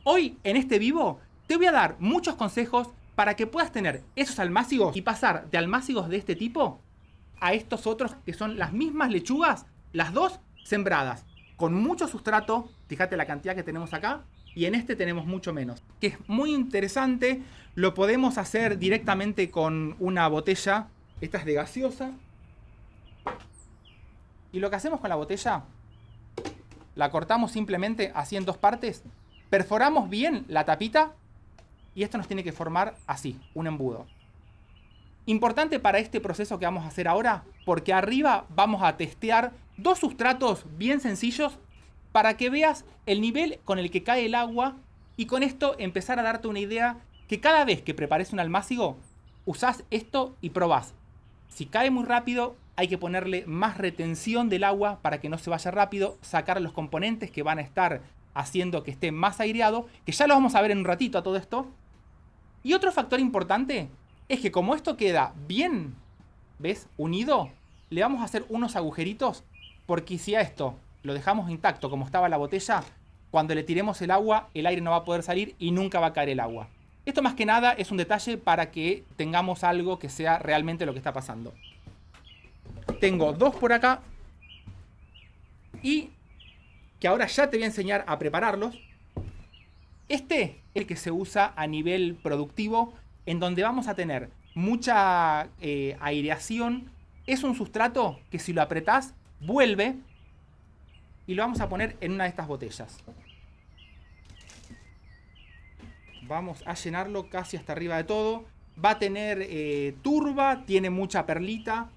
Hoy, en este vivo, te voy a dar muchos consejos para que puedas tener esos almácigos y pasar de almácigos de este tipo a estos otros que son las mismas lechugas, las dos sembradas, con mucho sustrato. Fíjate la cantidad que tenemos acá, y en este tenemos mucho menos. Que es muy interesante, lo podemos hacer directamente con una botella. Esta es de gaseosa. Y lo que hacemos con la botella, la cortamos simplemente así en dos partes, perforamos bien la tapita y esto nos tiene que formar así, un embudo. Importante para este proceso que vamos a hacer ahora, porque arriba vamos a testear dos sustratos bien sencillos para que veas el nivel con el que cae el agua y con esto empezar a darte una idea que cada vez que prepares un almácigo, usás esto y probás. Si cae muy rápido, hay que ponerle más retención del agua para que no se vaya rápido, sacar los componentes que van a estar haciendo que esté más aireado, que ya lo vamos a ver en un ratito a todo esto. Y otro factor importante es que como esto queda bien, ¿ves?, unido, le vamos a hacer unos agujeritos, porque si a esto lo dejamos intacto como estaba la botella, cuando le tiremos el agua, el aire no va a poder salir y nunca va a caer el agua. Esto más que nada es un detalle para que tengamos algo que sea realmente lo que está pasando. Tengo dos por acá y que ahora ya te voy a enseñar a prepararlos. Este es el que se usa a nivel productivo, en donde vamos a tener mucha aireación. Es un sustrato que si lo apretás, vuelve, y lo vamos a poner en una de estas botellas. Vamos a llenarlo casi hasta arriba de todo. Va a tener turba, tiene mucha perlita.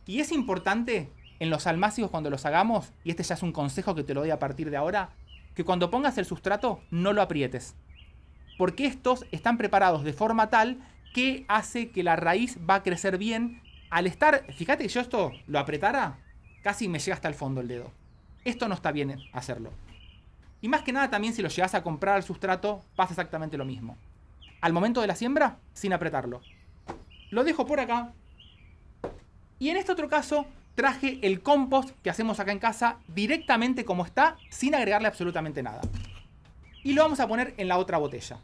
Y es importante en los almácigos cuando los hagamos, y este ya es un consejo que te lo doy a partir de ahora, que cuando pongas el sustrato no lo aprietes. Porque estos están preparados de forma tal que hace que la raíz va a crecer bien. Al estar, fíjate que yo esto lo apretara, casi me llega hasta el fondo el dedo. Esto no está bien hacerlo. Y más que nada también si lo llegas a comprar al sustrato, pasa exactamente lo mismo. Al momento de la siembra, sin apretarlo. Lo dejo por acá. Y en este otro caso, traje el compost que hacemos acá en casa directamente como está, sin agregarle absolutamente nada. Y lo vamos a poner en la otra botella.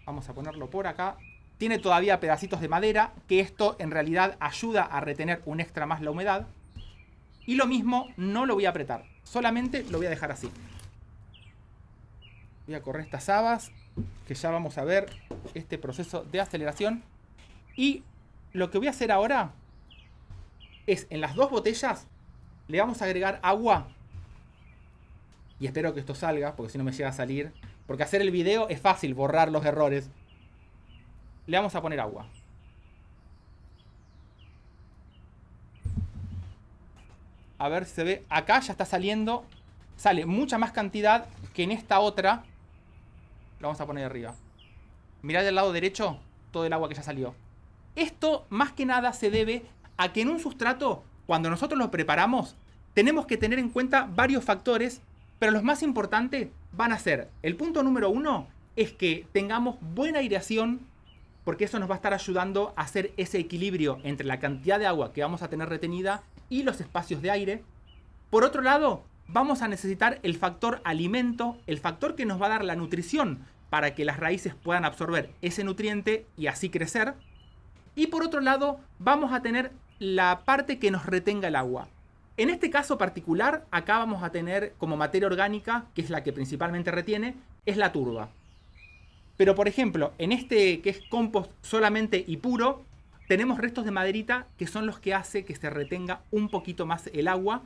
Vamos a ponerlo por acá. Tiene todavía pedacitos de madera, que esto en realidad ayuda a retener un extra más la humedad. Y lo mismo, no lo voy a apretar, solamente lo voy a dejar así. Voy a correr estas habas, que ya vamos a ver este proceso de aceleración. Y lo que voy a hacer ahora es, en las dos botellas, le vamos a agregar agua. Y espero que esto salga, porque si no me llega a salir. Porque hacer el video es fácil, borrar los errores. Le vamos a poner agua. A ver si se ve. Acá ya está saliendo. Sale mucha más cantidad que en esta otra. Lo vamos a poner arriba. Mirad del lado derecho todo el agua que ya salió. Esto más que nada se debe a que en un sustrato, cuando nosotros lo preparamos, tenemos que tener en cuenta varios factores, pero los más importantes van a ser, el punto número 1 es que tengamos buena aireación, porque eso nos va a estar ayudando a hacer ese equilibrio entre la cantidad de agua que vamos a tener retenida y los espacios de aire. Por otro lado, vamos a necesitar el factor alimento, el factor que nos va a dar la nutrición para que las raíces puedan absorber ese nutriente y así crecer. Y por otro lado, vamos a tener la parte que nos retenga el agua. En este caso particular, acá vamos a tener como materia orgánica, que es la que principalmente retiene, es la turba. Pero por ejemplo, en este que es compost solamente y puro, tenemos restos de maderita que son los que hace que se retenga un poquito más el agua.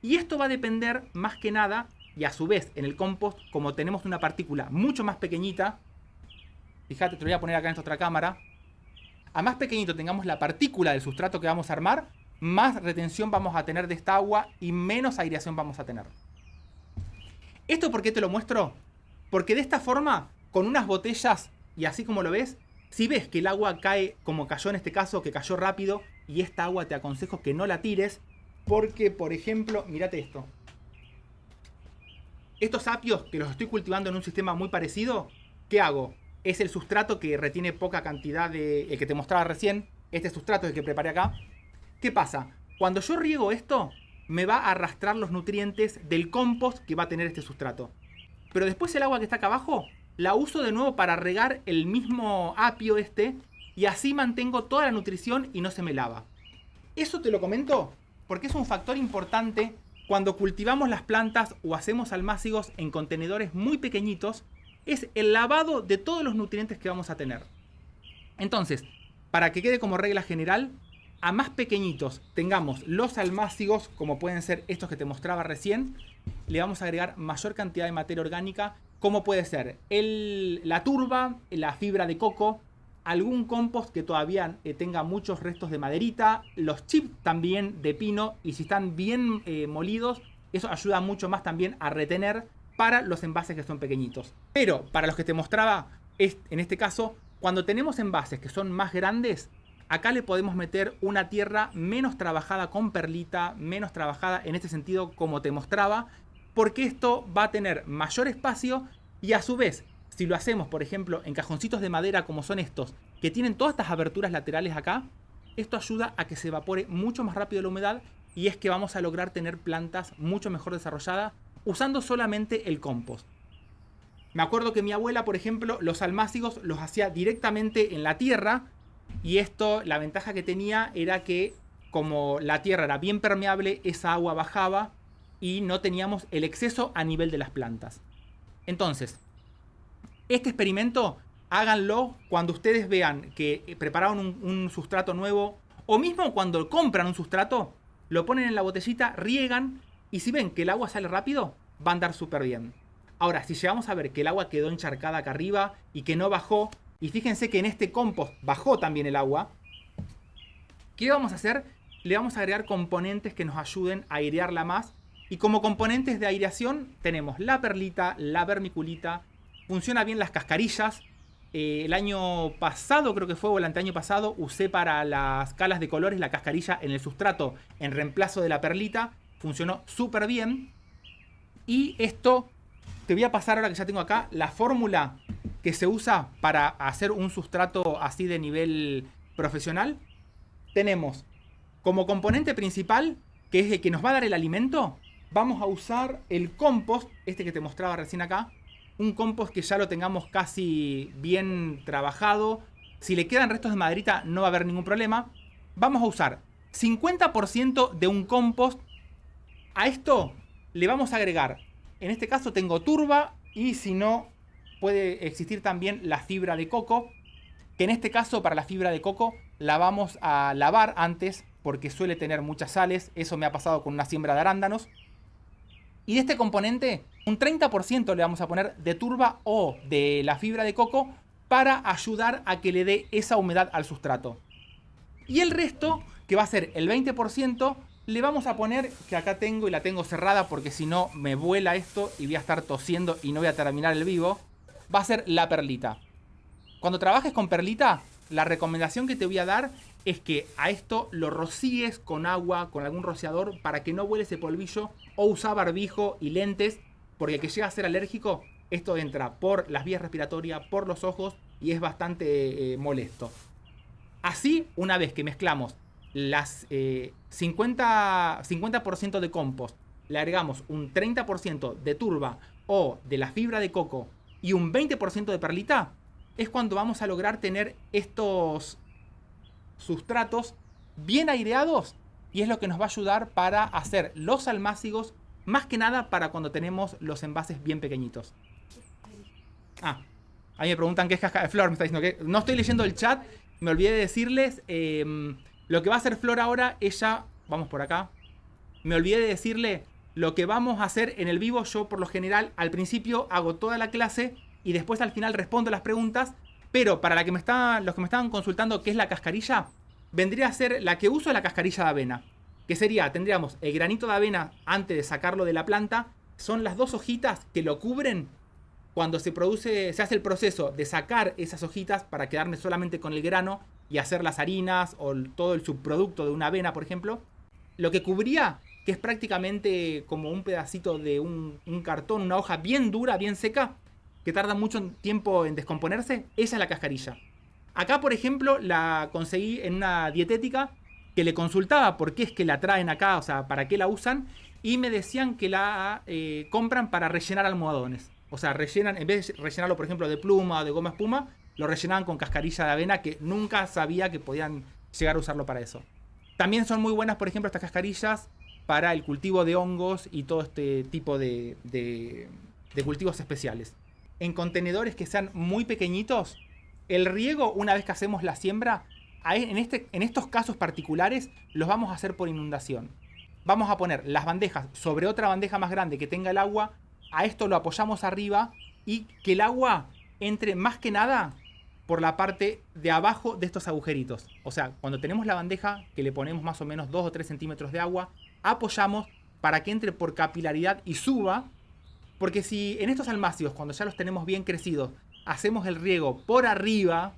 Y esto va a depender más que nada, y a su vez en el compost, como tenemos una partícula mucho más pequeñita, fíjate, te lo voy a poner acá en esta otra cámara, a más pequeñito tengamos la partícula del sustrato que vamos a armar, más retención vamos a tener de esta agua y menos aireación vamos a tener. ¿Esto por qué te lo muestro? Porque de esta forma, con unas botellas, y así como lo ves, si ves que el agua cae como cayó en este caso, que cayó rápido, y esta agua te aconsejo que no la tires, porque, por ejemplo, mírate esto. Estos apios que los estoy cultivando en un sistema muy parecido, ¿qué hago? Es el sustrato que retiene poca cantidad de... el que te mostraba recién. Este sustrato es el que preparé acá. ¿Qué pasa? Cuando yo riego esto, me va a arrastrar los nutrientes del compost que va a tener este sustrato. pero después el agua que está acá abajo la uso de nuevo para regar el mismo apio y así mantengo toda la nutrición y no se me lava. Eso te lo comento porque es un factor importante cuando cultivamos las plantas o hacemos almácigos en contenedores muy pequeñitos, es el lavado de todos los nutrientes que vamos a tener. Entonces, para que quede como regla general, a más pequeñitos tengamos los almácigos, como pueden ser estos que te mostraba recién, le vamos a agregar mayor cantidad de materia orgánica, como puede ser la turba, la fibra de coco, algún compost que todavía tenga muchos restos de maderita, los chips también de pino, y si están bien molidos, eso ayuda mucho más también a retener para los envases que son pequeñitos. Pero para los que te mostraba, en este caso, cuando tenemos envases que son más grandes, acá le podemos meter una tierra menos trabajada con perlita, menos trabajada en este sentido como te mostraba, porque esto va a tener mayor espacio y a su vez, si lo hacemos por ejemplo en cajoncitos de madera como son estos, que tienen todas estas aberturas laterales acá, esto ayuda a que se evapore mucho más rápido la humedad y es que vamos a lograr tener plantas mucho mejor desarrolladas usando solamente el compost. Me acuerdo que mi abuela, por ejemplo, los almácigos los hacía directamente en la tierra. Y esto, la ventaja que tenía era que como la tierra era bien permeable, esa agua bajaba y no teníamos el exceso a nivel de las plantas. Entonces, este experimento háganlo cuando ustedes vean que prepararon un sustrato nuevo o mismo cuando compran un sustrato, lo ponen en la botellita, riegan y si ven que el agua sale rápido, va a andar súper bien. Ahora, si llegamos a ver que el agua quedó encharcada acá arriba y que no bajó, y fíjense que en este compost bajó también el agua, ¿qué vamos a hacer? Le vamos a agregar componentes que nos ayuden a airearla más. Y como componentes de aireación tenemos la perlita, la vermiculita, funciona bien las cascarillas. El año pasado, creo que fue, o el anteaño pasado, usé para las calas de colores la cascarilla en el sustrato en reemplazo de la perlita. Funcionó súper bien. Y esto, te voy a pasar ahora que ya tengo acá la fórmula que se usa para hacer un sustrato así de nivel profesional. Tenemos como componente principal, que es el que nos va a dar el alimento, vamos a usar el compost, este que te mostraba recién acá. Un compost que ya lo tengamos casi bien trabajado. Si le quedan restos de maderita no va a haber ningún problema. Vamos a usar 50% de un compost. A esto le vamos a agregar, en este caso tengo turba y si no, puede existir también la fibra de coco, que en este caso para la fibra de coco la vamos a lavar antes porque suele tener muchas sales. Eso me ha pasado con una siembra de arándanos. Y de este componente, un 30% le vamos a poner de turba o de la fibra de coco para ayudar a que le dé esa humedad al sustrato. Y el resto, que va a ser el 20%, le vamos a poner, que acá tengo y la tengo cerrada porque si no me vuela esto y voy a estar tosiendo y no voy a terminar el vivo, va a ser la perlita. Cuando trabajes con perlita, la recomendación que te voy a dar es que a esto lo rocíes con agua, con algún rociador, para que no vuele ese polvillo, o usa barbijo y lentes, porque el que llega a ser alérgico, esto entra por las vías respiratorias, por los ojos, y es bastante molesto. Así, una vez que mezclamos las 50% de compost, le agregamos un 30% de turba o de la fibra de coco y un 20% de perlita, es cuando vamos a lograr tener estos sustratos bien aireados y es lo que nos va a ayudar para hacer los almácigos, más que nada para cuando tenemos los envases bien pequeñitos. Ah, ahí me preguntan qué es casca de Flor, me está diciendo que no estoy leyendo el chat, me olvidé de decirles, lo que va a hacer Flor ahora, ella, vamos por acá, me olvidé de decirle lo que vamos a hacer en el vivo. Yo por lo general al principio hago toda la clase y después al final respondo las preguntas. Pero para los que me estaban consultando qué es la cascarilla, vendría a ser la que uso, la cascarilla de avena. Que sería, tendríamos el granito de avena antes de sacarlo de la planta. Son las dos hojitas que lo cubren cuando se hace el proceso de sacar esas hojitas para quedarme solamente con el grano y hacer las harinas o todo el subproducto de una avena, por ejemplo. Lo que cubría, que es prácticamente como un pedacito de un cartón, una hoja bien dura, bien seca, que tarda mucho tiempo en descomponerse, esa es la cascarilla. Acá, por ejemplo, la conseguí en una dietética que le consultaba por qué es que la traen acá, o sea, para qué la usan, y me decían que la compran para rellenar almohadones. O sea, rellenan, en vez de rellenarlo, por ejemplo, de pluma o de goma espuma, lo rellenaban con cascarilla de avena, que nunca sabía que podían llegar a usarlo para eso. También son muy buenas, por ejemplo, estas cascarillas para el cultivo de hongos y todo este tipo de cultivos especiales. En contenedores que sean muy pequeñitos, el riego, una vez que hacemos la siembra, en estos casos particulares, los vamos a hacer por inundación. Vamos a poner las bandejas sobre otra bandeja más grande que tenga el agua, a esto lo apoyamos arriba y que el agua entre más que nada por la parte de abajo de estos agujeritos. O sea, cuando tenemos la bandeja, que le ponemos más o menos 2 o 3 centímetros de agua, apoyamos para que entre por capilaridad y suba. Porque si en estos almácigos, cuando ya los tenemos bien crecidos, hacemos el riego por arriba,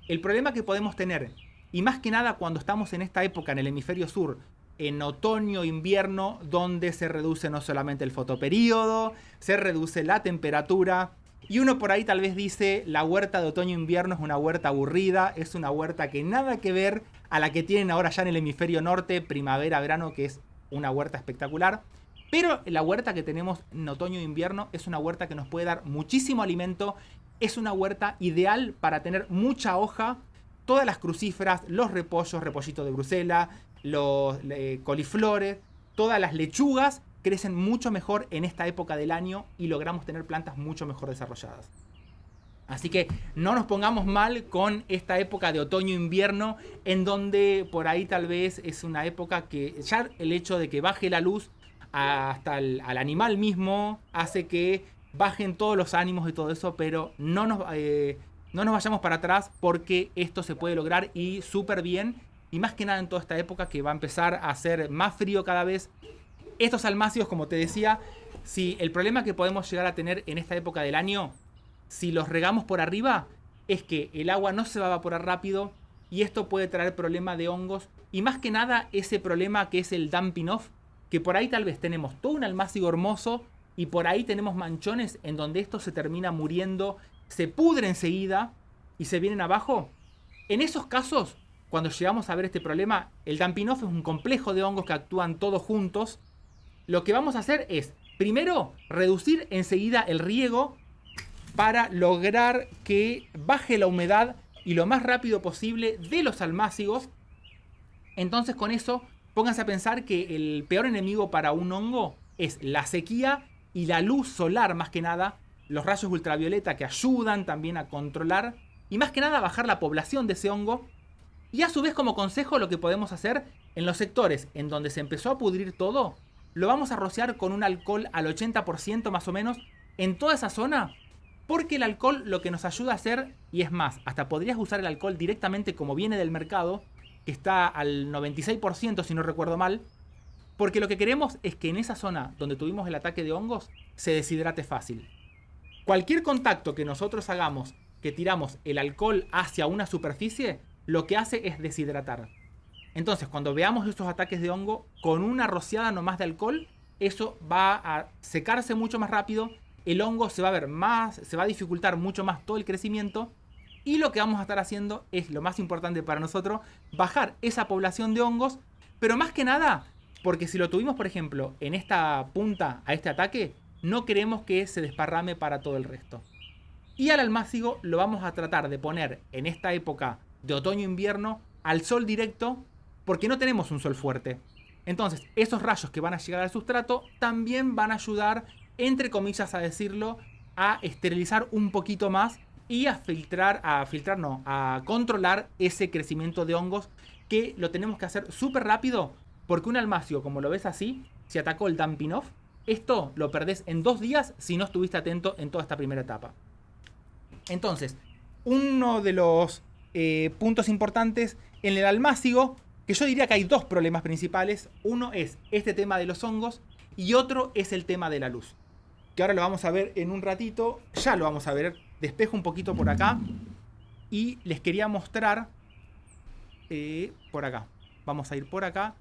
el problema que podemos tener, y más que nada cuando estamos en esta época en el hemisferio sur, en otoño, invierno, donde se reduce no solamente el fotoperíodo, se reduce la temperatura. Y uno por ahí tal vez dice, la huerta de otoño-invierno es una huerta aburrida, es una huerta que nada que ver a la que tienen ahora ya en el hemisferio norte, primavera-verano, que es una huerta espectacular. Pero la huerta que tenemos en otoño-invierno es una huerta que nos puede dar muchísimo alimento, es una huerta ideal para tener mucha hoja, todas las crucíferas, los repollos, repollito de Bruselas, los coliflores, todas las lechugas crecen mucho mejor en esta época del año y logramos tener plantas mucho mejor desarrolladas. Así que no nos pongamos mal con esta época de otoño-invierno, en donde por ahí tal vez es una época que ya el hecho de que baje la luz hasta al animal mismo hace que bajen todos los ánimos y todo eso, pero no nos vayamos para atrás porque esto se puede lograr y súper bien. Y más que nada en toda esta época que va a empezar a hacer más frío cada vez. Estos almácigos, como te decía, si el problema que podemos llegar a tener en esta época del año, si los regamos por arriba, es que el agua no se va a evaporar rápido y esto puede traer problemas de hongos. Y más que nada ese problema que es el dumping off, que por ahí tal vez tenemos todo un almácigo hermoso y por ahí tenemos manchones en donde esto se termina muriendo, se pudre enseguida y se vienen abajo. En esos casos, cuando llegamos a ver este problema, el dumping off es un complejo de hongos que actúan todos juntos. Lo que vamos a hacer es, primero, reducir enseguida el riego para lograr que baje la humedad y lo más rápido posible de los almácigos. Entonces con eso, pónganse a pensar que el peor enemigo para un hongo es la sequía y la luz solar más que nada, los rayos ultravioleta que ayudan también a controlar y más que nada a bajar la población de ese hongo. Y a su vez como consejo lo que podemos hacer en los sectores en donde se empezó a pudrir todo, lo vamos a rociar con un alcohol al 80% más o menos en toda esa zona. Porque el alcohol lo que nos ayuda a hacer, y es más, hasta podrías usar el alcohol directamente como viene del mercado, que está al 96% si no recuerdo mal. Porque lo que queremos es que en esa zona donde tuvimos el ataque de hongos se deshidrate fácil. Cualquier contacto que nosotros hagamos, que tiramos el alcohol hacia una superficie, lo que hace es deshidratar. Entonces, cuando veamos estos ataques de hongo, con una rociada nomás de alcohol, eso va a secarse mucho más rápido, el hongo se va a ver más, se va a dificultar mucho más todo el crecimiento, y lo que vamos a estar haciendo es lo más importante para nosotros, bajar esa población de hongos, pero más que nada, porque si lo tuvimos, por ejemplo, en esta punta a este ataque, no queremos que se desparrame para todo el resto. Y al almácigo lo vamos a tratar de poner en esta época de otoño-invierno al sol directo, porque no tenemos un sol fuerte. Entonces, esos rayos que van a llegar al sustrato también van a ayudar, entre comillas a decirlo, a esterilizar un poquito más y a controlar ese crecimiento de hongos, que lo tenemos que hacer súper rápido, porque un almácigo, como lo ves así, si atacó el dumping off, esto lo perdés en 2 días si no estuviste atento en toda esta primera etapa. Entonces, uno de los puntos importantes en el almácigo, que yo diría que hay 2 problemas principales. Uno es este tema de los hongos y otro es el tema de la luz, que ahora lo vamos a ver en un ratito. Ya lo vamos a ver. Despejo un poquito por acá y les quería mostrar por acá. Vamos a ir por acá.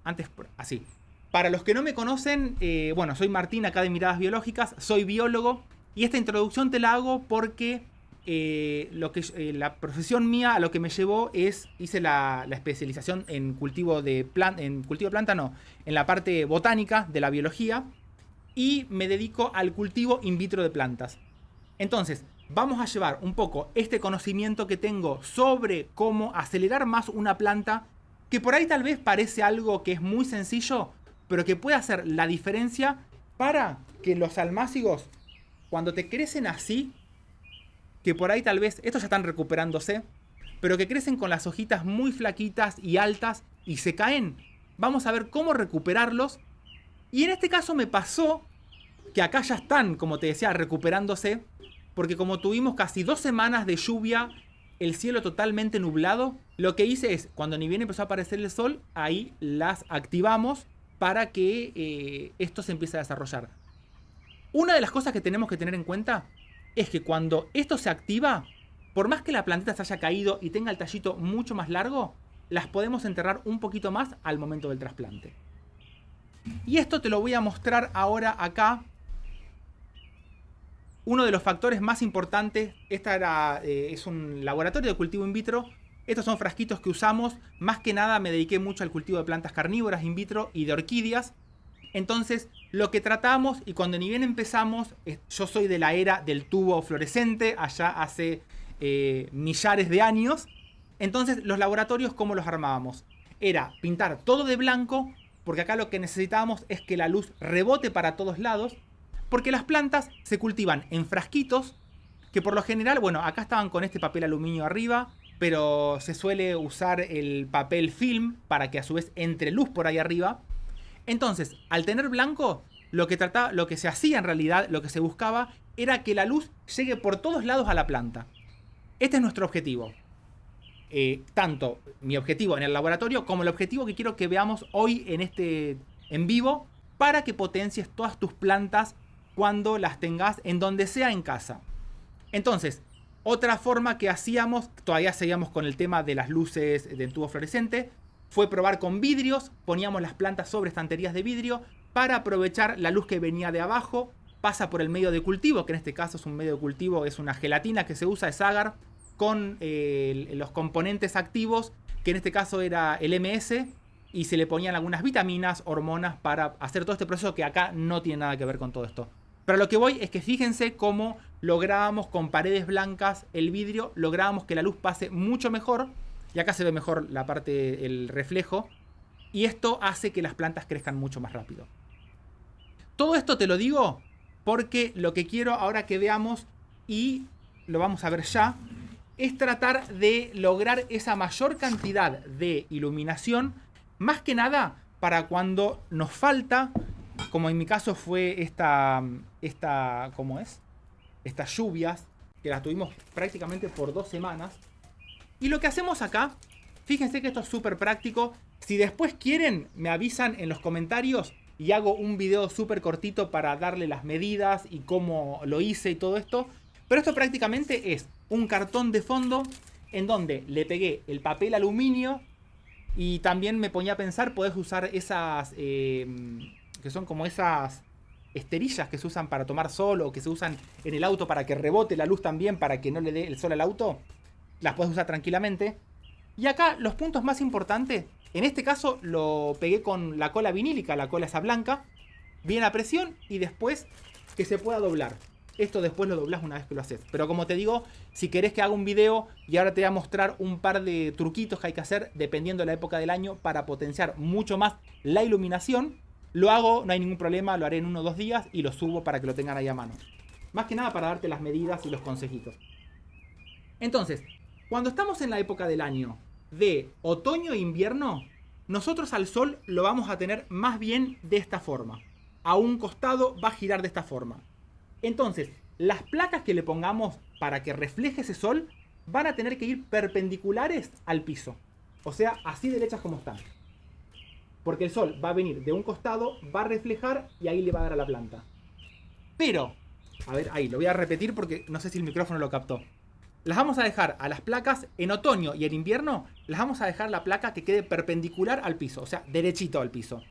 Antes, así. Para los que no me conocen, bueno, soy Martín, acá de Miradas Biológicas, soy biólogo y esta introducción te la hago porque la profesión mía a lo que me llevó es, hice la especialización en cultivo de planta, en la parte botánica de la biología. y me dedico al cultivo in vitro de plantas. Entonces, vamos a llevar un poco este conocimiento que tengo sobre cómo acelerar más una planta, que por ahí tal vez parece algo que es muy sencillo, pero que puede hacer la diferencia para que los almácigos, cuando te crecen así, que por ahí tal vez, estos ya están recuperándose, pero que crecen con las hojitas muy flaquitas y altas y se caen, vamos a ver cómo recuperarlos. Y en este caso me pasó que acá ya están, como te decía, recuperándose, porque como tuvimos casi 2 semanas de lluvia, el cielo totalmente nublado, lo que hice es, cuando ni bien empezó a aparecer el sol, ahí las activamos para que esto se empiece a desarrollar. Una de las cosas que tenemos que tener en cuenta es que cuando esto se activa, por más que la plantita se haya caído y tenga el tallito mucho más largo, las podemos enterrar un poquito más al momento del trasplante. Y esto te lo voy a mostrar ahora acá. Uno de los factores más importantes, es un laboratorio de cultivo in vitro. Estos son frasquitos que usamos. Más que nada me dediqué mucho al cultivo de plantas carnívoras in vitro y de orquídeas. Entonces, lo que tratamos, y cuando ni bien empezamos, yo soy de la era del tubo fluorescente, allá hace millares de años. Entonces, los laboratorios, ¿cómo los armábamos? Era pintar todo de blanco, porque acá lo que necesitábamos es que la luz rebote para todos lados, porque las plantas se cultivan en frasquitos, que por lo general, bueno, acá estaban con este papel aluminio arriba, pero se suele usar el papel film para que a su vez entre luz por ahí arriba. Entonces, al tener blanco, lo que se hacía en realidad, lo que se buscaba, era que la luz llegue por todos lados a la planta. Este es nuestro objetivo. Tanto mi objetivo en el laboratorio como el objetivo que quiero que veamos hoy en vivo, para que potencies todas tus plantas cuando las tengas en donde sea en casa. Entonces, otra forma que hacíamos, todavía seguíamos con el tema de las luces del tubo fluorescente, fue probar con vidrios. Poníamos las plantas sobre estanterías de vidrio para aprovechar la luz que venía de abajo, pasa por el medio de cultivo, que en este caso es un medio de cultivo, es una gelatina que se usa, es agar, con los componentes activos, que en este caso era el MS, y se le ponían algunas vitaminas, hormonas, para hacer todo este proceso que acá no tiene nada que ver con todo esto. Pero lo que voy es que fíjense cómo lográbamos con paredes blancas el vidrio, lográbamos que la luz pase mucho mejor, y acá se ve mejor la parte, el reflejo, y esto hace que las plantas crezcan mucho más rápido. Todo esto te lo digo porque lo que quiero ahora que veamos, y lo vamos a ver ya, es tratar de lograr esa mayor cantidad de iluminación, más que nada para cuando nos falta, como en mi caso fue ¿cómo es? Estas lluvias, que las tuvimos prácticamente por 2 semanas. Y lo que hacemos acá, fíjense que esto es súper práctico. Si después quieren, me avisan en los comentarios y hago un video súper cortito para darle las medidas y cómo lo hice y todo esto. Pero esto prácticamente es un cartón de fondo en donde le pegué el papel aluminio, y también me ponía a pensar, podés usar esas que son como esas esterillas que se usan para tomar sol, o que se usan en el auto para que rebote la luz también, para que no le dé el sol al auto. Las puedes usar tranquilamente. Y acá los puntos más importantes, en este caso lo pegué con la cola vinílica, la cola esa blanca, bien a presión, y después que se pueda doblar. Esto después lo doblás una vez que lo haces. Pero como te digo, si querés que haga un video, y ahora te voy a mostrar un par de truquitos que hay que hacer dependiendo de la época del año para potenciar mucho más la iluminación, lo hago, no hay ningún problema, lo haré en 1 o 2 días y lo subo para que lo tengan ahí a mano. Más que nada para darte las medidas y los consejitos. Entonces, cuando estamos en la época del año de otoño e invierno, nosotros al sol lo vamos a tener más bien de esta forma. A un costado va a girar de esta forma. Entonces, las placas que le pongamos para que refleje ese sol van a tener que ir perpendiculares al piso. O sea, así derechas como están. Porque el sol va a venir de un costado, va a reflejar y ahí le va a dar a la planta. Pero, a ver, ahí, lo voy a repetir porque no sé si el micrófono lo captó. Las vamos a dejar a las placas en otoño y en invierno, las vamos a dejar la placa que quede perpendicular al piso, o sea, derechito al piso.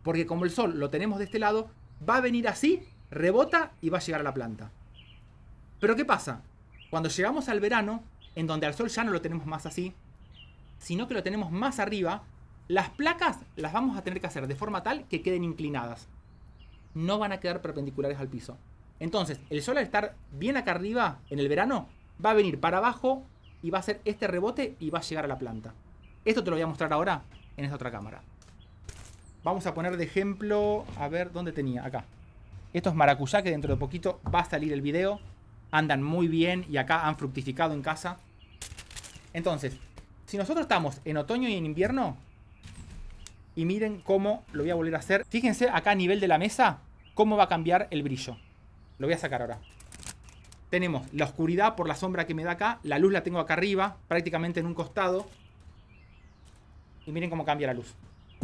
Porque como el sol lo tenemos de este lado, va a venir así, rebota y va a llegar a la planta. Pero ¿qué pasa? Cuando llegamos al verano, en donde al sol ya no lo tenemos más así, sino que lo tenemos más arriba, las placas las vamos a tener que hacer de forma tal que queden inclinadas. no van a quedar perpendiculares al piso. Entonces, el sol al estar bien acá arriba, en el verano, va a venir para abajo y va a hacer este rebote y va a llegar a la planta. Esto te lo voy a mostrar ahora en esta otra cámara. Vamos a poner de ejemplo, a ver, ¿dónde tenía? Acá. Esto es maracuyá, que dentro de poquito va a salir el video. Andan muy bien y acá han fructificado en casa. Entonces, si nosotros estamos en otoño y en invierno, y miren cómo lo voy a volver a hacer. Fíjense acá a nivel de la mesa, cómo va a cambiar el brillo. Lo voy a sacar ahora. Tenemos la oscuridad por la sombra que me da acá. La luz la tengo acá arriba, prácticamente en un costado. Y miren cómo cambia la luz.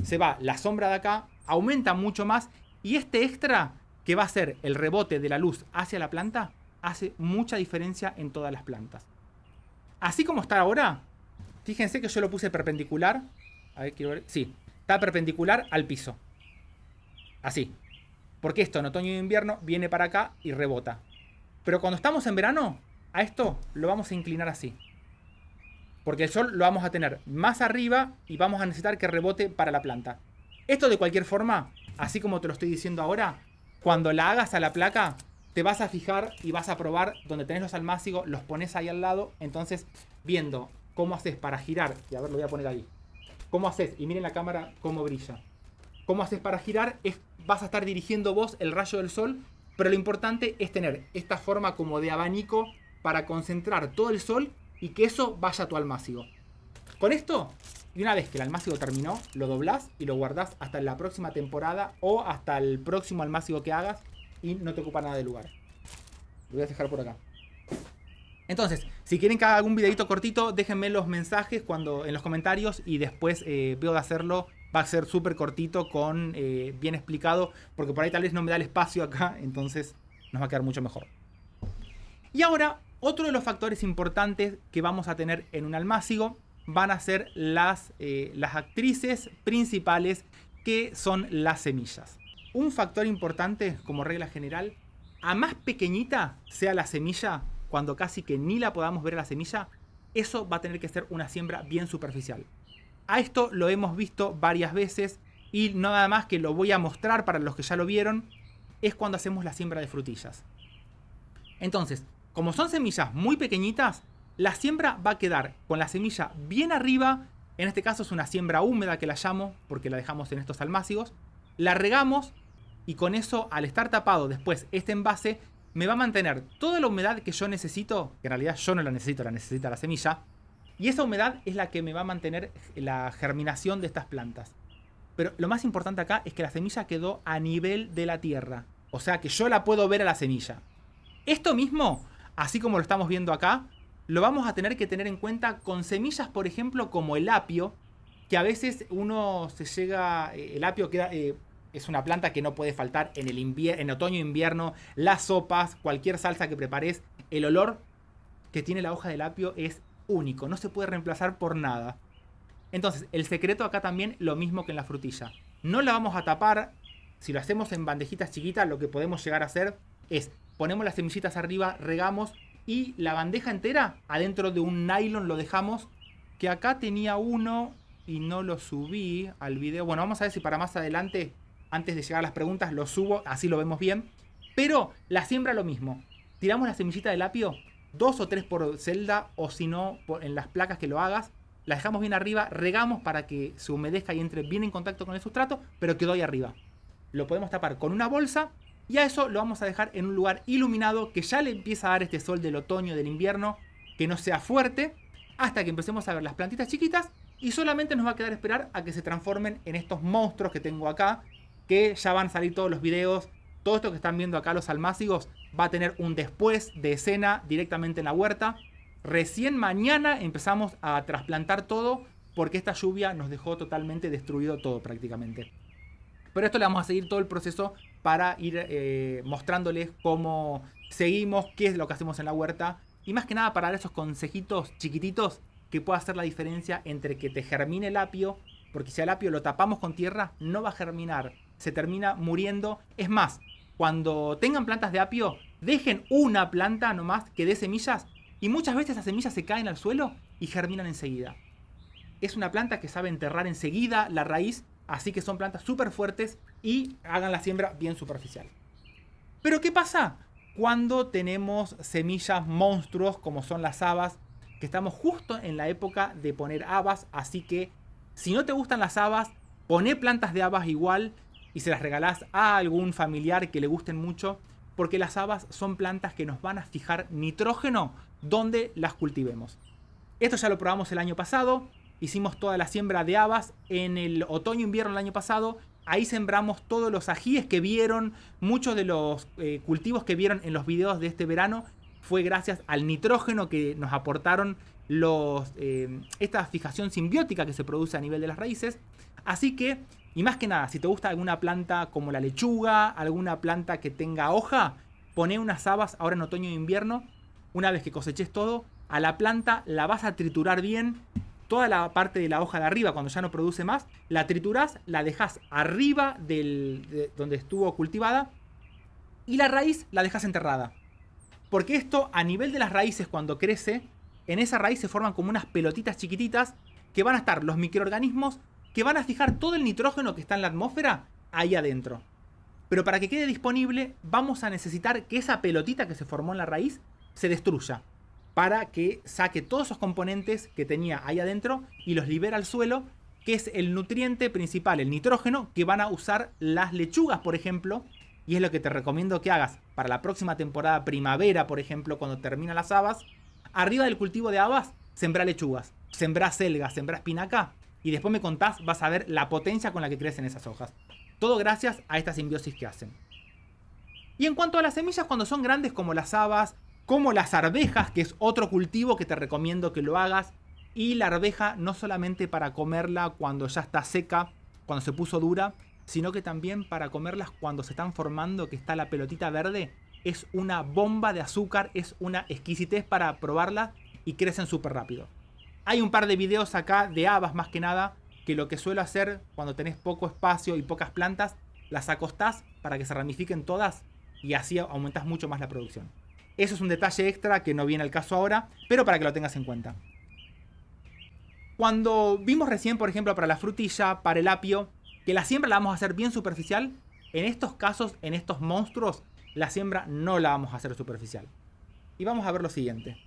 Se va la sombra de acá, aumenta mucho más. Y este extra, que va a ser el rebote de la luz hacia la planta, hace mucha diferencia en todas las plantas. Así como está ahora, fíjense que yo lo puse perpendicular. A ver, quiero ver. Sí, está perpendicular al piso. Así. Porque esto en otoño y invierno viene para acá y rebota. Pero cuando estamos en verano, a esto lo vamos a inclinar así. Porque el sol lo vamos a tener más arriba y vamos a necesitar que rebote para la planta. Esto de cualquier forma, así como te lo estoy diciendo ahora, cuando la hagas a la placa, te vas a fijar y vas a probar donde tenés los almácigos, los pones ahí al lado. Entonces, viendo cómo haces para girar, y a ver, lo voy a poner ahí. Cómo haces, y miren la cámara cómo brilla. Cómo haces para girar, vas a estar dirigiendo vos el rayo del sol, pero lo importante es tener esta forma como de abanico para concentrar todo el sol y que eso vaya a tu almácigo. Con esto, y una vez que el almácigo terminó, lo doblás y lo guardás hasta la próxima temporada o hasta el próximo almácigo que hagas y no te ocupa nada de lugar. Lo voy a dejar por acá. Entonces, si quieren que haga algún videito cortito, déjenme los mensajes en los comentarios y después veo de hacerlo. Va a ser súper cortito, bien explicado, porque por ahí tal vez no me da el espacio acá, entonces nos va a quedar mucho mejor. Y ahora, otro de los factores importantes que vamos a tener en un almácigo van a ser las actrices principales, que son las semillas. Un factor importante, como regla general, a más pequeñita sea la semilla, cuando casi que ni la podamos ver a la semilla, eso va a tener que ser una siembra bien superficial. A esto lo hemos visto varias veces y nada más que lo voy a mostrar para los que ya lo vieron, es cuando hacemos la siembra de frutillas. Entonces, como son semillas muy pequeñitas, la siembra va a quedar con la semilla bien arriba. En este caso es una siembra húmeda que la llamo, porque la dejamos en estos almácigos. La regamos y con eso, al estar tapado después este envase, me va a mantener toda la humedad que yo necesito, que en realidad yo no la necesito, la necesita la semilla. Y esa humedad es la que me va a mantener la germinación de estas plantas. Pero lo más importante acá es que la semilla quedó a nivel de la tierra. O sea que yo la puedo ver a la semilla. Esto mismo, así como lo estamos viendo acá, lo vamos a tener que tener en cuenta con semillas, por ejemplo, como el apio, que a veces uno se llega... El apio queda... es una planta que no puede faltar en otoño e invierno. Las sopas, cualquier salsa que prepares, el olor que tiene la hoja del apio es único, no se puede reemplazar por nada. Entonces, el secreto acá también, lo mismo que en la frutilla. No la vamos a tapar. Si lo hacemos en bandejitas chiquitas, lo que podemos llegar a hacer es, ponemos las semillitas arriba, regamos y la bandeja entera adentro de un nylon lo dejamos. Que acá tenía uno y no lo subí al video. Bueno, vamos a ver si para más adelante, antes de llegar a las preguntas, lo subo, así lo vemos bien. Pero la siembra lo mismo. Tiramos la semillita del apio, 2 o 3 por celda, o si no, en las placas que lo hagas. La dejamos bien arriba, regamos para que se humedezca y entre bien en contacto con el sustrato, pero quedó ahí arriba. Lo podemos tapar con una bolsa y a eso lo vamos a dejar en un lugar iluminado, que ya le empieza a dar este sol del otoño, del invierno, que no sea fuerte, hasta que empecemos a ver las plantitas chiquitas y solamente nos va a quedar esperar a que se transformen en estos monstruos que tengo acá, que ya van a salir todos los videos. Todo esto que están viendo acá, los almácigos, va a tener un después de escena directamente en la huerta. Recién mañana empezamos a trasplantar todo, porque esta lluvia nos dejó totalmente destruido todo prácticamente. Pero esto le vamos a seguir todo el proceso para ir mostrándoles cómo seguimos, qué es lo que hacemos en la huerta. Y más que nada para dar esos consejitos chiquititos que pueda hacer la diferencia entre que te germine el apio, porque si al apio lo tapamos con tierra, no va a germinar, se termina muriendo. Es más, cuando tengan plantas de apio, dejen una planta nomás que dé semillas, y muchas veces las semillas se caen al suelo y germinan enseguida. Es una planta que sabe enterrar enseguida la raíz, así que son plantas súper fuertes y hagan la siembra bien superficial. Pero ¿qué pasa cuando tenemos semillas monstruos como son las habas? Que estamos justo en la época de poner habas, así que si no te gustan las habas, poné plantas de habas igual y se las regalás a algún familiar que le gusten mucho, porque las habas son plantas que nos van a fijar nitrógeno donde las cultivemos. Esto ya lo probamos el año pasado, hicimos toda la siembra de habas en el otoño-invierno del año pasado. Ahí sembramos todos los ajíes que vieron, muchos de los cultivos que vieron en los videos de este verano fue gracias al nitrógeno que nos aportaron esta fijación simbiótica que se produce a nivel de las raíces. Así que, y más que nada, si te gusta alguna planta como la lechuga, alguna planta que tenga hoja, poné unas habas ahora en otoño e invierno. Una vez que coseches todo, a la planta la vas a triturar bien. Toda la parte de la hoja de arriba, cuando ya no produce más, la triturás, la dejás arriba de donde estuvo cultivada y la raíz la dejás enterrada. Porque esto, a nivel de las raíces, cuando crece, en esa raíz se forman como unas pelotitas chiquititas que van a estar los microorganismos que van a fijar todo el nitrógeno que está en la atmósfera ahí adentro. Pero para que quede disponible, vamos a necesitar que esa pelotita que se formó en la raíz se destruya, para que saque todos esos componentes que tenía ahí adentro y los libera al suelo, que es el nutriente principal, el nitrógeno, que van a usar las lechugas, por ejemplo. Y es lo que te recomiendo que hagas para la próxima temporada primavera, por ejemplo, cuando terminan las habas. Arriba del cultivo de habas, sembrá lechugas, sembrá selga, sembrá espinaca. Y después me contás, vas a ver la potencia con la que crecen esas hojas. Todo gracias a esta simbiosis que hacen. Y en cuanto a las semillas, cuando son grandes como las habas, como las arvejas, que es otro cultivo que te recomiendo que lo hagas. Y la arveja no solamente para comerla cuando ya está seca, cuando se puso dura, sino que también para comerlas cuando se están formando, que está la pelotita verde. Es una bomba de azúcar, es una exquisitez para probarla y crecen súper rápido. Hay un par de videos acá de habas más que nada, que lo que suelo hacer cuando tenés poco espacio y pocas plantas, las acostás para que se ramifiquen todas y así aumentás mucho más la producción. Eso es un detalle extra que no viene al caso ahora, pero para que lo tengas en cuenta. Cuando vimos recién, por ejemplo, para la frutilla, para el apio, que la siembra la vamos a hacer bien superficial, en estos casos, en estos monstruos, la siembra no la vamos a hacer superficial. Y vamos a ver lo siguiente.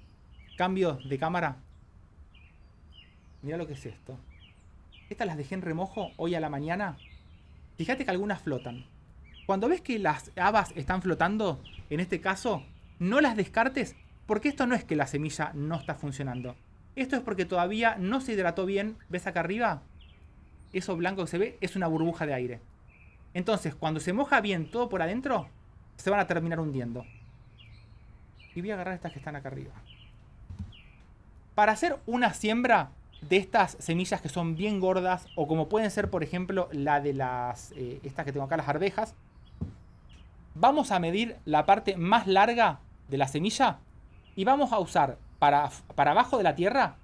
Cambio de cámara. Mirá lo que es esto. Estas las dejé en remojo hoy a la mañana. Fíjate que algunas flotan. Cuando ves que las habas están flotando, en este caso, no las descartes, porque esto no es que la semilla no está funcionando. Esto es porque todavía no se hidrató bien. ¿Ves acá arriba? Eso blanco que se ve es una burbuja de aire. Entonces, cuando se moja bien todo por adentro, se van a terminar hundiendo. Y voy a agarrar estas que están acá arriba. Para hacer una siembra de estas semillas que son bien gordas, o como pueden ser, por ejemplo, la de las estas que tengo acá, las arvejas, vamos a medir la parte más larga de la semilla y vamos a usar para abajo de la tierra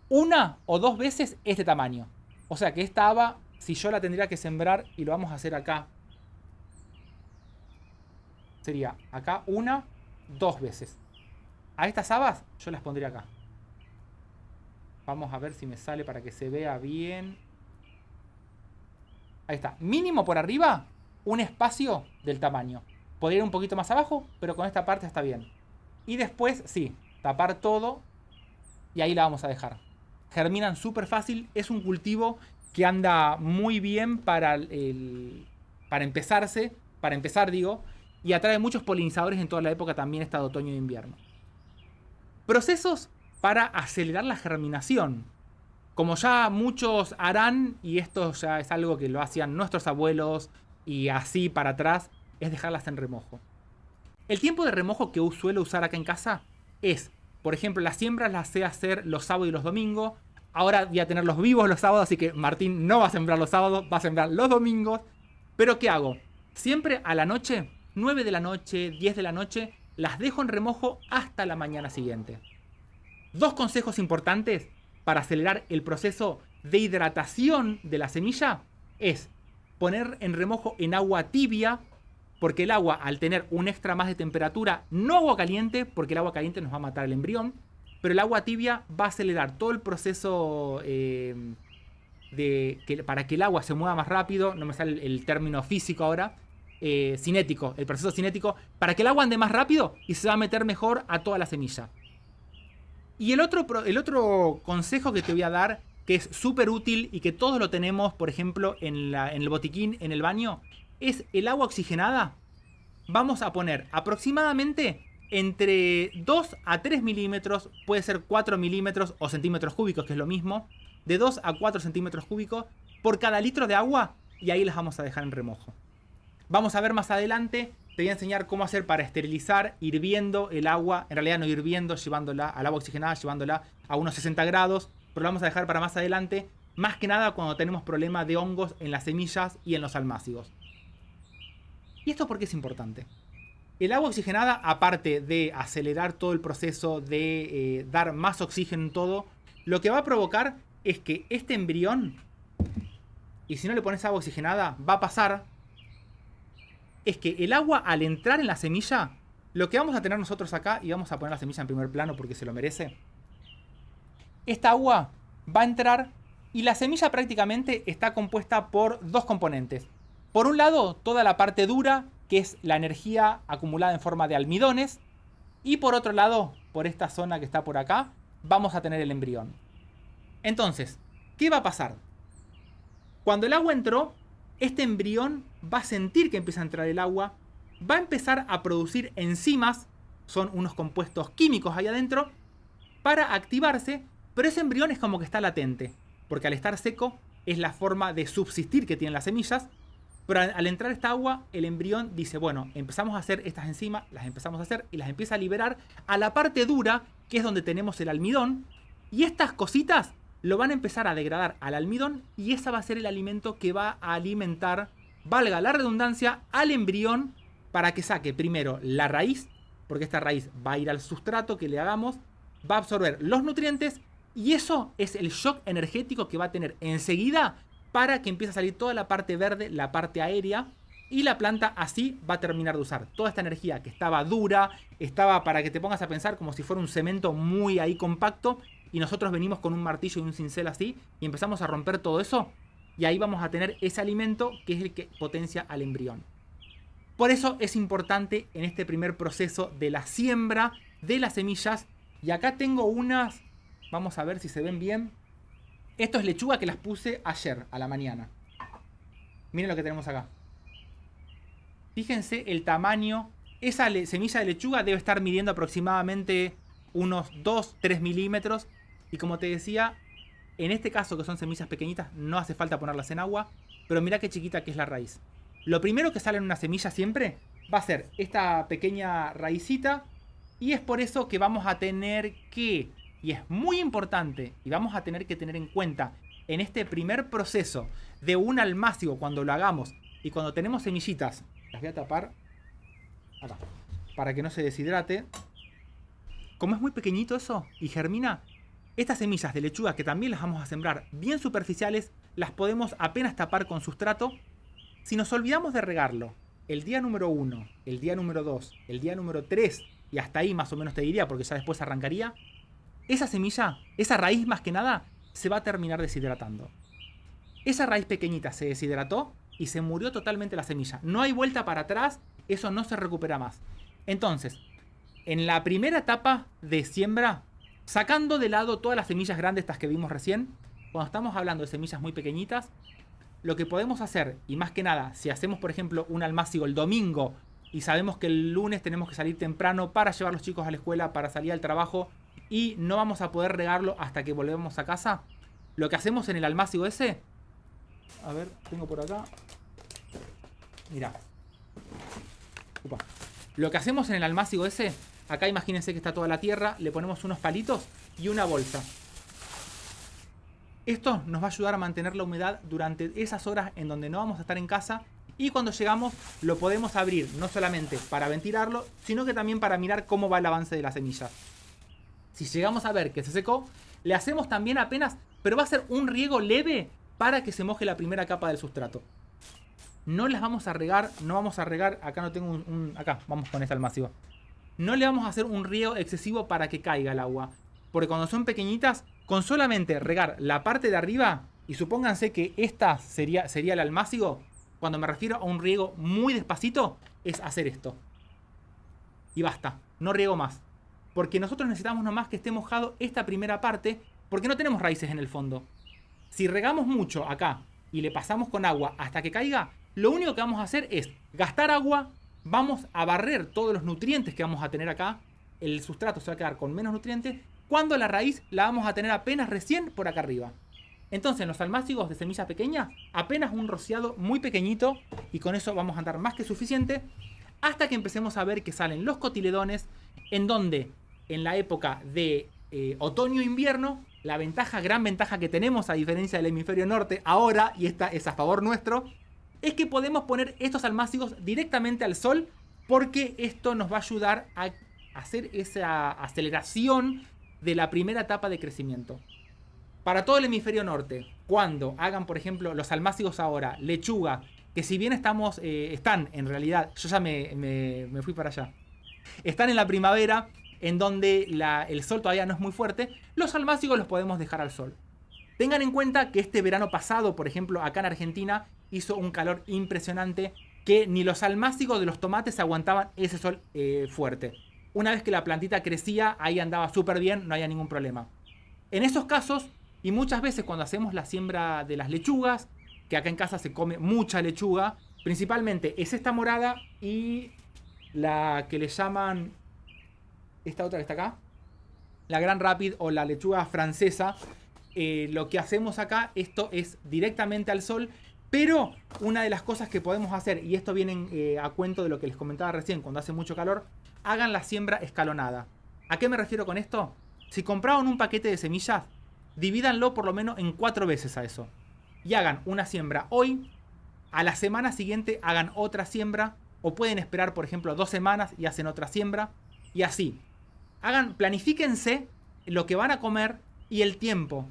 1 o 2 veces este tamaño. O sea que esta haba, si yo la tendría que sembrar, y lo vamos a hacer acá, sería acá 1, 2 veces. A estas habas yo las pondría acá. Vamos a ver si me sale para que se vea bien. Ahí está. Mínimo por arriba, un espacio del tamaño. Podría ir un poquito más abajo, pero con esta parte está bien. Y después, sí, tapar todo. Y ahí la vamos a dejar. Germinan súper fácil. Es un cultivo que anda muy bien para empezar, digo. Y atrae muchos polinizadores en toda la época también esta de otoño e invierno. Procesos para acelerar la germinación. Como ya muchos harán, y esto ya es algo que lo hacían nuestros abuelos y así para atrás, es dejarlas en remojo. El tiempo de remojo que suelo usar acá en casa es, por ejemplo, las siembras las sé hacer los sábados y los domingos. Ahora voy a tenerlos vivos los sábados, así que Martín no va a sembrar los sábados, va a sembrar los domingos. Pero ¿qué hago? Siempre a la noche, 9 de la noche, 10 de la noche, las dejo en remojo hasta la mañana siguiente. 2 consejos importantes para acelerar el proceso de hidratación de la semilla es poner en remojo en agua tibia, porque el agua, al tener un extra más de temperatura, no agua caliente, porque el agua caliente nos va a matar el embrión, pero el agua tibia va a acelerar todo el proceso para que el agua se mueva más rápido, no me sale el término físico ahora, cinético, el proceso cinético, para que el agua ande más rápido y se va a meter mejor a toda la semilla. Y el otro consejo que te voy a dar, que es súper útil y que todos lo tenemos, por ejemplo, en el botiquín, en el baño, es el agua oxigenada. Vamos a poner aproximadamente entre 2 a 3 milímetros, puede ser 4 milímetros o centímetros cúbicos, que es lo mismo, de 2 a 4 centímetros cúbicos por cada litro de agua, y ahí las vamos a dejar en remojo. Vamos a ver más adelante, te voy a enseñar cómo hacer para esterilizar hirviendo el agua, en realidad no hirviendo, llevándola al agua oxigenada, llevándola a unos 60 grados, pero lo vamos a dejar para más adelante, más que nada cuando tenemos problemas de hongos en las semillas y en los almácigos. ¿Y esto por qué es importante? El agua oxigenada, aparte de acelerar todo el proceso, de dar más oxígeno en todo, lo que va a provocar es que este embrión, y si no le pones agua oxigenada, va a pasar, es que el agua al entrar en la semilla, lo que vamos a tener nosotros acá, y vamos a poner la semilla en primer plano porque se lo merece, esta agua va a entrar y la semilla prácticamente está compuesta por dos componentes. Por un lado, toda la parte dura, que es la energía acumulada en forma de almidones. Y por otro lado, por esta zona que está por acá, vamos a tener el embrión. Entonces, ¿qué va a pasar? Cuando el agua entró, este embrión va a sentir que empieza a entrar el agua, va a empezar a producir enzimas, son unos compuestos químicos ahí adentro, para activarse, pero ese embrión es como que está latente, porque al estar seco es la forma de subsistir que tienen las semillas. Pero al entrar esta agua, el embrión dice, bueno, empezamos a hacer estas enzimas, las empezamos a hacer y las empieza a liberar a la parte dura, que es donde tenemos el almidón. Y estas cositas lo van a empezar a degradar al almidón y ese va a ser el alimento que va a alimentar, valga la redundancia, al embrión para que saque primero la raíz, porque esta raíz va a ir al sustrato que le hagamos, va a absorber los nutrientes y eso es el shock energético que va a tener enseguida para que empiece a salir toda la parte verde, la parte aérea, y la planta así va a terminar de usar toda esta energía que estaba dura, estaba, para que te pongas a pensar, como si fuera un cemento muy ahí compacto, y nosotros venimos con un martillo y un cincel así, y empezamos a romper todo eso, y ahí vamos a tener ese alimento que es el que potencia al embrión. Por eso es importante en este primer proceso de la siembra de las semillas, y acá tengo unas, vamos a ver si se ven bien. Esto es lechuga que las puse ayer a la mañana. Miren lo que tenemos acá. Fíjense el tamaño. Esa semilla de lechuga debe estar midiendo aproximadamente unos 2-3 milímetros. Y como te decía, en este caso que son semillas pequeñitas, no hace falta ponerlas en agua. Pero mira qué chiquita que es la raíz. Lo primero que sale en una semilla siempre va a ser esta pequeña raicita. Y es por eso que vamos a tener que... Y es muy importante, y vamos a tener que tener en cuenta en este primer proceso de un almácigo cuando lo hagamos y cuando tenemos semillitas, las voy a tapar acá, para que no se deshidrate. Como es muy pequeñito eso y germina, estas semillas de lechuga que también las vamos a sembrar bien superficiales, las podemos apenas tapar con sustrato. Si nos olvidamos de regarlo el día número 1, el día número 2, el día número 3 y hasta ahí más o menos te diría porque ya después arrancaría, esa semilla, esa raíz más que nada, se va a terminar deshidratando. Esa raíz pequeñita se deshidrató y se murió totalmente la semilla. No hay vuelta para atrás, eso no se recupera más. Entonces, en la primera etapa de siembra, sacando de lado todas las semillas grandes, estas que vimos recién, cuando estamos hablando de semillas muy pequeñitas, lo que podemos hacer, y más que nada, si hacemos por ejemplo un almácigo el domingo y sabemos que el lunes tenemos que salir temprano para llevar a los chicos a la escuela, para salir al trabajo, y no vamos a poder regarlo hasta que volvemos a casa, lo que hacemos en el almácigo ese, a ver, tengo por acá, mirá, upa. Lo que hacemos en el almácigo ese, acá imagínense que está toda la tierra, le ponemos unos palitos y una bolsa. Esto nos va a ayudar a mantener la humedad durante esas horas en donde no vamos a estar en casa, y cuando llegamos lo podemos abrir no solamente para ventilarlo, sino que también para mirar cómo va el avance de la semilla. Si llegamos a ver que se secó, le hacemos también apenas, pero va a ser un riego leve para que se moje la primera capa del sustrato. No las vamos a regar, no vamos a regar, acá no tengo acá, vamos con este almácigo. No le vamos a hacer un riego excesivo para que caiga el agua, porque cuando son pequeñitas, con solamente regar la parte de arriba, y supónganse que esta sería el almácigo, cuando me refiero a un riego muy despacito, es hacer esto. Y basta, no riego más. Porque nosotros necesitamos nomás que esté mojado esta primera parte, porque no tenemos raíces en el fondo. Si regamos mucho acá y le pasamos con agua hasta que caiga, lo único que vamos a hacer es gastar agua, vamos a barrer todos los nutrientes que vamos a tener acá, el sustrato se va a quedar con menos nutrientes, cuando la raíz la vamos a tener apenas recién por acá arriba. Entonces en los almácigos de semilla pequeña, apenas un rociado muy pequeñito, y con eso vamos a andar más que suficiente, hasta que empecemos a ver que salen los cotiledones, en donde en la época de otoño-invierno, la gran ventaja que tenemos, a diferencia del hemisferio norte ahora, y esta es a favor nuestro, es que podemos poner estos almácigos directamente al sol, porque esto nos va a ayudar a hacer esa aceleración de la primera etapa de crecimiento. Para todo el hemisferio norte, cuando hagan, por ejemplo, los almácigos ahora, lechuga, que si bien están en realidad, yo ya me fui para allá, están en la primavera, en donde el sol todavía no es muy fuerte, los almácigos los podemos dejar al sol. Tengan en cuenta que este verano pasado, por ejemplo, acá en Argentina, hizo un calor impresionante, que ni los almácigos de los tomates aguantaban ese sol fuerte. Una vez que la plantita crecía, ahí andaba súper bien, no había ningún problema. En esos casos, y muchas veces cuando hacemos la siembra de las lechugas, que acá en casa se come mucha lechuga, principalmente es esta morada y la que le llaman, esta otra que está acá, la Grand Rapid o la lechuga francesa. Lo que hacemos acá, esto es directamente al sol, pero una de las cosas que podemos hacer, y esto viene a cuento de lo que les comentaba recién, cuando hace mucho calor, hagan la siembra escalonada. ¿A qué me refiero con esto? Si compraban un paquete de semillas, divídanlo por lo menos en 4 veces a eso. Y hagan una siembra hoy, a la semana siguiente hagan otra siembra, o pueden esperar, por ejemplo, 2 semanas y hacen otra siembra, y así. Planifíquense lo que van a comer y el tiempo.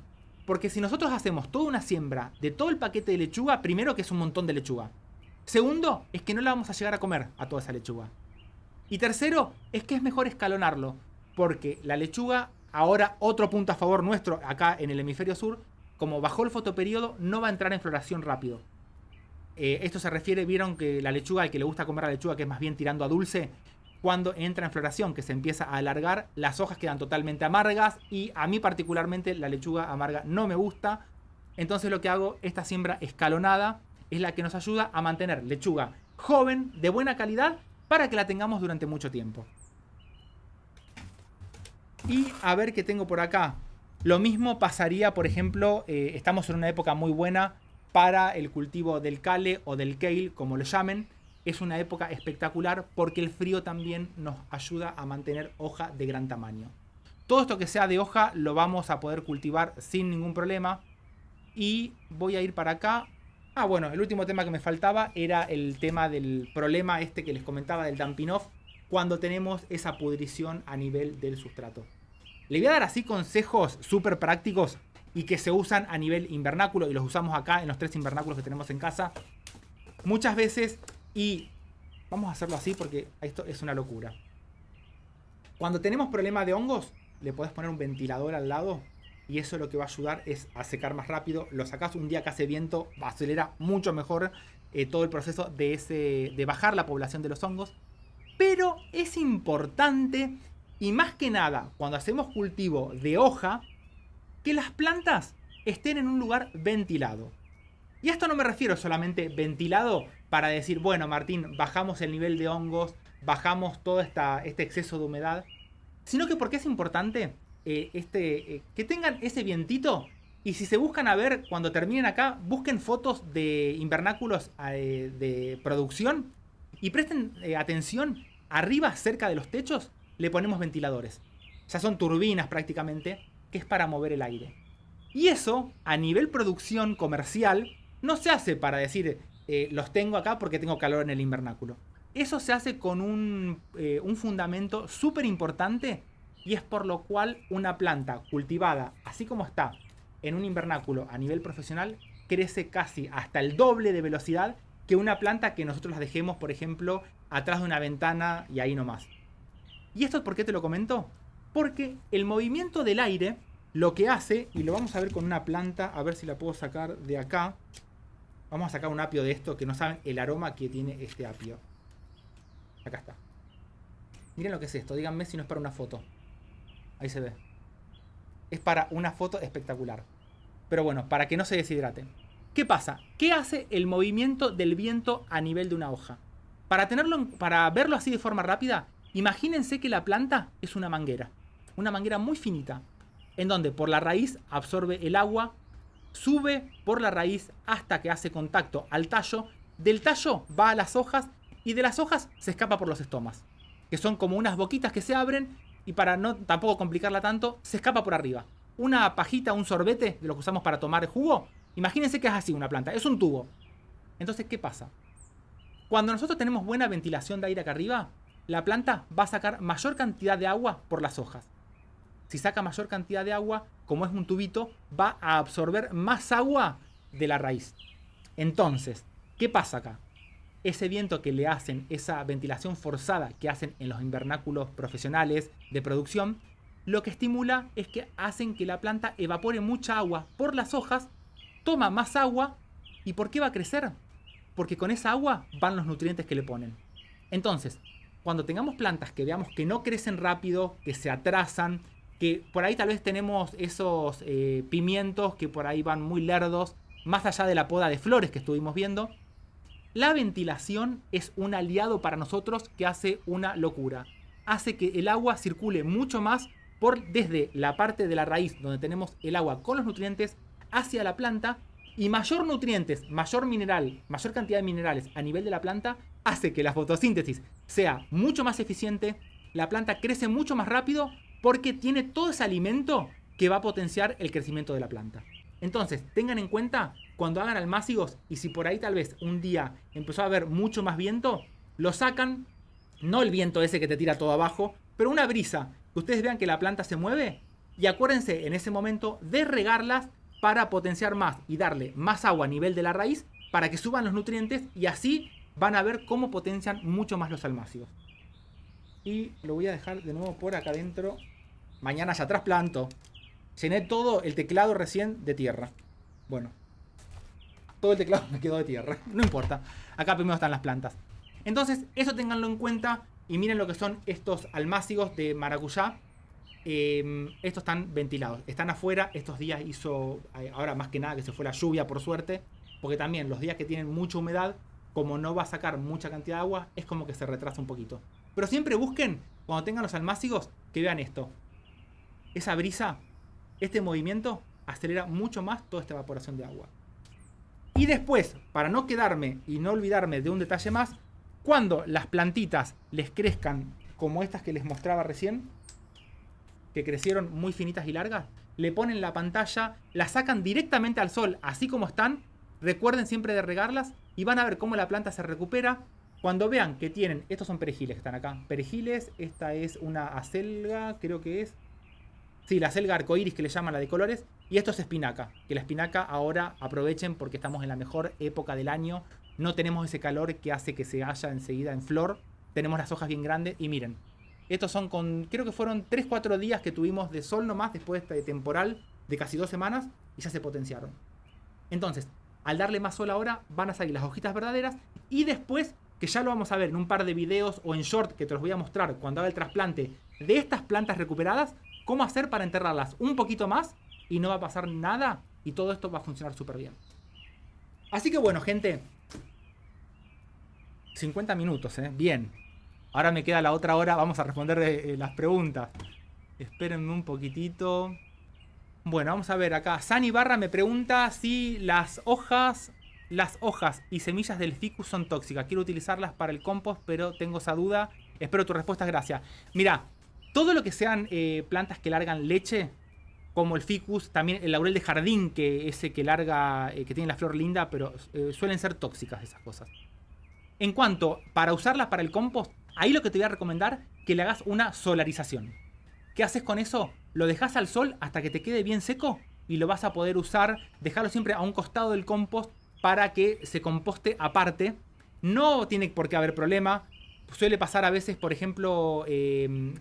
Porque si nosotros hacemos toda una siembra de todo el paquete de lechuga, primero que es un montón de lechuga. Segundo, es que no la vamos a llegar a comer a toda esa lechuga. Y tercero, es que es mejor escalonarlo. Porque la lechuga, ahora otro punto a favor nuestro acá en el hemisferio sur, como bajó el fotoperiodo, no va a entrar en floración rápido. Esto se refiere, vieron que la lechuga, al que le gusta comer la lechuga, que es más bien tirando a dulce, cuando entra en floración, que se empieza a alargar, las hojas quedan totalmente amargas, y a mí particularmente la lechuga amarga no me gusta. Entonces lo que hago, esta siembra escalonada, es la que nos ayuda a mantener lechuga joven, de buena calidad, para que la tengamos durante mucho tiempo. Y a ver qué tengo por acá. Lo mismo pasaría, por ejemplo, estamos en una época muy buena para el cultivo del kale o del kale, como lo llamen. Es una época espectacular porque el frío también nos ayuda a mantener hoja de gran tamaño. Todo esto que sea de hoja lo vamos a poder cultivar sin ningún problema. Y voy a ir para acá. Bueno, el último tema que me faltaba era el tema del problema este que les comentaba del dumping off, cuando tenemos esa pudrición a nivel del sustrato. Le voy a dar así consejos súper prácticos y que se usan a nivel invernáculo, y los usamos acá en los 3 invernáculos que tenemos en casa muchas veces. Y vamos a hacerlo así porque esto es una locura. Cuando tenemos problemas de hongos, le podés poner un ventilador al lado, y eso lo que va a ayudar es a secar más rápido. Lo sacás un día que hace viento, acelera mucho mejor todo el proceso de bajar la población de los hongos. Pero es importante, y más que nada cuando hacemos cultivo de hoja, que las plantas estén en un lugar ventilado. Y a esto no me refiero solamente ventilado para decir, bueno, Martín, bajamos el nivel de hongos, bajamos todo este exceso de humedad, sino que porque es importante que tengan ese vientito. Y si se buscan a ver, cuando terminen acá, busquen fotos de invernáculos de producción y presten atención. Arriba, cerca de los techos, le ponemos ventiladores. Ya son turbinas prácticamente, que es para mover el aire. Y eso, a nivel producción comercial, no se hace para decir, los tengo acá porque tengo calor en el invernáculo. Eso se hace con un fundamento súper importante, y es por lo cual una planta cultivada así como está en un invernáculo a nivel profesional crece casi hasta el doble de velocidad que una planta que nosotros la dejemos, por ejemplo, atrás de una ventana y ahí nomás. ¿Y esto por qué te lo comento? Porque el movimiento del aire lo que hace, y lo vamos a ver con una planta, a ver si la puedo sacar de acá. Vamos a sacar un apio de esto, que no saben el aroma que tiene este apio. Acá está. Miren lo que es esto, díganme si no es para una foto. Ahí se ve. Es para una foto espectacular. Pero bueno, para que no se deshidrate. ¿Qué pasa? ¿Qué hace el movimiento del viento a nivel de una hoja? Para verlo así de forma rápida, imagínense que la planta es una manguera muy finita, en donde por la raíz absorbe el agua, sube por la raíz hasta que hace contacto al tallo, del tallo va a las hojas y de las hojas se escapa por los estomas, que son como unas boquitas que se abren y para no tampoco complicarla tanto, se escapa por arriba. Una pajita, un sorbete de lo que usamos para tomar jugo, imagínense que es así una planta, es un tubo. Entonces, ¿qué pasa? Cuando nosotros tenemos buena ventilación de aire acá arriba, la planta va a sacar mayor cantidad de agua por las hojas. Si saca mayor cantidad de agua, como es un tubito, va a absorber más agua de la raíz. Entonces, ¿qué pasa acá? Ese viento que le hacen, esa ventilación forzada que hacen en los invernáculos profesionales de producción, lo que estimula es que hacen que la planta evapore mucha agua por las hojas, toma más agua, ¿y por qué va a crecer? Porque con esa agua van los nutrientes que le ponen. Entonces, cuando tengamos plantas que veamos que no crecen rápido, que se atrasan, que por ahí tal vez tenemos esos pimientos que por ahí van muy lerdos, más allá de la poda de flores que estuvimos viendo, la ventilación es un aliado para nosotros que hace una locura. Hace que el agua circule mucho más desde la parte de la raíz donde tenemos el agua con los nutrientes hacia la planta, y mayor nutrientes, mayor mineral, mayor cantidad de minerales a nivel de la planta hace que la fotosíntesis sea mucho más eficiente, la planta crece mucho más rápido porque tiene todo ese alimento que va a potenciar el crecimiento de la planta. Entonces, tengan en cuenta cuando hagan almácigos, y si por ahí tal vez un día empezó a haber mucho más viento, lo sacan, no el viento ese que te tira todo abajo, pero una brisa, que ustedes vean que la planta se mueve, y acuérdense en ese momento de regarlas para potenciar más y darle más agua a nivel de la raíz para que suban los nutrientes, y así van a ver cómo potencian mucho más los almácigos. Y lo voy a dejar de nuevo por acá adentro. Mañana ya trasplanto. Llené todo el teclado recién de tierra. Bueno, todo el teclado me quedó de tierra. No importa. Acá primero están las plantas. Entonces, eso ténganlo en cuenta. Y miren lo que son estos almácigos de maracuyá. Estos están ventilados. Están afuera. Estos días hizo... Ahora más que nada que se fue la lluvia, por suerte. Porque también los días que tienen mucha humedad, como no va a sacar mucha cantidad de agua, es como que se retrasa un poquito. Pero siempre busquen, cuando tengan los almácigos, que vean esto. Esa brisa, este movimiento, acelera mucho más toda esta evaporación de agua. Y después, para no quedarme y no olvidarme de un detalle más, cuando las plantitas les crezcan como estas que les mostraba recién, que crecieron muy finitas y largas, le ponen la pantalla, la sacan directamente al sol, así como están. Recuerden siempre de regarlas y van a ver cómo la planta se recupera. Cuando vean que tienen, estos son perejiles que están acá, perejiles, esta es una acelga, creo que es. Sí, la acelga arcoíris que le llaman, la de colores. Y esto es espinaca, que la espinaca ahora aprovechen porque estamos en la mejor época del año. No tenemos ese calor que hace que se haya enseguida en flor. Tenemos las hojas bien grandes y miren. Estos son creo que fueron 3-4 días que tuvimos de sol nomás después de este temporal de casi 2 semanas y ya se potenciaron. Entonces, al darle más sol ahora van a salir las hojitas verdaderas y después, que ya lo vamos a ver en un par de videos o en short que te los voy a mostrar cuando haga el trasplante de estas plantas recuperadas, cómo hacer para enterrarlas un poquito más y no va a pasar nada y todo esto va a funcionar súper bien. Así que bueno, gente, 50 minutos, bien. Ahora me queda la otra hora, vamos a responder las preguntas. Espérenme un poquitito. Bueno, vamos a ver acá. Sani Barra me pregunta si las hojas y semillas del ficus son tóxicas. Quiero utilizarlas para el compost, pero tengo esa duda. Espero tu respuesta, gracias. Mira, todo lo que sean plantas que largan leche, como el ficus, también el laurel de jardín, que ese que larga, que tiene la flor linda, pero suelen ser tóxicas esas cosas. En cuanto para usarlas para el compost, ahí lo que te voy a recomendar que le hagas una solarización. ¿Qué haces con eso? Lo dejas al sol hasta que te quede bien seco y lo vas a poder usar. Dejarlo siempre a un costado del compost para que se composte aparte. No tiene por qué haber problema. Suele pasar a veces, por ejemplo,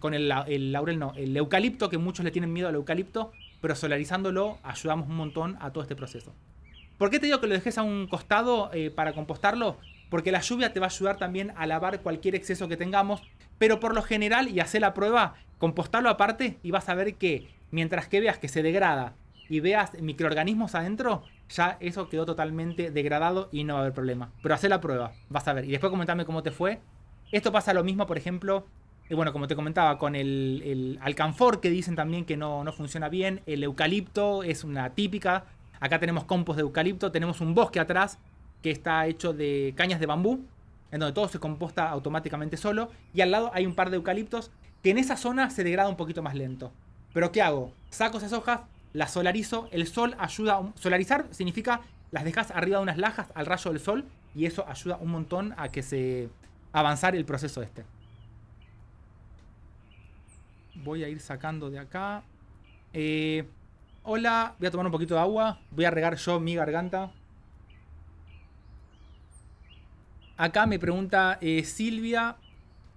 con el laurel, no, el eucalipto, que muchos le tienen miedo al eucalipto, pero solarizándolo ayudamos un montón a todo este proceso. ¿Por qué te digo que lo dejes a un costado para compostarlo? Porque la lluvia te va a ayudar también a lavar cualquier exceso que tengamos, pero por lo general, y hacer la prueba, compostarlo aparte y vas a ver que mientras que veas que se degrada y veas microorganismos adentro, ya eso quedó totalmente degradado y no va a haber problema. Pero haz la prueba, vas a ver. Y después comentame cómo te fue. Esto pasa lo mismo, por ejemplo, bueno, como te comentaba, con el alcanfor, que dicen también que no funciona bien. El eucalipto es una típica. Acá tenemos compost de eucalipto. Tenemos un bosque atrás que está hecho de cañas de bambú, en donde todo se composta automáticamente solo. Y al lado hay un par de eucaliptos que en esa zona se degrada un poquito más lento. Pero ¿qué hago? Saco esas hojas, las solarizo. El sol ayuda. Solarizar significa las dejas arriba de unas lajas al rayo del sol. Y eso ayuda un montón a que se avanzar el proceso este. Voy a ir sacando de acá. Hola, voy a tomar un poquito de agua. Voy a regar yo mi garganta. Acá me pregunta Silvia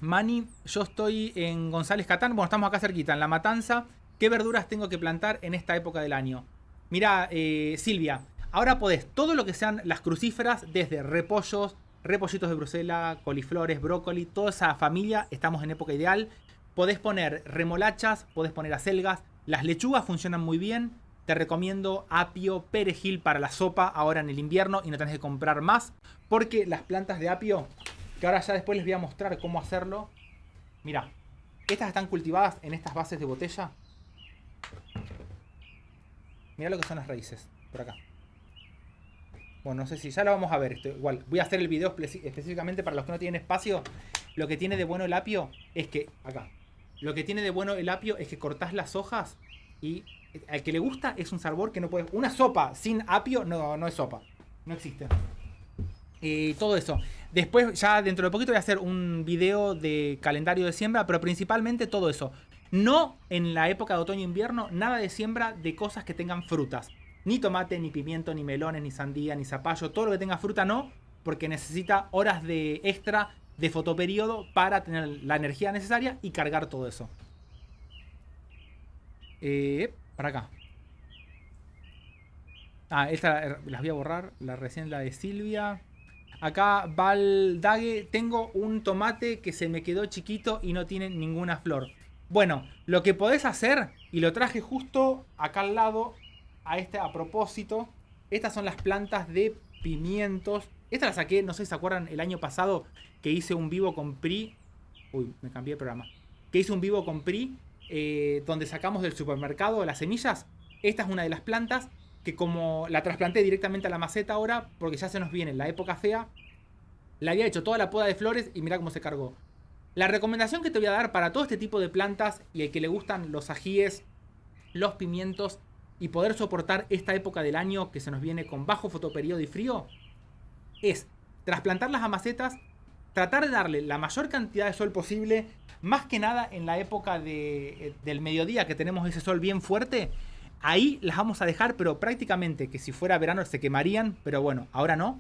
Mani. Yo estoy en González Catán. Bueno, estamos acá cerquita, en La Matanza. ¿Qué verduras tengo que plantar en esta época del año? Mira, Silvia, ahora podés todo lo que sean las crucíferas, desde repollos, repollitos de Bruselas, coliflores, brócoli, toda esa familia, estamos en época ideal. Podés poner remolachas, podés poner acelgas. Las lechugas funcionan muy bien. Te recomiendo apio, perejil para la sopa ahora en el invierno y no tenés que comprar más. Porque las plantas de apio, que ahora ya después les voy a mostrar cómo hacerlo. Mirá, estas están cultivadas en estas bases de botella. Mirá lo que son las raíces, por acá. Bueno, no sé si ya lo vamos a ver. Esto, igual, voy a hacer el video específicamente para los que no tienen espacio. Lo que tiene de bueno el apio es que... Acá. Lo que tiene de bueno el apio es que cortás las hojas y al que le gusta es un sabor que no puede... Una sopa sin apio no es sopa. No existe. Todo eso. Después ya dentro de poquito voy a hacer un video de calendario de siembra, pero principalmente todo eso. No en la época de otoño-invierno, nada de siembra de cosas que tengan frutas. Ni tomate, ni pimiento, ni melones, ni sandía, ni zapallo. Todo lo que tenga fruta no, porque necesita horas de extra de fotoperiodo para tener la energía necesaria y cargar todo eso. Para acá. Esta las voy a borrar. Recién la de Silvia. Acá Valdague. Tengo un tomate que se me quedó chiquito y no tiene ninguna flor. Bueno, lo que podés hacer, y lo traje justo acá al lado, a propósito. Estas son las plantas de pimientos. Esta la saqué, no sé si se acuerdan, el año pasado que hice un vivo con PRI. Uy, me cambié de programa. Que hice un vivo con PRI, donde sacamos del supermercado las semillas. Esta es una de las plantas que, como la trasplanté directamente a la maceta ahora, porque ya se nos viene la época fea, le había hecho toda la poda de flores y mirá cómo se cargó. La recomendación que te voy a dar para todo este tipo de plantas y el que le gustan los ajíes, los pimientos y poder soportar esta época del año que se nos viene con bajo fotoperiodo y frío, es trasplantarlas a macetas, tratar de darle la mayor cantidad de sol posible, más que nada en la época del mediodía que tenemos ese sol bien fuerte. Ahí las vamos a dejar, pero prácticamente que si fuera verano se quemarían, pero bueno, ahora no,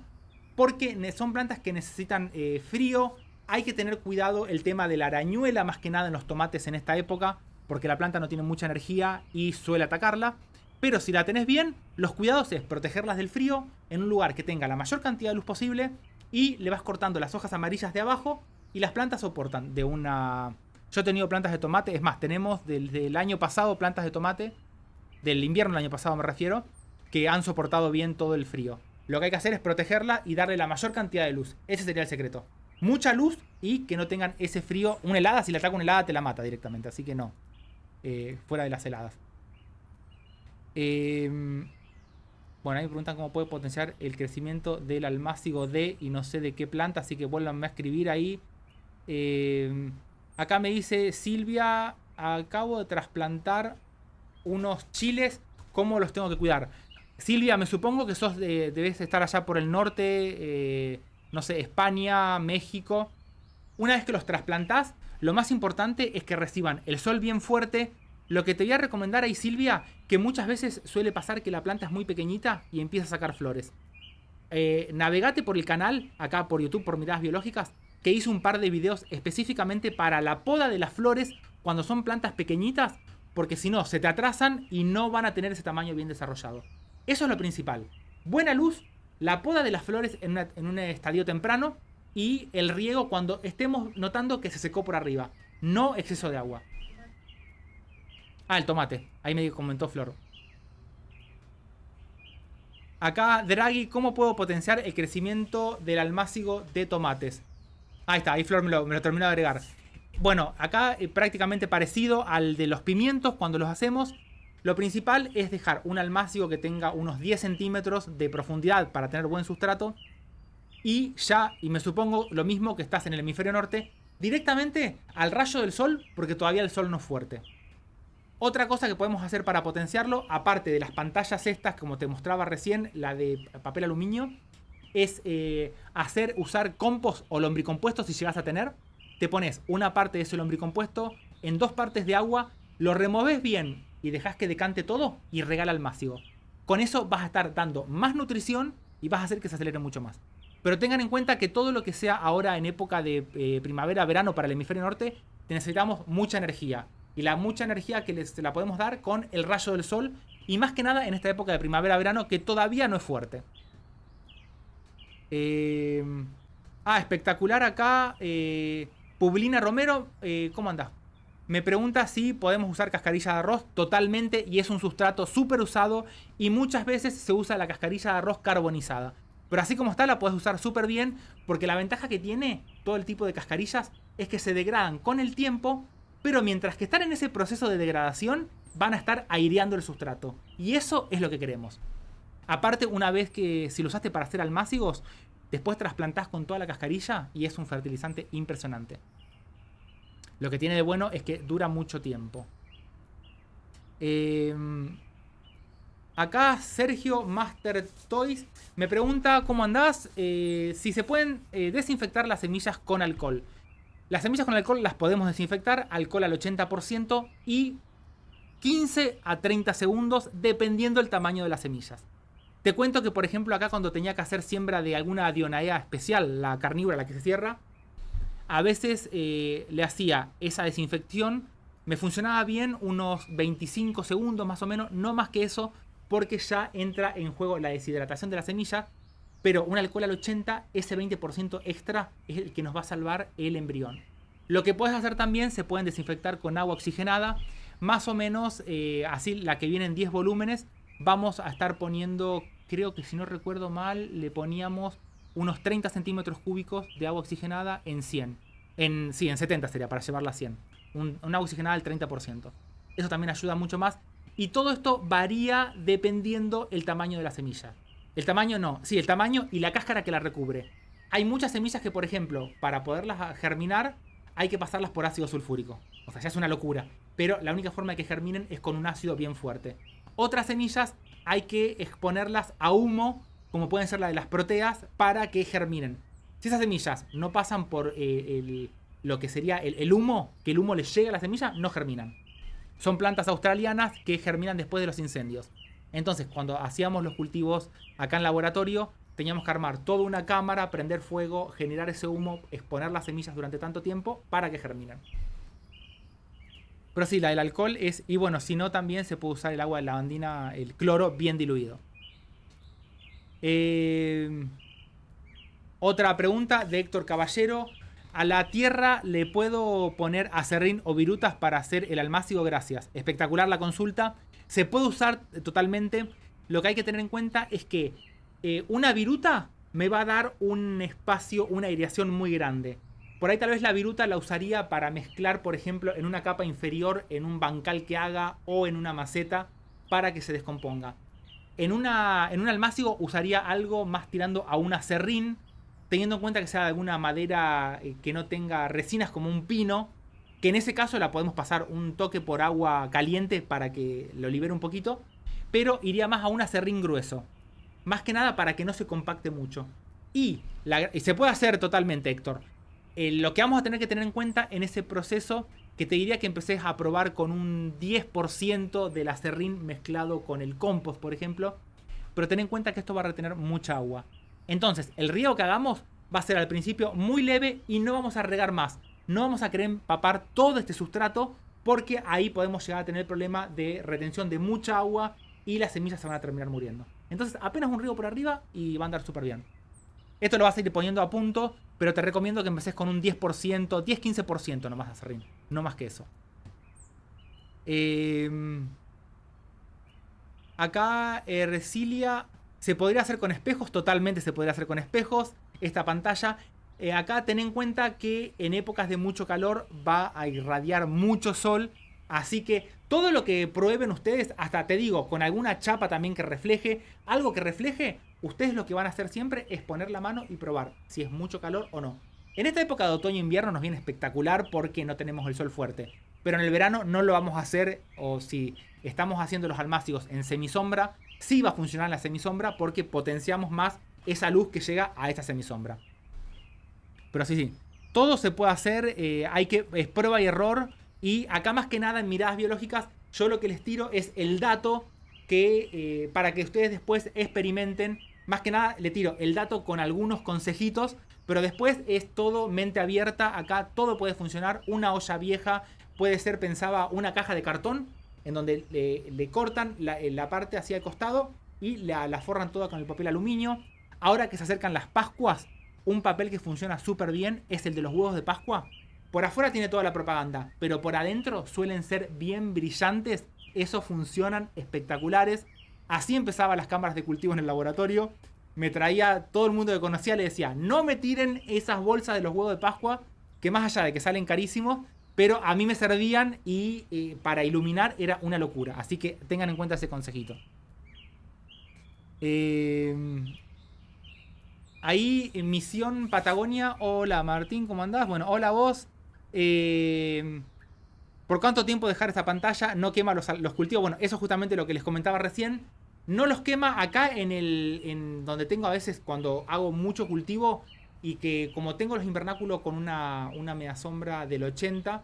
porque son plantas que necesitan frío. Hay que tener cuidado el tema de la arañuela, más que nada en los tomates en esta época, porque la planta no tiene mucha energía y suele atacarla. Pero si la tenés bien, los cuidados es protegerlas del frío en un lugar que tenga la mayor cantidad de luz posible y le vas cortando las hojas amarillas de abajo y las plantas soportan de una... Yo he tenido plantas de tomate, es más, tenemos desde el año pasado plantas de tomate, del invierno del año pasado me refiero, que han soportado bien todo el frío. Lo que hay que hacer es protegerla y darle la mayor cantidad de luz. Ese sería el secreto. Mucha luz y que no tengan ese frío. Una helada, si le ataca una helada te la mata directamente, así que no. Fuera de las heladas. Bueno, ahí me preguntan cómo puede potenciar el crecimiento del almácigo D y no sé de qué planta, así que vuélvanme a escribir ahí. Acá me dice Silvia, acabo de trasplantar unos chiles, ¿cómo los tengo que cuidar? Silvia, me supongo que debes estar allá por el norte, no sé, España, México. Una vez que los trasplantás, lo más importante es que reciban el sol bien fuerte. Lo que te voy a recomendar ahí, Silvia, que muchas veces suele pasar que la planta es muy pequeñita y empieza a sacar flores. Navegate por el canal, acá por YouTube, por Miradas Biológicas, que hice un par de videos específicamente para la poda de las flores cuando son plantas pequeñitas, porque si no, se te atrasan y no van a tener ese tamaño bien desarrollado. Eso es lo principal. Buena luz, la poda de las flores en un estadio temprano y el riego cuando estemos notando que se secó por arriba. No exceso de agua. Ah, el tomate. Ahí me comentó Flor. Acá, Draghi, ¿cómo puedo potenciar el crecimiento del almácigo de tomates? Ahí está, ahí Flor me lo terminó de agregar. Bueno, acá prácticamente parecido al de los pimientos cuando los hacemos. Lo principal es dejar un almácigo que tenga unos 10 centímetros de profundidad para tener buen sustrato. Y me supongo lo mismo que estás en el hemisferio norte, directamente al rayo del sol, porque todavía el sol no es fuerte. Otra cosa que podemos hacer para potenciarlo, aparte de las pantallas estas, como te mostraba recién, la de papel aluminio, es usar compost o lombricompuesto si llegas a tener. Te pones una parte de ese lombricompuesto en 2 partes de agua, lo removes bien y dejas que decante todo y regala al mácigo. Con eso vas a estar dando más nutrición y vas a hacer que se acelere mucho más. Pero tengan en cuenta que todo lo que sea ahora en época de primavera, verano para el hemisferio norte, necesitamos mucha energía. Y la mucha energía que se la podemos dar con el rayo del sol. Y más que nada en esta época de primavera-verano que todavía no es fuerte. Espectacular acá. Publina Romero, ¿cómo andás? Me pregunta si podemos usar cascarilla de arroz. Totalmente, y es un sustrato súper usado. Y muchas veces se usa la cascarilla de arroz carbonizada. Pero así como está la puedes usar súper bien. Porque la ventaja que tiene todo el tipo de cascarillas es que se degradan con el tiempo. Pero mientras que están en ese proceso de degradación, van a estar aireando el sustrato. Y eso es lo que queremos. Aparte, una vez que si lo usaste para hacer almácigos, después trasplantás con toda la cascarilla y es un fertilizante impresionante. Lo que tiene de bueno es que dura mucho tiempo. Acá Sergio Master Toys me pregunta cómo andás. Si se pueden desinfectar las semillas con alcohol. Las semillas con alcohol las podemos desinfectar, alcohol al 80% y 15 a 30 segundos dependiendo del tamaño de las semillas. Te cuento que, por ejemplo, acá cuando tenía que hacer siembra de alguna Dionaea especial, la carnívora, la que se cierra, a veces le hacía esa desinfección, me funcionaba bien unos 25 segundos más o menos, no más que eso, porque ya entra en juego la deshidratación de la semilla. Pero un alcohol al 80, ese 20% extra es el que nos va a salvar el embrión. Lo que puedes hacer también, se pueden desinfectar con agua oxigenada. Más o menos, así la que viene en 10 volúmenes, vamos a estar poniendo, creo que si no recuerdo mal, le poníamos unos 30 centímetros cúbicos de agua oxigenada en 100. En 70 sería, para llevarla a 100. Un agua oxigenada al 30%. Eso también ayuda mucho más. Y todo esto varía dependiendo el tamaño de la semilla. El tamaño no, sí, el tamaño y la cáscara que la recubre. Hay muchas semillas que, por ejemplo, para poderlas germinar, hay que pasarlas por ácido sulfúrico. O sea, ya es una locura. Pero la única forma de que germinen es con un ácido bien fuerte. Otras semillas hay que exponerlas a humo, como pueden ser la de las proteas, para que germinen. Si esas semillas no pasan por lo que sería el humo, que el humo les llegue a la semilla, no germinan. Son plantas australianas que germinan después de los incendios. Entonces, cuando hacíamos los cultivos acá en laboratorio, teníamos que armar toda una cámara, prender fuego, generar ese humo, exponer las semillas durante tanto tiempo para que germinen. Pero sí, la del alcohol es... Y bueno, si no, también se puede usar el agua de lavandina, el cloro bien diluido. Otra pregunta de Héctor Caballero. ¿A la tierra le puedo poner acerrín o virutas para hacer el almácigo? Gracias. Espectacular la consulta. Se puede usar totalmente. Lo que hay que tener en cuenta es que una viruta me va a dar un espacio, una aireación muy grande. Por ahí tal vez la viruta la usaría para mezclar, por ejemplo, en una capa inferior, en un bancal que haga o en una maceta para que se descomponga. En un almácigo usaría algo más tirando a un acerrín, teniendo en cuenta que sea de alguna madera que no tenga resinas como un pino, que en ese caso la podemos pasar un toque por agua caliente para que lo libere un poquito, pero iría más a un acerrín grueso. Más que nada para que no se compacte mucho. Y se puede hacer totalmente, Héctor. Lo que vamos a tener que tener en cuenta en ese proceso, que te diría que empecés a probar con un 10% del acerrín mezclado con el compost, por ejemplo. Pero ten en cuenta que esto va a retener mucha agua. Entonces, el riego que hagamos va a ser al principio muy leve y no vamos a regar más. No vamos a querer empapar todo este sustrato porque ahí podemos llegar a tener el problema de retención de mucha agua y las semillas se van a terminar muriendo. Entonces apenas un riego por arriba y va a andar súper bien. Esto lo vas a ir poniendo a punto, pero te recomiendo que empeces con un 10%, 10-15% nomás de acerrín, no más que eso. Acá Resilia se podría hacer con espejos, totalmente se podría hacer con espejos. Esta pantalla, acá ten en cuenta que en épocas de mucho calor va a irradiar mucho sol. Así que todo lo que prueben ustedes, hasta te digo, con alguna chapa también que refleje, algo que refleje, ustedes lo que van a hacer siempre es poner la mano y probar si es mucho calor o no. En esta época de otoño-invierno nos viene espectacular porque no tenemos el sol fuerte. Pero en el verano no lo vamos a hacer, o si estamos haciendo los almácigos en semisombra, sí va a funcionar en la semisombra porque potenciamos más esa luz que llega a esta semisombra. Pero sí, todo se puede hacer, es prueba y error. Y acá más que nada en miradas biológicas, yo lo que les tiro es el dato que para que ustedes después experimenten. Más que nada le tiro el dato con algunos consejitos, pero después es todo mente abierta. Acá todo puede funcionar. Una olla vieja puede ser, pensaba, una caja de cartón en donde le cortan la parte hacia el costado y la forran toda con el papel aluminio. Ahora que se acercan las Pascuas, un papel que funciona súper bien es el de los huevos de Pascua. Por afuera tiene toda la propaganda, pero por adentro suelen ser bien brillantes. Esos funcionan espectaculares. Así empezaba las cámaras de cultivo en el laboratorio. Me traía todo el mundo que conocía, le decía, no me tiren esas bolsas de los huevos de Pascua, que más allá de que salen carísimos, pero a mí me servían y para iluminar era una locura. Así que tengan en cuenta ese consejito. Ahí en Misión Patagonia. Hola Martín, ¿cómo andás? Bueno, hola vos. ¿Por cuánto tiempo dejar esta pantalla? No quema los cultivos. Bueno, eso es justamente lo que les comentaba recién. No los quema acá en donde tengo a veces cuando hago mucho cultivo. Y que como tengo los invernáculos con una media sombra del 80.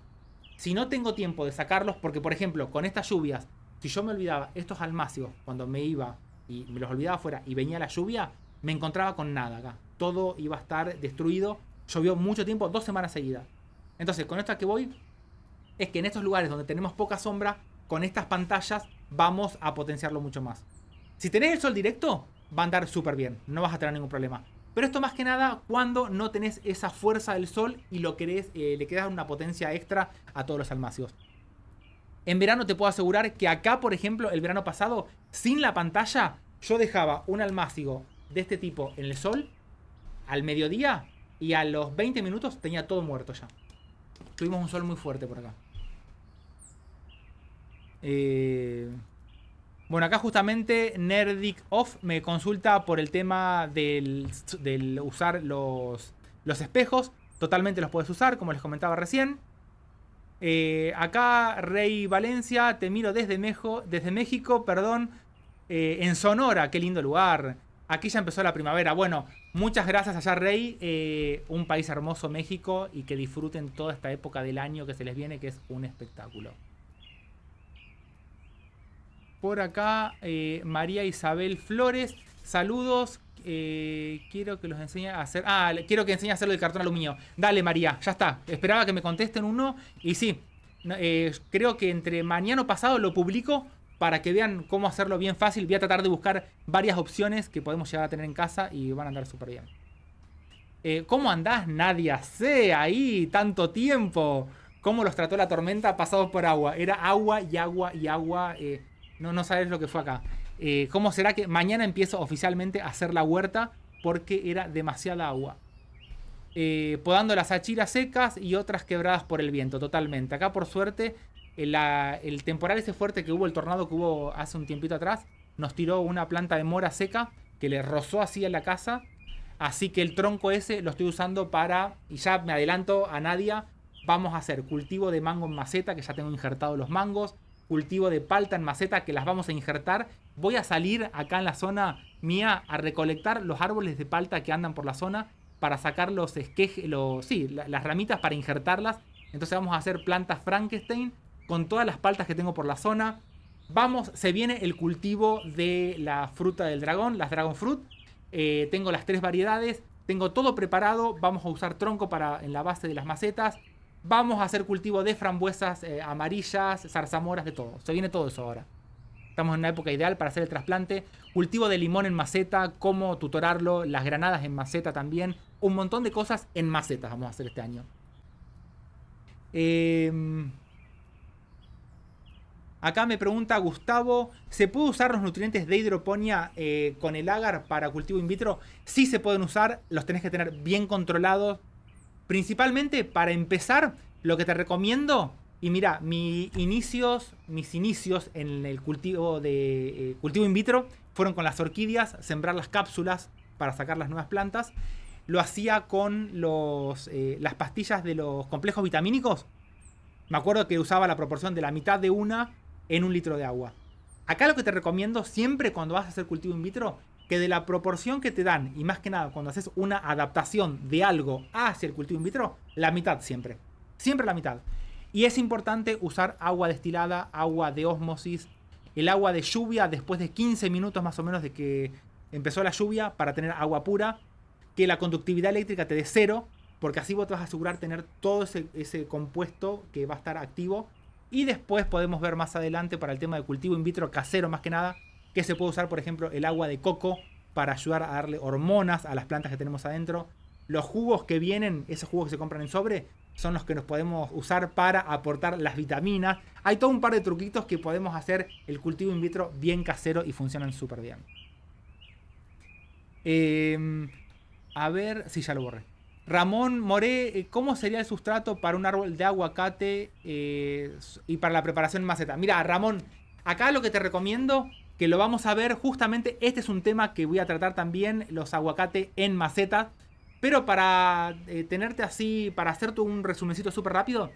Si no tengo tiempo de sacarlos, porque por ejemplo con estas lluvias, si yo me olvidaba estos almácigos cuando me iba y me los olvidaba afuera y venía la lluvia, me encontraba con nada acá. Todo iba a estar destruido. Llovió mucho tiempo, 2 semanas seguidas. Entonces, con esto a que voy, es que en estos lugares donde tenemos poca sombra, con estas pantallas vamos a potenciarlo mucho más. Si tenés el sol directo, va a andar súper bien, no vas a tener ningún problema. Pero esto más que nada cuando no tenés esa fuerza del sol y lo querés, le querés dar una potencia extra a todos los almácigos. En verano te puedo asegurar que acá, por ejemplo, el verano pasado, sin la pantalla, yo dejaba un almácigo de este tipo en el sol al mediodía y a los 20 minutos tenía todo muerto ya. Tuvimos un sol muy fuerte por acá. Bueno, acá justamente Nerdic Off me consulta por el tema del usar los espejos. Totalmente los puedes usar, como les comentaba recién. Acá Rey Valencia, te miro desde México, perdón. En Sonora, qué lindo lugar. Aquí ya empezó la primavera. Bueno, muchas gracias allá Rey. Un país hermoso México y que disfruten toda esta época del año que se les viene, que es un espectáculo. Por acá María Isabel Flores, saludos. Quiero que los enseñe a hacer... quiero que enseñe a hacerlo del cartón aluminio. Dale María, ya está. Esperaba que me contesten uno. Y sí, creo que entre mañana o pasado lo publico para que vean cómo hacerlo bien fácil. Voy a tratar de buscar varias opciones que podemos llegar a tener en casa y van a andar súper bien. ¿Cómo andás, Nadia C? Ahí, tanto tiempo. ¿Cómo los trató la tormenta pasados por agua? Era agua y agua y agua. No sabes lo que fue acá. ¿Cómo será que mañana empiezo oficialmente a hacer la huerta? Porque era demasiada agua. Podando las achiras secas y otras quebradas por el viento, totalmente. Acá por suerte, el temporal ese fuerte que hubo, el tornado que hubo hace un tiempito atrás, nos tiró una planta de mora seca que le rozó así en la casa. Así que el tronco ese lo estoy usando para, y ya me adelanto a Nadia, vamos a hacer cultivo de mango en maceta, que ya tengo injertados los mangos. Cultivo de palta en maceta que las vamos a injertar. Voy a salir acá en la zona mía a recolectar los árboles de palta que andan por la zona para sacar los esquejes, las ramitas para injertarlas. Entonces vamos a hacer plantas Frankenstein con todas las paltas que tengo por la zona. Se viene el cultivo de la fruta del dragón, las Dragon Fruit. Tengo las 3 variedades, tengo todo preparado. Vamos a usar tronco en la base de las macetas. Vamos a hacer cultivo de frambuesas amarillas, zarzamoras, de todo. Se viene todo eso ahora. Estamos en una época ideal para hacer el trasplante. Cultivo de limón en maceta, cómo tutorarlo, las granadas en maceta también. Un montón de cosas en macetas vamos a hacer este año. Acá me pregunta Gustavo, ¿se puede usar los nutrientes de hidroponía con el agar para cultivo in vitro? Sí se pueden usar, los tenés que tener bien controlados. Principalmente para empezar, lo que te recomiendo, y mira, mis inicios en el cultivo de cultivo in vitro fueron con las orquídeas, sembrar las cápsulas para sacar las nuevas plantas. Lo hacía con las pastillas de los complejos vitamínicos. Me acuerdo que usaba la proporción de la mitad de una en 1 litro de agua. Acá lo que te recomiendo siempre cuando vas a hacer cultivo in vitro, que de la proporción que te dan, y más que nada cuando haces una adaptación de algo hacia el cultivo in vitro, la mitad siempre. Siempre la mitad. Y es importante usar agua destilada, agua de ósmosis, el agua de lluvia después de 15 minutos más o menos de que empezó la lluvia para tener agua pura, que la conductividad eléctrica te dé 0, porque así vos te vas a asegurar tener todo ese compuesto que va a estar activo. Y después podemos ver más adelante para el tema de cultivo in vitro casero más que nada, que se puede usar por ejemplo el agua de coco para ayudar a darle hormonas a las plantas que tenemos adentro. Los jugos que vienen, esos jugos que se compran en sobre, son los que nos podemos usar para aportar las vitaminas. Hay todo un par de truquitos que podemos hacer el cultivo in vitro bien casero y funcionan súper bien. A ver, sí, ya lo borré. Ramón Moré, ¿cómo sería el sustrato para un árbol de aguacate y para la preparación en maceta? Mira, Ramón, acá lo que te recomiendo, que lo vamos a ver justamente, este es un tema que voy a tratar también, los aguacates en maceta. Pero para tenerte así, para hacerte un resumencito súper rápido,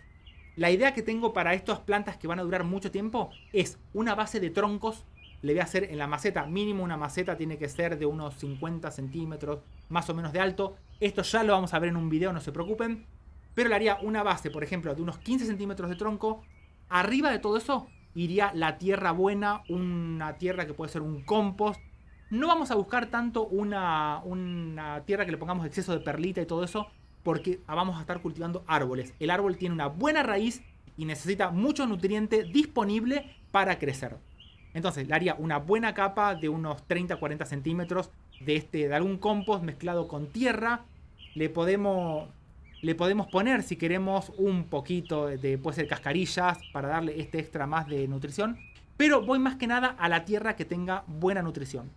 la idea que tengo para estas plantas que van a durar mucho tiempo es una base de troncos. Le voy a hacer en la maceta, mínimo una maceta tiene que ser de unos 50 centímetros más o menos de alto. Esto ya lo vamos a ver en un video, no se preocupen. Pero le haría una base, por ejemplo, de unos 15 centímetros de tronco. Arriba de todo eso iría la tierra buena, una tierra que puede ser un compost. No vamos a buscar tanto una tierra que le pongamos exceso de perlita y todo eso, porque vamos a estar cultivando árboles. El árbol tiene una buena raíz y necesita mucho nutriente disponible para crecer. Entonces le haría una buena capa de unos 30-40 centímetros de algún compost mezclado con tierra. Le podemos poner, si queremos, un poquito de, puede ser cascarillas, para darle este extra más de nutrición. Pero voy más que nada a la tierra que tenga buena nutrición.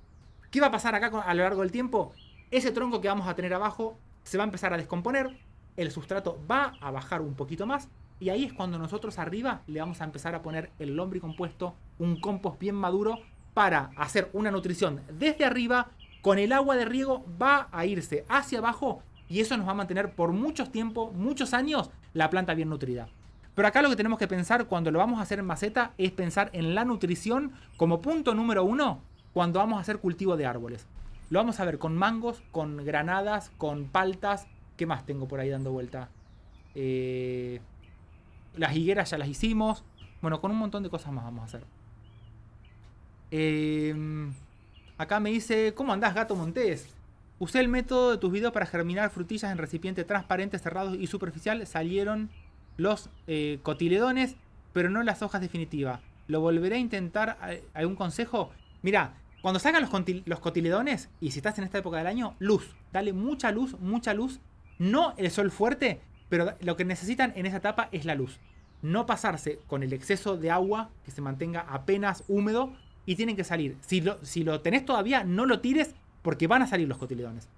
¿Qué va a pasar acá a lo largo del tiempo? Ese tronco que vamos a tener abajo se va a empezar a descomponer, el sustrato va a bajar un poquito más, y ahí es cuando nosotros arriba le vamos a empezar a poner el lombricompuesto, un compost bien maduro, para hacer una nutrición desde arriba. Con el agua de riego va a irse hacia abajo, y eso nos va a mantener por muchos tiempos, muchos años, la planta bien nutrida. Pero acá lo que tenemos que pensar cuando lo vamos a hacer en maceta es pensar en la nutrición como punto número 1 cuando vamos a hacer cultivo de árboles. Lo vamos a ver con mangos, con granadas, con paltas. ¿Qué más tengo por ahí dando vuelta? Las higueras ya las hicimos. Bueno, con un montón de cosas más vamos a hacer. Acá me dice, ¿cómo andás, Gato Montés? Usé el método de tus videos para germinar frutillas en recipiente transparente, cerrado y superficial. Salieron los cotiledones, pero no las hojas definitivas. ¿Lo volveré a intentar? ¿Algún consejo? Mirá, cuando salgan los cotiledones, y si estás en esta época del año, luz. Dale mucha luz, mucha luz. No el sol fuerte, pero lo que necesitan en esa etapa es la luz. No pasarse con el exceso de agua, que se mantenga apenas húmedo, y tienen que salir. Si lo tenés todavía, no lo tires, porque van a salir los cotiledones.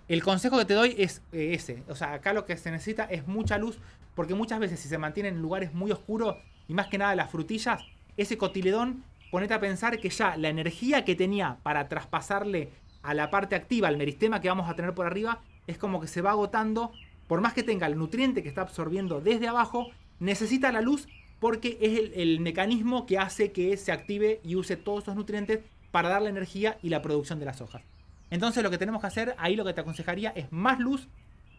El consejo que te doy es ese. O sea, acá lo que se necesita es mucha luz, porque muchas veces si se mantienen en lugares muy oscuros, y más que nada las frutillas, ese cotiledón, ponete a pensar que ya la energía que tenía para traspasarle a la parte activa, al meristema que vamos a tener por arriba, es como que se va agotando. Por más que tenga el nutriente que está absorbiendo desde abajo, necesita la luz, porque es el mecanismo que hace que se active y use todos esos nutrientes para dar la energía y la producción de las hojas. Entonces lo que tenemos que hacer, ahí lo que te aconsejaría es más luz,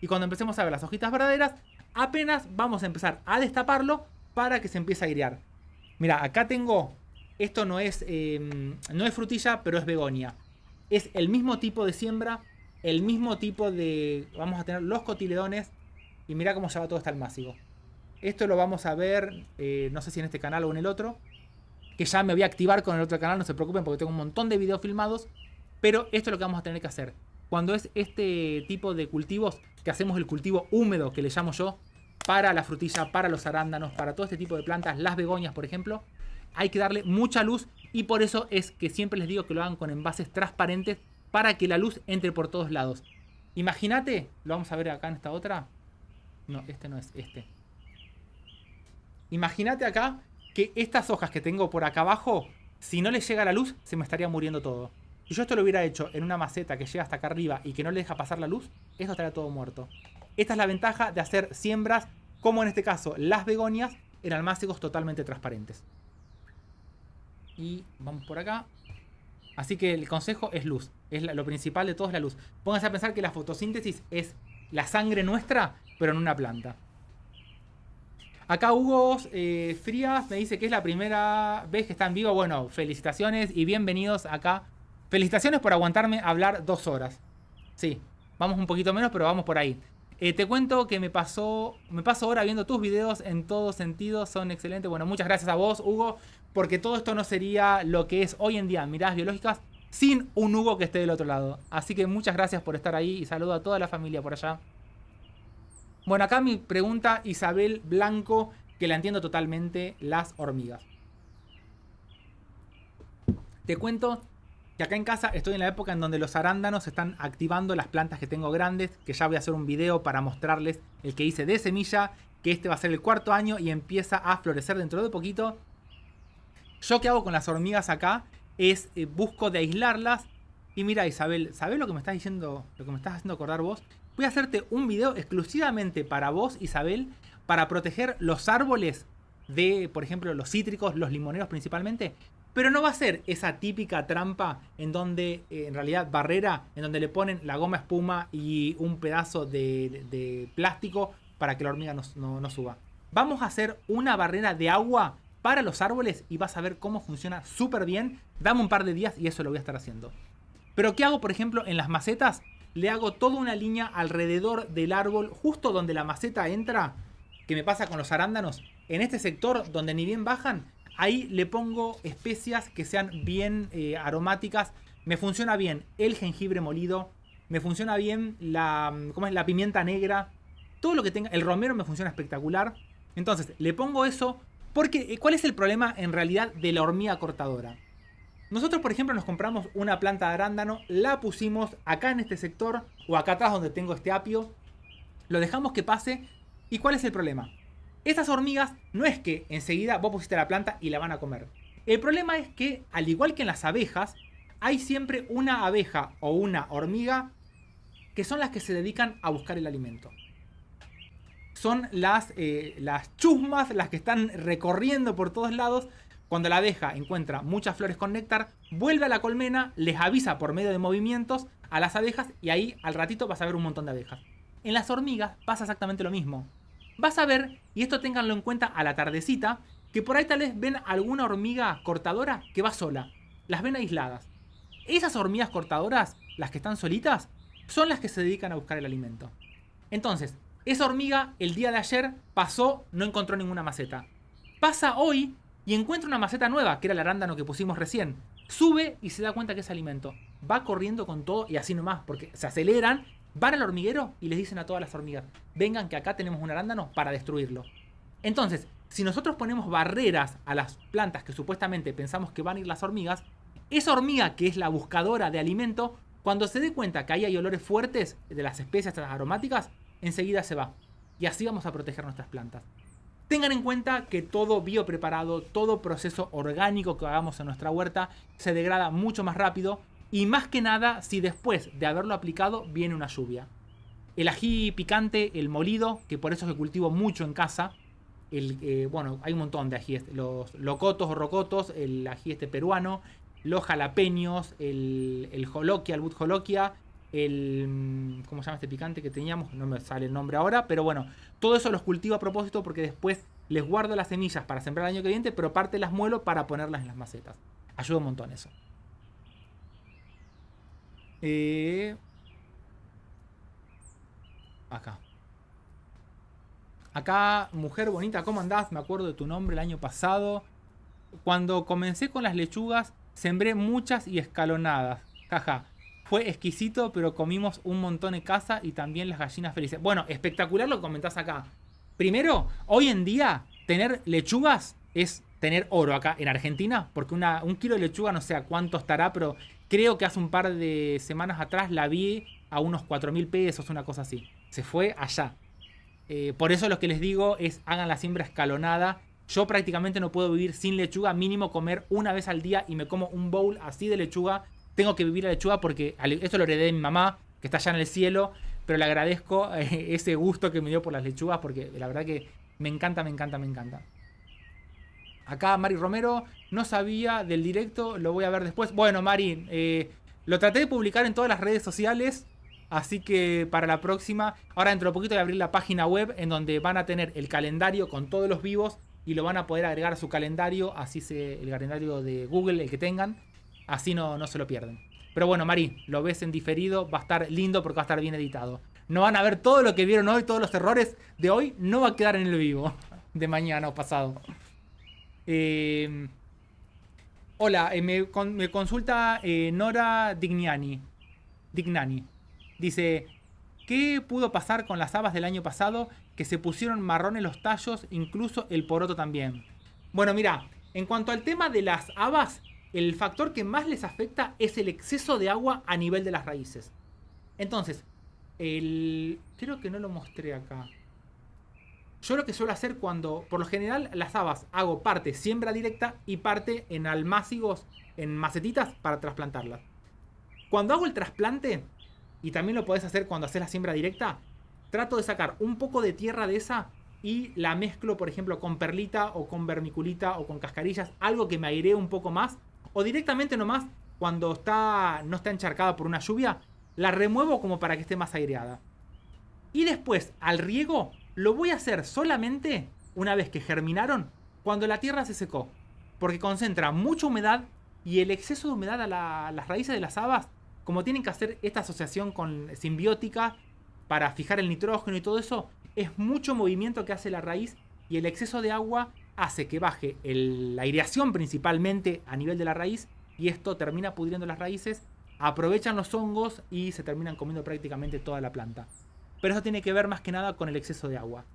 y cuando empecemos a ver las hojitas verdaderas, apenas vamos a empezar a destaparlo para que se empiece a airear. Mira, acá tengo, esto no es frutilla, pero es begonia. Es el mismo tipo de siembra, el mismo tipo de, vamos a tener los cotiledones, y mira cómo ya va todo hasta el másico. Esto lo vamos a ver, no sé si en este canal o en el otro. Que ya me voy a activar con el otro canal, no se preocupen porque tengo un montón de videos filmados. Pero esto es lo que vamos a tener que hacer. Cuando es este tipo de cultivos, que hacemos el cultivo húmedo, que le llamo yo, para la frutilla, para los arándanos, para todo este tipo de plantas, las begonias, por ejemplo, hay que darle mucha luz y por eso es que siempre les digo que lo hagan con envases transparentes para que la luz entre por todos lados. Imagínate, lo vamos a ver acá en esta otra. No, este no es este. Imagínate acá que estas hojas que tengo por acá abajo, si no les llega la luz, se me estaría muriendo todo. Si yo esto lo hubiera hecho en una maceta que llega hasta acá arriba y que no le deja pasar la luz, esto estaría todo muerto. Esta es la ventaja de hacer siembras, como en este caso las begonias, en almácigos totalmente transparentes. Y vamos por acá. Así que el consejo es luz. Lo principal de todo es la luz. Pónganse a pensar que la fotosíntesis es la sangre nuestra, pero en una planta. Acá Hugo Frías me dice que es la primera vez que está en vivo. Bueno, felicitaciones y bienvenidos acá. Felicitaciones por aguantarme hablar 2 horas. Sí, vamos un poquito menos, pero vamos por ahí. Te cuento que me paso ahora viendo tus videos en todo sentido, son excelentes. Bueno, muchas gracias a vos, Hugo, porque todo esto no sería lo que es hoy en día Miradas Biológicas sin un Hugo que esté del otro lado. Así que muchas gracias por estar ahí y saludo a toda la familia por allá. Bueno, acá me pregunta Isabel Blanco, que la entiendo totalmente, las hormigas. Te cuento que acá en casa estoy en la época en donde los arándanos están activando las plantas que tengo grandes, que ya voy a hacer un video para mostrarles el que hice de semilla, que este va a ser el 4.º año y empieza a florecer dentro de poquito. Yo qué hago con las hormigas acá es busco de aislarlas. Y mira Isabel, ¿sabés lo que me estás diciendo, lo que me estás haciendo acordar vos? Voy a hacerte un video exclusivamente para vos, Isabel, para proteger los árboles de, por ejemplo, los cítricos, los limoneros principalmente. Pero no va a ser esa típica trampa en donde, en realidad, barrera, en donde le ponen la goma espuma y un pedazo de plástico para que la hormiga no suba. Vamos a hacer una barrera de agua para los árboles y vas a ver cómo funciona súper bien. Dame un par de días y eso lo voy a estar haciendo. Pero ¿qué hago, por ejemplo, en las macetas? Le hago toda una línea alrededor del árbol, justo donde la maceta entra, que me pasa con los arándanos. En este sector, donde ni bien bajan, ahí le pongo especias que sean bien aromáticas. Me funciona bien el jengibre molido, me funciona bien la pimienta negra. Todo lo que tenga, el romero me funciona espectacular. Entonces, le pongo eso, porque ¿cuál es el problema en realidad de la hormiga cortadora? Nosotros, por ejemplo, nos compramos una planta de arándano, la pusimos acá en este sector o acá atrás donde tengo este apio, lo dejamos que pase. ¿Y cuál es el problema? Estas hormigas no es que enseguida vos pusiste la planta y la van a comer. El problema es que, al igual que en las abejas, hay siempre una abeja o una hormiga que son las que se dedican a buscar el alimento. Son las chusmas, las que están recorriendo por todos lados. Cuando la abeja encuentra muchas flores con néctar, vuelve a la colmena, les avisa por medio de movimientos a las abejas y ahí al ratito vas a ver un montón de abejas. En las hormigas pasa exactamente lo mismo. Vas a ver, y esto ténganlo en cuenta a la tardecita, que por ahí tal vez ven alguna hormiga cortadora que va sola. Las ven aisladas. Esas hormigas cortadoras, las que están solitas, son las que se dedican a buscar el alimento. Entonces, esa hormiga el día de ayer pasó, no encontró ninguna maceta. Pasa hoy y encuentra una maceta nueva, que era el arándano que pusimos recién. Sube y se da cuenta que es alimento. Va corriendo con todo y así nomás, porque se aceleran, van al hormiguero y les dicen a todas las hormigas: vengan que acá tenemos un arándano para destruirlo. Entonces, si nosotros ponemos barreras a las plantas que supuestamente pensamos que van a ir las hormigas, esa hormiga que es la buscadora de alimento, cuando se dé cuenta que ahí hay olores fuertes de las especias aromáticas, enseguida se va. Y así vamos a proteger nuestras plantas. Tengan en cuenta que todo biopreparado, todo proceso orgánico que hagamos en nuestra huerta se degrada mucho más rápido y más que nada si después de haberlo aplicado viene una lluvia. El ají picante, el molido, que por eso es que cultivo mucho en casa. Bueno, hay un montón de ajíes, los locotos o rocotos, el ají peruano, los jalapeños, el jolokia, el bud jolokia, ¿cómo se llama este picante que teníamos? No me sale el nombre ahora, pero bueno, todo eso los cultivo a propósito porque después les guardo las semillas para sembrar el año que viene, pero aparte las muelo para ponerlas en las macetas. Ayuda un montón eso. Acá. Acá, mujer bonita, ¿cómo andás? Me acuerdo de tu nombre el año pasado. Cuando comencé con las lechugas, sembré muchas y escalonadas. Jaja. Fue exquisito, pero comimos un montón en casa y también las gallinas felices. Bueno, espectacular lo que comentás acá. Primero, hoy en día, tener lechugas es tener oro acá en Argentina. Porque un kilo de lechuga no sé a cuánto estará, pero creo que hace un par de semanas atrás la vi a unos 4.000 pesos, una cosa así. Se fue allá. Por eso lo que les digo es hagan la siembra escalonada. Yo prácticamente no puedo vivir sin lechuga, mínimo comer una vez al día y me como un bowl así de lechuga. Tengo que vivir la lechuga porque esto lo heredé de mi mamá, que está allá en el cielo, pero le agradezco ese gusto que me dio por las lechugas porque la verdad que me encanta, me encanta, me encanta. Acá Mari Romero, no sabía del directo, lo voy a ver después. Bueno, Mari, lo traté de publicar en todas las redes sociales. Así que para la próxima, ahora dentro de poquito voy a abrir la página web en donde van a tener el calendario con todos los vivos y lo van a poder agregar a su calendario, así el calendario de Google, el que tengan, así no se lo pierden. Pero bueno, Mari, lo ves en diferido, va a estar lindo porque va a estar bien editado. No van a ver todo lo que vieron hoy, todos los errores de hoy, no va a quedar en el vivo de mañana o pasado. Hola, me consulta Nora Dignani. Dice, ¿qué pudo pasar con las habas del año pasado? Que se pusieron marrones los tallos, incluso el poroto también. Bueno, mira, en cuanto al tema de las habas, el factor que más les afecta es el exceso de agua a nivel de las raíces. Entonces, creo que no lo mostré acá. Yo lo que suelo hacer cuando, por lo general, las habas hago parte siembra directa y parte en almácigos, en macetitas para trasplantarlas. Cuando hago el trasplante, y también lo podés hacer cuando haces la siembra directa, trato de sacar un poco de tierra de esa y la mezclo, por ejemplo, con perlita o con vermiculita o con cascarillas, algo que me airee un poco más, o directamente nomás, cuando no está encharcada por una lluvia, la remuevo como para que esté más aireada. Y después, al riego, lo voy a hacer solamente una vez que germinaron, cuando la tierra se secó, porque concentra mucha humedad y el exceso de humedad a las raíces de las habas, como tienen que hacer esta asociación con simbiótica para fijar el nitrógeno y todo eso, es mucho movimiento que hace la raíz y el exceso de agua hace que baje la aireación principalmente a nivel de la raíz y esto termina pudriendo las raíces, aprovechan los hongos y se terminan comiendo prácticamente toda la planta. Pero eso tiene que ver más que nada con el exceso de agua.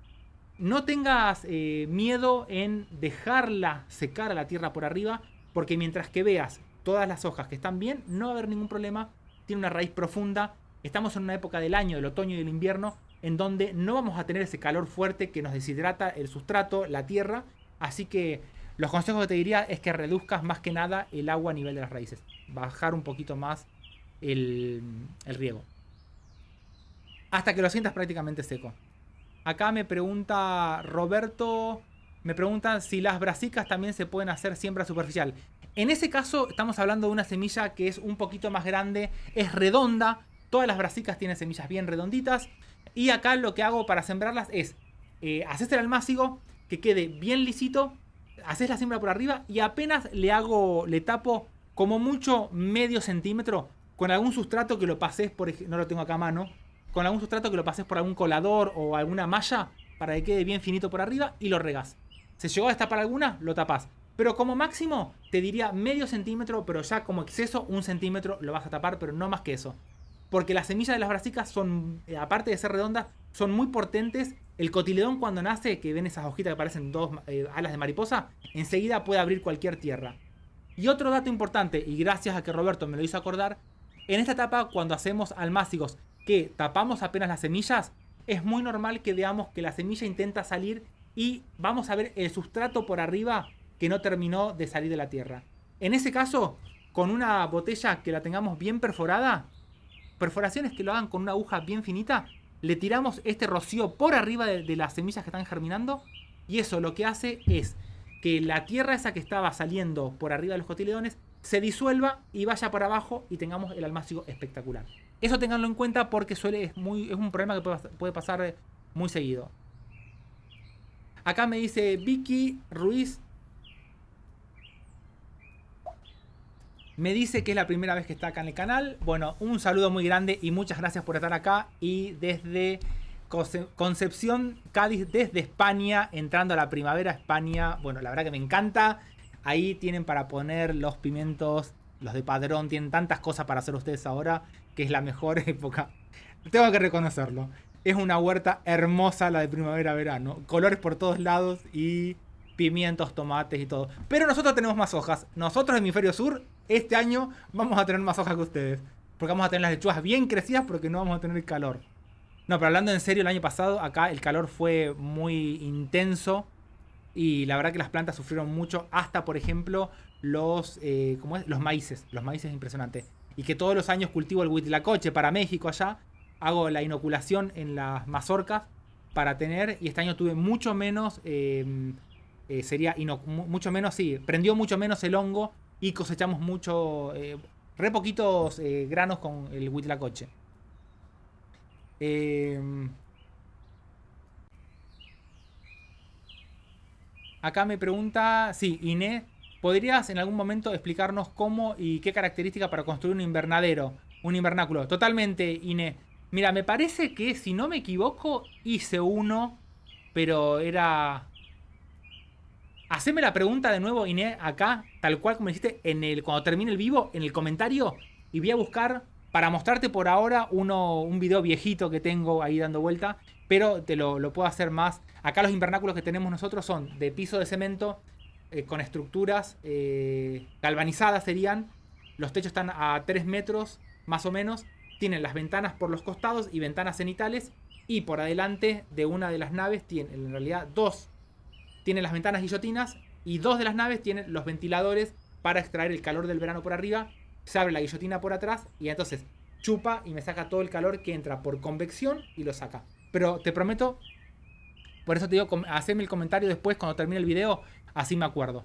No tengas miedo en dejarla secar a la tierra por arriba, porque mientras que veas todas las hojas que están bien, no va a haber ningún problema. Tiene una raíz profunda. Estamos en una época del año, del otoño y del invierno, en donde no vamos a tener ese calor fuerte que nos deshidrata el sustrato, la tierra. Así que los consejos que te diría es que reduzcas más que nada el agua a nivel de las raíces. Bajar un poquito más el riego. Hasta que lo sientas prácticamente seco. Acá me pregunta Roberto, me preguntan si las brasicas también se pueden hacer siembra superficial. En ese caso estamos hablando de una semilla que es un poquito más grande, es redonda. Todas las brasicas tienen semillas bien redonditas. Y acá lo que hago para sembrarlas es, haces el almácigo, que quede bien lisito, haces la siembra por arriba y apenas le tapo como mucho medio centímetro con algún sustrato que lo pases, no lo tengo acá a mano, con algún sustrato que lo pases por algún colador o alguna malla para que quede bien finito por arriba y lo regás. ¿Se llegó a destapar alguna? Lo tapás. Pero como máximo te diría medio centímetro, pero ya como exceso 1 centímetro lo vas a tapar, pero no más que eso. Porque las semillas de las brasicas son, aparte de ser redondas, son muy potentes. El cotiledón cuando nace, que ven esas hojitas que parecen dos alas de mariposa, enseguida puede abrir cualquier tierra. Y otro dato importante, y gracias a que Roberto me lo hizo acordar, en esta etapa cuando hacemos almácigos que tapamos apenas las semillas, es muy normal que veamos que la semilla intenta salir y vamos a ver el sustrato por arriba que no terminó de salir de la tierra. En ese caso, con una botella que la tengamos bien perforada, perforaciones que lo hagan con una aguja bien finita, le tiramos este rocío por arriba de las semillas que están germinando y eso lo que hace es que la tierra esa que estaba saliendo por arriba de los cotiledones se disuelva y vaya para abajo y tengamos el almácigo espectacular. Eso tenganlo en cuenta porque es un problema que puede pasar muy seguido. Acá me dice Vicky Ruiz. Me dice que es la primera vez que está acá en el canal. Bueno, un saludo muy grande y muchas gracias por estar acá. Y desde Concepción, Cádiz, desde España, entrando a la primavera, España. Bueno, la verdad que me encanta. Ahí tienen para poner los pimientos, los de padrón. Tienen tantas cosas para hacer ustedes ahora, que es la mejor época. Tengo que reconocerlo. Es una huerta hermosa la de primavera-verano. Colores por todos lados y pimientos, tomates y todo. Pero nosotros tenemos más hojas. Nosotros, hemisferio sur, este año vamos a tener más hojas que ustedes. Porque vamos a tener las lechugas bien crecidas porque no vamos a tener calor. No, pero hablando en serio, el año pasado acá el calor fue muy intenso. Y la verdad que las plantas sufrieron mucho. Hasta, por ejemplo, los maíces. Los maíces es impresionante. Y que todos los años cultivo el huitlacoche para México allá. Hago la inoculación en las mazorcas para tener. Y este año tuve mucho menos. Mucho menos, sí. Prendió mucho menos el hongo. Y cosechamos mucho. Re poquitos granos con el huitlacoche. Acá me pregunta, sí, Inés, ¿podrías en algún momento explicarnos cómo y qué características para construir un invernadero, un invernáculo? Totalmente, Inés. Mira, me parece que, si no me equivoco, hice uno, pero era... Haceme la pregunta de nuevo, Inés, acá, tal cual como dijiste, cuando termine el vivo, en el comentario, y voy a buscar, para mostrarte por ahora, un video viejito que tengo ahí dando vuelta, pero te lo puedo hacer más. Acá los invernáculos que tenemos nosotros son de piso de cemento, con estructuras galvanizadas serían. Los techos están a 3 metros, más o menos. Tienen las ventanas por los costados y ventanas cenitales. Y por adelante de una de las naves, en realidad dos, tienen las ventanas guillotinas. Y dos de las naves tienen los ventiladores para extraer el calor del verano por arriba. Se abre la guillotina por atrás y entonces chupa y me saca todo el calor que entra por convección y lo saca. Pero te prometo, por eso te digo, haceme el comentario después cuando termine el video, así me acuerdo.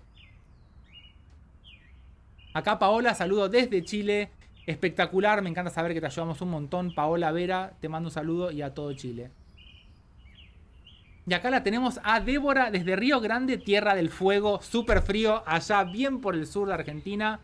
Acá Paola, saludo desde Chile. Espectacular, me encanta saber que te ayudamos un montón. Paola Vera, te mando un saludo y a todo Chile. Y acá la tenemos a Débora desde Río Grande, Tierra del Fuego, súper frío, allá bien por el sur de Argentina.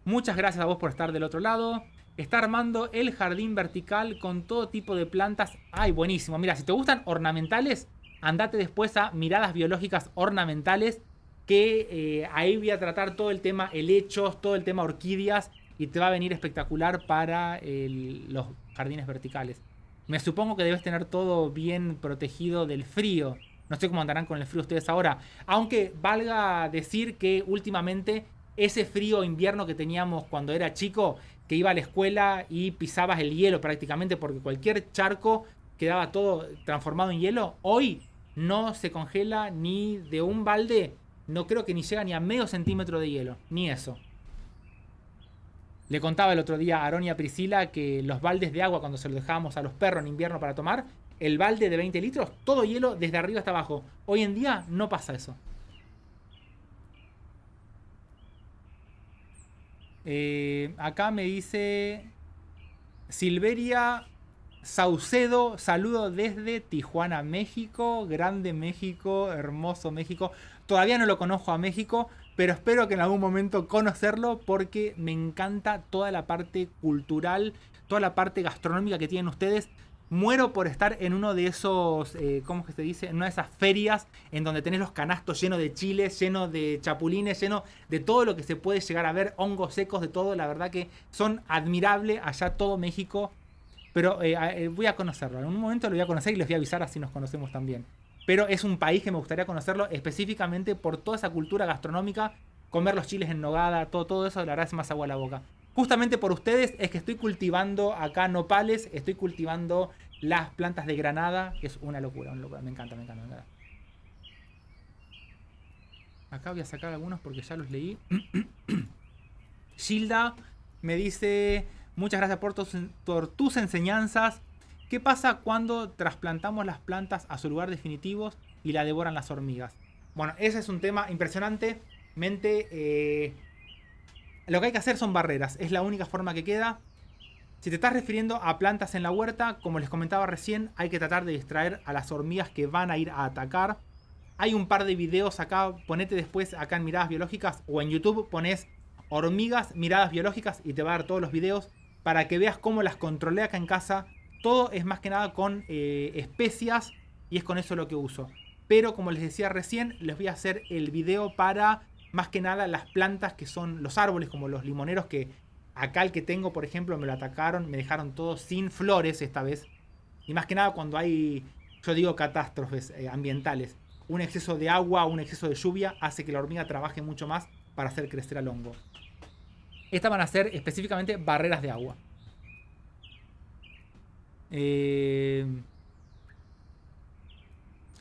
Muchas gracias a vos por estar del otro lado. Está armando el jardín vertical con todo tipo de plantas. ¡Ay, buenísimo! Mira, si te gustan ornamentales, andate después a Miradas Biológicas Ornamentales, que ahí voy a tratar todo el tema helechos, todo el tema orquídeas, y te va a venir espectacular para los jardines verticales. Me supongo que debes tener todo bien protegido del frío. No sé cómo andarán con el frío ustedes ahora. Aunque valga decir que últimamente ese frío invierno que teníamos cuando era chico, que iba a la escuela y pisabas el hielo prácticamente porque cualquier charco quedaba todo transformado en hielo, hoy no se congela ni de un balde, no creo que ni llega ni a medio centímetro de hielo, ni eso. Le contaba el otro día a Aaron y a Priscila que los baldes de agua, cuando se los dejábamos a los perros en invierno para tomar, el balde de 20 litros, todo hielo desde arriba hasta abajo. Hoy en día no pasa eso. Acá me dice Silveria Saucedo, saludo desde Tijuana, México. Grande México, hermoso México. Todavía no lo conozco a México, pero espero que en algún momento conocerlo porque me encanta toda la parte cultural, toda la parte gastronómica que tienen ustedes. Muero por estar en uno de esos, ¿cómo que se dice? En una de esas ferias en donde tenés los canastos llenos de chiles, llenos de chapulines, llenos de todo lo que se puede llegar a ver, hongos secos, de todo. La verdad que son admirables allá todo México. Pero voy a conocerlo. En un momento lo voy a conocer y les voy a avisar así nos conocemos también. Pero es un país que me gustaría conocerlo específicamente por toda esa cultura gastronómica. Comer los chiles en nogada, todo eso, la verdad es más agua a la boca. Justamente por ustedes es que estoy cultivando acá nopales, estoy cultivando las plantas de granada, que es una locura, me encanta, me encanta, me encanta. Acá voy a sacar algunos porque ya los leí. Gilda me dice, muchas gracias por tus enseñanzas. ¿Qué pasa cuando trasplantamos las plantas a su lugar definitivo y la devoran las hormigas? Bueno, ese es un tema impresionantemente... Lo que hay que hacer son barreras, es la única forma que queda. Si te estás refiriendo a plantas en la huerta, como les comentaba recién, hay que tratar de distraer a las hormigas que van a ir a atacar. Hay un par de videos acá, ponete después acá en Miradas Biológicas o en YouTube pones hormigas, Miradas Biológicas y te va a dar todos los videos para que veas cómo las controlé acá en casa. Todo es más que nada con especias y es con eso lo que uso. Pero como les decía recién, les voy a hacer el video para más que nada las plantas que son los árboles, como los limoneros, que acá el que tengo, por ejemplo, me lo atacaron, me dejaron todo sin flores esta vez. Y más que nada cuando hay, yo digo, catástrofes ambientales. Un exceso de agua, un exceso de lluvia hace que la hormiga trabaje mucho más para hacer crecer al hongo. Estas van a ser específicamente barreras de agua.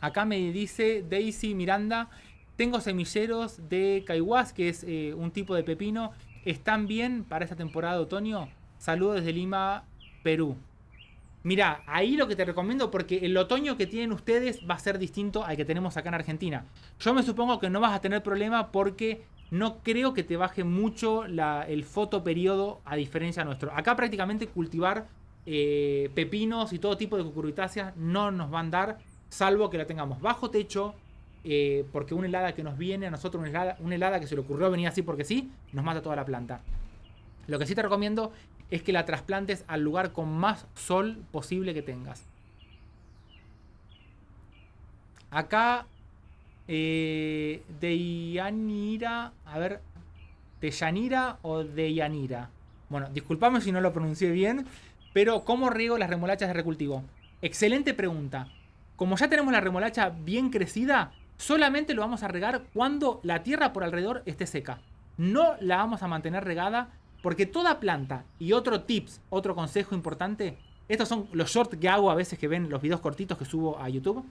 Acá me dice Daisy Miranda, tengo semilleros de caihuás, que es un tipo de pepino. ¿Están bien para esta temporada de otoño? Saludos desde Lima, Perú. Mirá, ahí lo que te recomiendo, porque el otoño que tienen ustedes va a ser distinto al que tenemos acá en Argentina. Yo me supongo que no vas a tener problema porque no creo que te baje mucho el fotoperiodo a diferencia nuestro. Acá prácticamente cultivar pepinos y todo tipo de cucurbitáceas no nos van a dar, salvo que la tengamos bajo techo, porque una helada que nos viene a nosotros, una helada que se le ocurrió venir así porque sí, nos mata toda la planta. Lo que sí te recomiendo es que la trasplantes al lugar con más sol posible que tengas. Acá, de Yanira, a ver, de Yanira o de Yanira. Bueno, disculpame si no lo pronuncié bien, pero ¿cómo riego las remolachas de recultivo? Excelente pregunta. Como ya tenemos la remolacha bien crecida, solamente lo vamos a regar cuando la tierra por alrededor esté seca. No la vamos a mantener regada porque toda planta, y otro tips, otro consejo importante, estos son los shorts que hago a veces que ven los videos cortitos que subo a YouTube.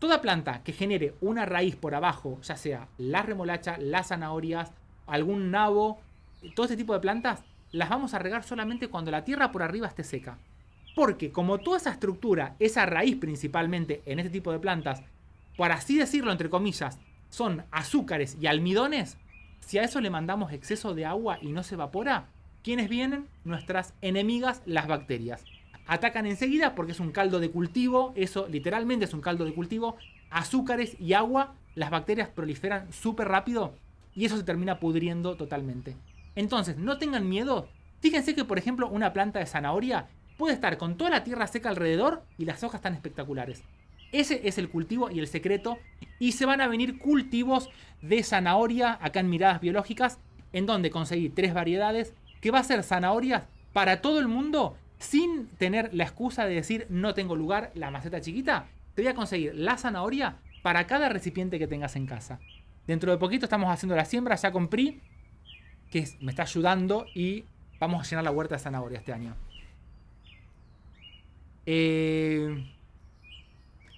Toda planta que genere una raíz por abajo, ya sea la remolacha, las zanahorias, algún nabo, todo este tipo de plantas, las vamos a regar solamente cuando la tierra por arriba esté seca. Porque como toda esa estructura, esa raíz principalmente en este tipo de plantas, por así decirlo entre comillas, son azúcares y almidones, si a eso le mandamos exceso de agua y no se evapora, ¿quiénes vienen? Nuestras enemigas, las bacterias. Atacan enseguida porque es un caldo de cultivo, eso literalmente es un caldo de cultivo, azúcares y agua, las bacterias proliferan súper rápido y eso se termina pudriendo totalmente. Entonces, no tengan miedo, fíjense que por ejemplo una planta de zanahoria puede estar con toda la tierra seca alrededor y las hojas están espectaculares. Ese es el cultivo y el secreto. Y se van a venir cultivos de zanahoria acá en Miradas Biológicas, en donde conseguí 3 variedades, que va a ser zanahorias para todo el mundo, sin tener la excusa de decir no tengo lugar, la maceta chiquita. Te voy a conseguir la zanahoria para cada recipiente que tengas en casa. Dentro de poquito estamos haciendo la siembra ya con PRI, que me está ayudando, y vamos a llenar la huerta de zanahoria este año.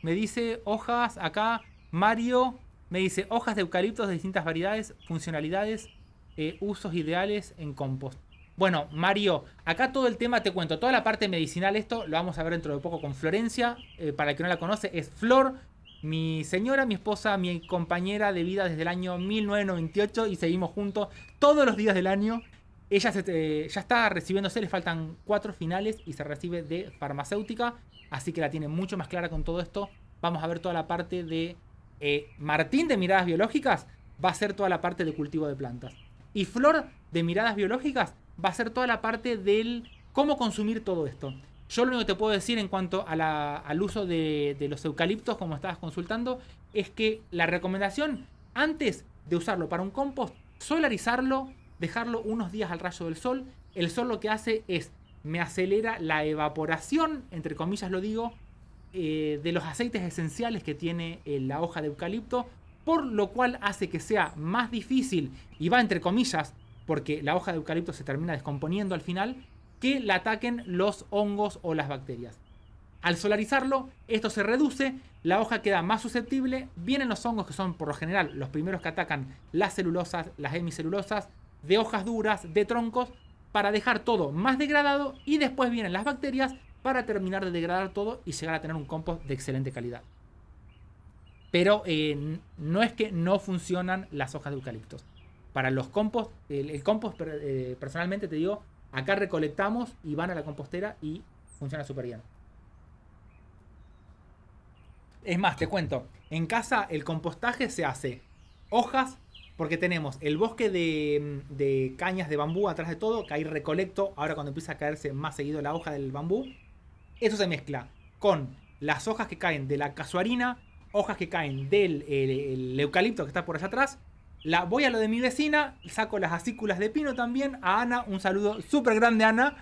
Me dice hojas acá, Mario, me dice hojas de eucaliptos de distintas variedades, funcionalidades, usos ideales en compost. Bueno, Mario, acá todo el tema te cuento, toda la parte medicinal, esto lo vamos a ver dentro de poco con Florencia. Para el que no la conoce, es Flor, mi señora, mi esposa, mi compañera de vida desde el año 1998 y seguimos juntos todos los días del año. Ella ya está recibiéndose, le faltan 4 finales y se recibe de farmacéutica, así que la tiene mucho más clara con todo esto. Vamos a ver toda la parte de Martín de Miradas Biológicas, va a ser toda la parte de cultivo de plantas. Y Flor de Miradas Biológicas va a ser toda la parte del cómo consumir todo esto. Yo lo único que te puedo decir en cuanto a al uso de los eucaliptos, como estabas consultando, es que la recomendación, antes de usarlo para un compost, solarizarlo, dejarlo unos días al rayo del sol. El sol lo que hace es, me acelera la evaporación, entre comillas lo digo, de los aceites esenciales que tiene la hoja de eucalipto, por lo cual hace que sea más difícil, y va entre comillas, porque la hoja de eucalipto se termina descomponiendo al final, que la ataquen los hongos o las bacterias. Al solarizarlo, esto se reduce, la hoja queda más susceptible, vienen los hongos que son por lo general los primeros que atacan las celulosas, las hemicelulosas, de hojas duras, de troncos, para dejar todo más degradado, y después vienen las bacterias para terminar de degradar todo y llegar a tener un compost de excelente calidad. Pero no es que no funcionan las hojas de eucaliptos. Para los compost, el compost personalmente te digo, acá recolectamos y van a la compostera y funciona súper bien. Es más, te cuento, en casa el compostaje se hace hojas, porque tenemos el bosque de cañas de bambú atrás de todo, que ahí recolecto ahora cuando empieza a caerse más seguido la hoja del bambú. Eso se mezcla con las hojas que caen de la casuarina, hojas que caen del el eucalipto que está por allá atrás. Voy a lo de mi vecina, saco las acículas de pino también. A Ana, un saludo súper grande, Ana.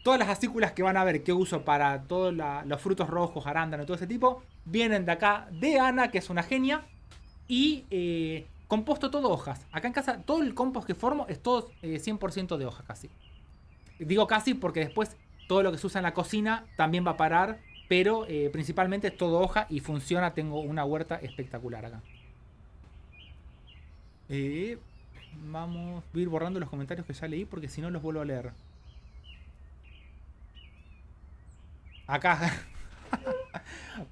Todas las acículas que van a ver que uso para todos los frutos rojos, arándano y todo ese tipo, vienen de acá de Ana, que es una genia. Y composto todo hojas. Acá en casa todo el compost que formo es todo 100% de hojas casi. Digo casi porque después todo lo que se usa en la cocina también va a parar. Pero principalmente es todo hoja y funciona. Tengo una huerta espectacular acá. Vamos a ir borrando los comentarios que ya leí porque si no los vuelvo a leer. Acá.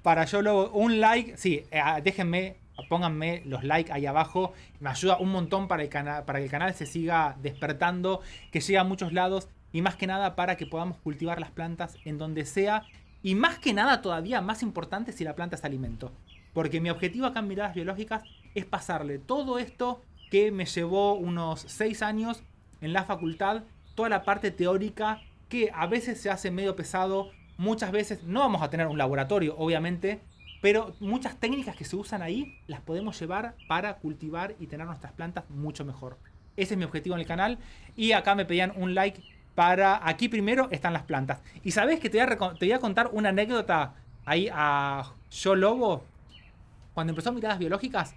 Para yo luego un like. Sí, déjenme, pónganme los likes ahí abajo. Me ayuda un montón para que el canal se siga despertando, que llegue a muchos lados. Y más que nada para que podamos cultivar las plantas en donde sea. Y más que nada todavía más importante si la planta es alimento. Porque mi objetivo acá en Miradas Biológicas es pasarle todo esto que me llevó unos 6 años en la facultad. Toda la parte teórica que a veces se hace medio pesado. Muchas veces no vamos a tener un laboratorio, obviamente. Pero muchas técnicas que se usan ahí las podemos llevar para cultivar y tener nuestras plantas mucho mejor. Ese es mi objetivo en el canal. Y acá me pedían un like. Para aquí primero están las plantas. Y sabés que te voy a contar una anécdota ahí a Yo Lobo. Cuando empezó Miradas Biológicas.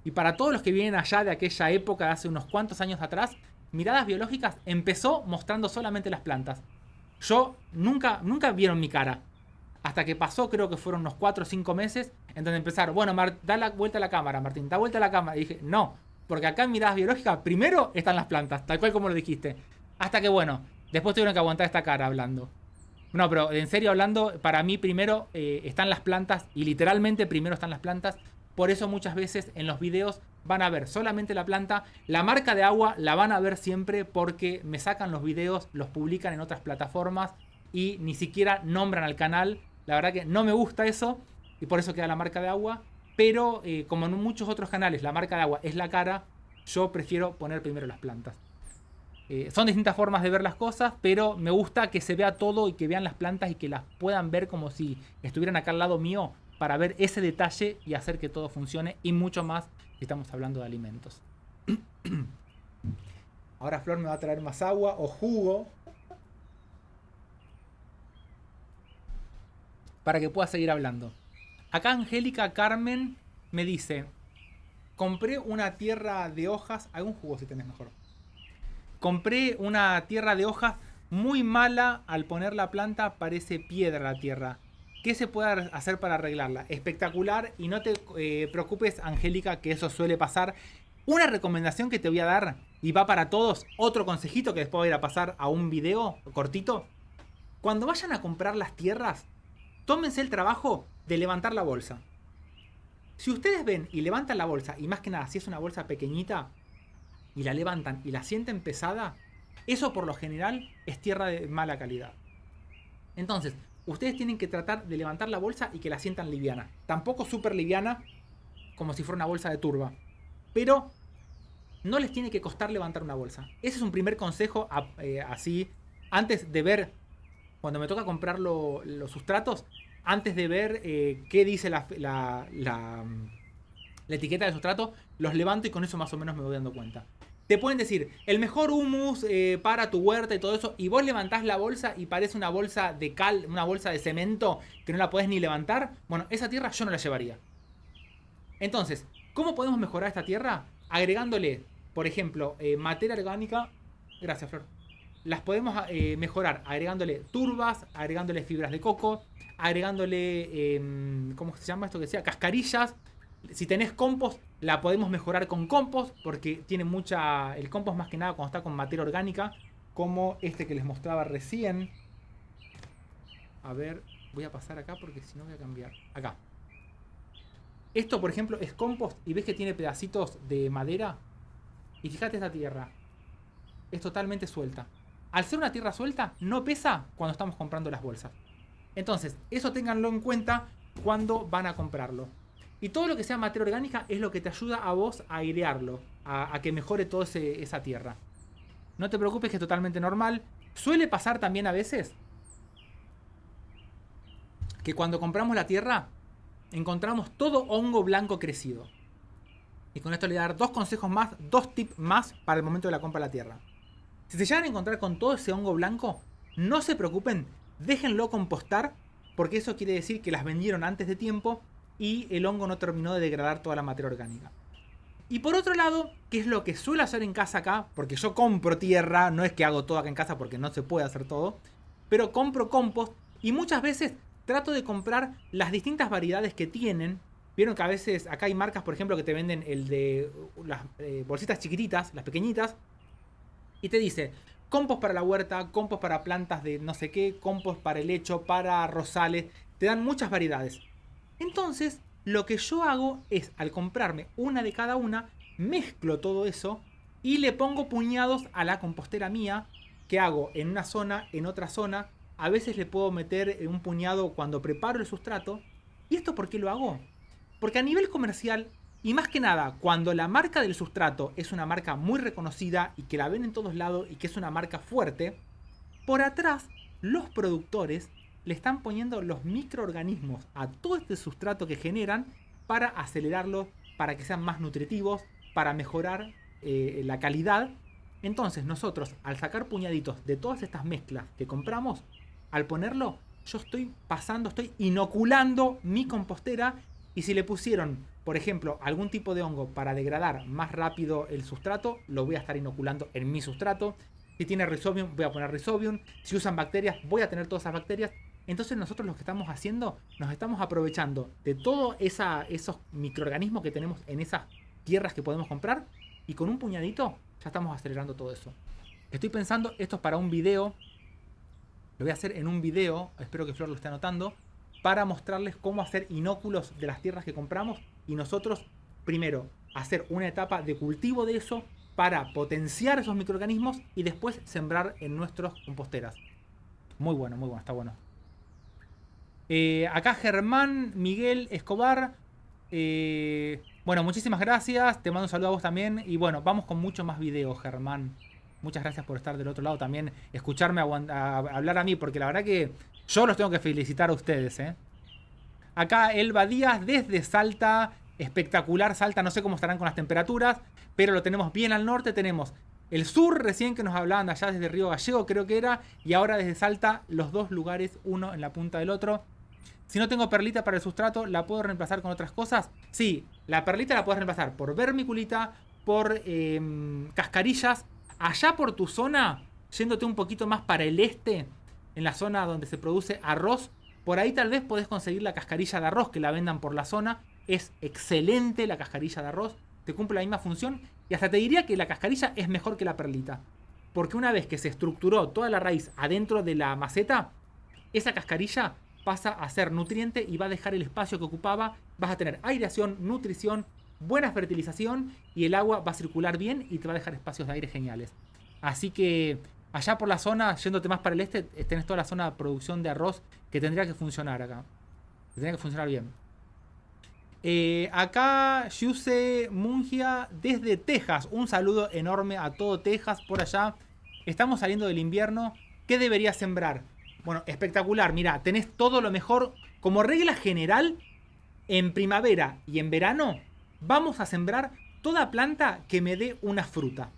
Y para todos los que vienen allá de aquella época, de hace unos cuantos años atrás. Miradas Biológicas empezó mostrando solamente las plantas. Yo nunca vieron mi cara. Hasta que pasó, creo que fueron unos 4 o 5 meses. En donde empezaron, bueno, da la vuelta a la cámara, Martín, da vuelta a la cámara. Y dije, no, porque acá en Miradas Biológicas primero están las plantas, tal cual como lo dijiste. Hasta que bueno, después tuvieron que aguantar esta cara hablando. No, pero en serio hablando, para mí primero están las plantas. Y literalmente primero están las plantas. Por eso muchas veces en los videos van a ver solamente la planta. La marca de agua la van a ver siempre porque me sacan los videos, los publican en otras plataformas y ni siquiera nombran al canal. La verdad que no me gusta eso y por eso queda la marca de agua. Pero como en muchos otros canales la marca de agua es la cara, yo prefiero poner primero las plantas. Son distintas formas de ver las cosas, pero me gusta que se vea todo y que vean las plantas y que las puedan ver como si estuvieran acá al lado mío para ver ese detalle y hacer que todo funcione y mucho más si estamos hablando de alimentos. Ahora Flor me va a traer más agua o jugo para que pueda seguir hablando. Acá Angélica Carmen me dice: compré una tierra de hojas. Algún jugo si tenés mejor. Compré una tierra de hojas muy mala. Al poner la planta parece piedra la tierra. ¿Qué se puede hacer para arreglarla? Espectacular. Y no te preocupes, Angélica, que eso suele pasar. Una recomendación que te voy a dar, y va para todos, otro consejito que después voy a ir a pasar a un video cortito. Cuando vayan a comprar las tierras, tómense el trabajo de levantar la bolsa. Si ustedes ven y levantan la bolsa, y más que nada si es una bolsa pequeñita, y la levantan y la sienten pesada, eso por lo general es tierra de mala calidad. Entonces, ustedes tienen que tratar de levantar la bolsa y que la sientan liviana. Tampoco súper liviana, como si fuera una bolsa de turba. Pero no les tiene que costar levantar una bolsa. Ese es un primer consejo así. Antes de ver, cuando me toca comprar los sustratos, antes de ver qué dice la etiqueta del sustrato, los levanto y con eso más o menos me voy dando cuenta. Te pueden decir, el mejor humus para tu huerta y todo eso, y vos levantás la bolsa y parece una bolsa de cal, una bolsa de cemento que no la podés ni levantar. Bueno, esa tierra yo no la llevaría. Entonces, ¿cómo podemos mejorar esta tierra? Agregándole, por ejemplo, materia orgánica. Gracias, Flor. Las podemos mejorar agregándole turbas, agregándole fibras de coco, agregándole, ¿cómo se llama esto que decía? Cascarillas. Si tenés compost, la podemos mejorar con compost, porque tiene mucha... El compost más que nada cuando está con materia orgánica, como este que les mostraba recién. A ver, voy a pasar acá porque si no voy a cambiar. Acá. Esto, por ejemplo, es compost y ves que tiene pedacitos de madera. Y fíjate esta tierra. Es totalmente suelta. Al ser una tierra suelta, no pesa cuando estamos comprando las bolsas. Entonces, eso ténganlo en cuenta cuando van a comprarlo. Y todo lo que sea materia orgánica es lo que te ayuda a vos a airearlo, a que mejore toda esa tierra. No te preocupes, que es totalmente normal. Suele pasar también a veces que cuando compramos la tierra, encontramos todo hongo blanco crecido. Y con esto le voy a dar 2 consejos más, 2 tips más para el momento de la compra de la tierra. Si se llegan a encontrar con todo ese hongo blanco, no se preocupen, déjenlo compostar, porque eso quiere decir que las vendieron antes de tiempo y el hongo no terminó de degradar toda la materia orgánica. Y por otro lado, que es lo que suelo hacer en casa acá, porque yo compro tierra, no es que hago todo acá en casa porque no se puede hacer todo, pero compro compost y muchas veces trato de comprar las distintas variedades que tienen. Vieron que a veces acá hay marcas, por ejemplo, que te venden el de las bolsitas chiquititas, las pequeñitas, y te dice compost para la huerta, compost para plantas de no sé qué, compost para el lecho, para rosales, te dan muchas variedades. Entonces, lo que yo hago es, al comprarme una de cada una, mezclo todo eso y le pongo puñados a la compostera mía, que hago en una zona, en otra zona. A veces le puedo meter un puñado cuando preparo el sustrato. ¿Y esto por qué lo hago? Porque a nivel comercial, y más que nada, cuando la marca del sustrato es una marca muy reconocida y que la ven en todos lados y que es una marca fuerte, por atrás los productores le están poniendo los microorganismos a todo este sustrato que generan para acelerarlo, para que sean más nutritivos, para mejorar la calidad. Entonces nosotros, al sacar puñaditos de todas estas mezclas que compramos, al ponerlo, yo estoy inoculando mi compostera. Y si le pusieron, por ejemplo, algún tipo de hongo para degradar más rápido el sustrato, lo voy a estar inoculando en mi sustrato. Si tiene Rhizobium, voy a poner Rhizobium. Si usan bacterias, voy a tener todas esas bacterias. Entonces nosotros lo que estamos haciendo, nos estamos aprovechando de todos esos microorganismos que tenemos en esas tierras que podemos comprar. Y con un puñadito ya estamos acelerando todo eso. Estoy pensando, esto es para un video. Lo voy a hacer en un video, espero que Flor lo esté anotando, para mostrarles cómo hacer inóculos de las tierras que compramos y nosotros, primero, hacer una etapa de cultivo de eso para potenciar esos microorganismos y después sembrar en nuestras composteras. Muy bueno, está bueno. Acá Germán Miguel Escobar. Bueno, muchísimas gracias. Te mando un saludo a vos también. Y bueno, vamos con muchos más videos, Germán. Muchas gracias por estar del otro lado también. Escucharme a hablar a mí, porque la verdad que yo los tengo que felicitar a ustedes, ¿eh? Acá Elba Díaz desde Salta. Espectacular Salta. No sé cómo estarán con las temperaturas, pero lo tenemos bien al norte. Tenemos el sur recién que nos hablaban de allá desde Río Gallego, creo que era. Y ahora desde Salta, los dos lugares, uno en la punta del otro. Si no tengo perlita para el sustrato, ¿la puedo reemplazar con otras cosas? Sí, la perlita la puedes reemplazar por vermiculita, por cascarillas. Allá por tu zona, yéndote un poquito más para el este, en la zona donde se produce arroz, por ahí tal vez podés conseguir la cascarilla de arroz que la vendan por la zona. Es excelente la cascarilla de arroz, te cumple la misma función y hasta te diría que la cascarilla es mejor que la perlita. Porque una vez que se estructuró toda la raíz adentro de la maceta, esa cascarilla pasa a ser nutriente y va a dejar el espacio que ocupaba. Vas a tener aireación, nutrición, buena fertilización y el agua va a circular bien y te va a dejar espacios de aire geniales. Así que allá por la zona, yéndote más para el este, tenés toda la zona de producción de arroz que tendría que funcionar acá. Tendría que funcionar bien. Acá Yuse Mungia desde Texas. Un saludo enorme a todo Texas por allá. Estamos saliendo del invierno. ¿Qué deberías sembrar? Bueno, espectacular. Mirá, tenés todo lo mejor. Como regla general, en primavera y en verano vamos a sembrar toda planta que me dé una fruta.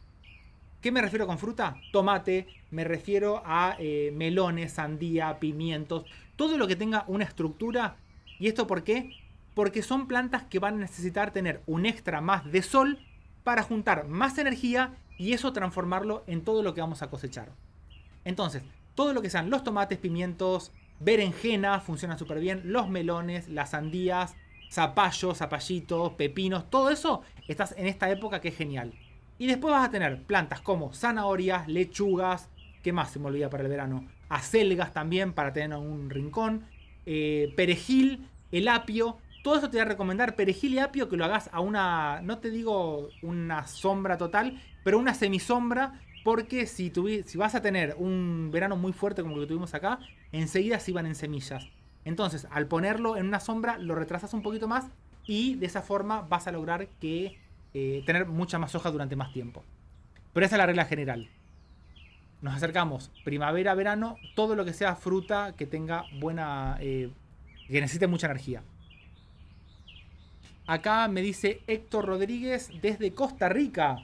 ¿Qué me refiero con fruta? Tomate, me refiero a melones, sandía, pimientos, todo lo que tenga una estructura. ¿Y esto por qué? Porque son plantas que van a necesitar tener un extra más de sol para juntar más energía y eso transformarlo en todo lo que vamos a cosechar. Entonces, todo lo que sean los tomates, pimientos, berenjenas funcionan súper bien, los melones, las sandías, zapallos, zapallitos, pepinos, todo eso estás en esta época que es genial. Y después vas a tener plantas como zanahorias, lechugas, ¿qué más se me olvida para el verano? Acelgas también para tener un rincón, perejil, el apio. Todo eso te voy a recomendar, perejil y apio, que lo hagas a una, no te digo una sombra total, pero una semisombra, porque si vas a tener un verano muy fuerte como el que tuvimos acá, enseguida se van en semillas. Entonces, al ponerlo en una sombra, lo retrasas un poquito más y de esa forma vas a lograr que tener mucha más hoja durante más tiempo. Pero esa es la regla general. Nos acercamos primavera, verano, todo lo que sea fruta que tenga buena que necesite mucha energía. Acá me dice Héctor Rodríguez desde Costa Rica.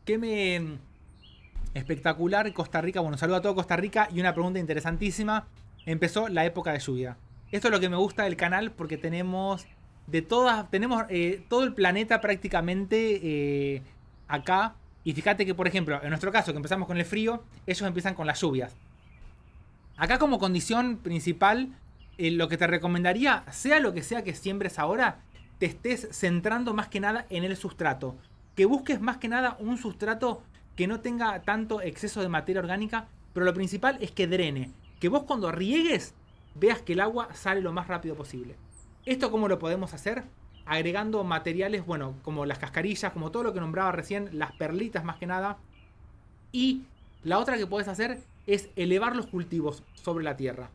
¿Qué me...? Espectacular, Costa Rica. Bueno, saludo a todo Costa Rica y una pregunta interesantísima. Empezó la época de lluvia. Esto es lo que me gusta del canal porque tenemos de todas, tenemos todo el planeta prácticamente acá. Y fíjate que, por ejemplo, en nuestro caso, que empezamos con el frío, ellos empiezan con las lluvias. Acá como condición principal, lo que te recomendaría, sea lo que sea que siembres ahora, te estés centrando más que nada en el sustrato. Que busques más que nada un sustrato que no tenga tanto exceso de materia orgánica, pero lo principal es que drene. Que vos cuando riegues, veas que el agua sale lo más rápido posible. ¿Esto cómo lo podemos hacer? Agregando materiales, bueno, como las cascarillas, como todo lo que nombraba recién, las perlitas más que nada. Y la otra que podés hacer es elevar los cultivos sobre la tierra.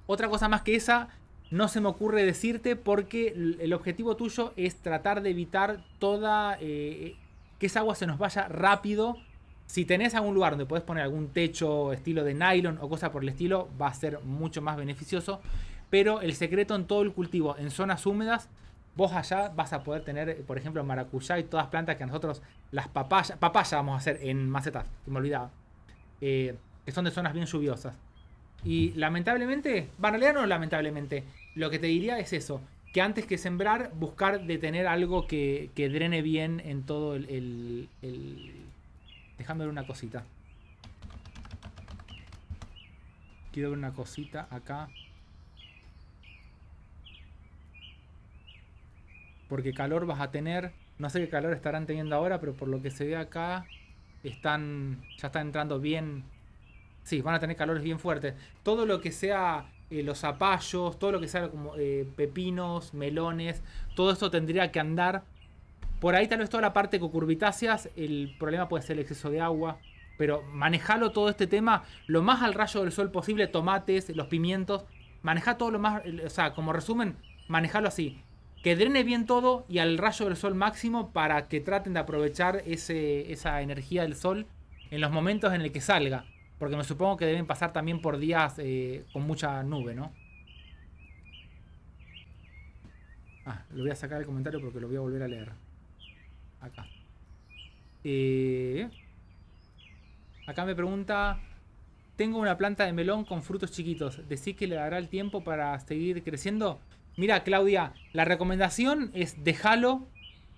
Otra cosa más que esa no se me ocurre decirte porque el objetivo tuyo es tratar de evitar toda... que esa agua se nos vaya rápido. Si tenés algún lugar donde podés poner algún techo estilo de nylon o cosa por el estilo, va a ser mucho más beneficioso. Pero el secreto en todo el cultivo, en zonas húmedas, vos allá vas a poder tener, por ejemplo, maracuyá y todas plantas que a nosotros, las papayas vamos a hacer en macetas, que me olvidaba, que son de zonas bien lluviosas. Y lamentablemente, bueno, en realidad no lamentablemente, lo que te diría es eso, que antes que sembrar, buscar de tener algo que drene bien en todo el... Déjame ver una cosita. Quiero ver una cosita acá. Porque calor vas a tener. No sé qué calor estarán teniendo ahora, pero por lo que se ve acá, ya están entrando bien. Sí, van a tener calores bien fuertes. Todo lo que sea los zapallos, todo lo que sea como pepinos, melones, todo esto tendría que andar. Por ahí tal vez toda la parte cucurbitáceas, el problema puede ser el exceso de agua. Pero manejalo todo este tema lo más al rayo del sol posible, tomates, los pimientos. Maneja todo lo más, o sea, como resumen, manejalo así. Que drene bien todo y al rayo del sol máximo para que traten de aprovechar esa energía del sol en los momentos en el que salga. Porque me supongo que deben pasar también por días con mucha nube, ¿no? Lo voy a sacar el comentario porque lo voy a volver a leer. Acá. Acá me pregunta... Tengo una planta de melón con frutos chiquitos. ¿Decís que le dará el tiempo para seguir creciendo? Mira, Claudia, la recomendación es déjalo.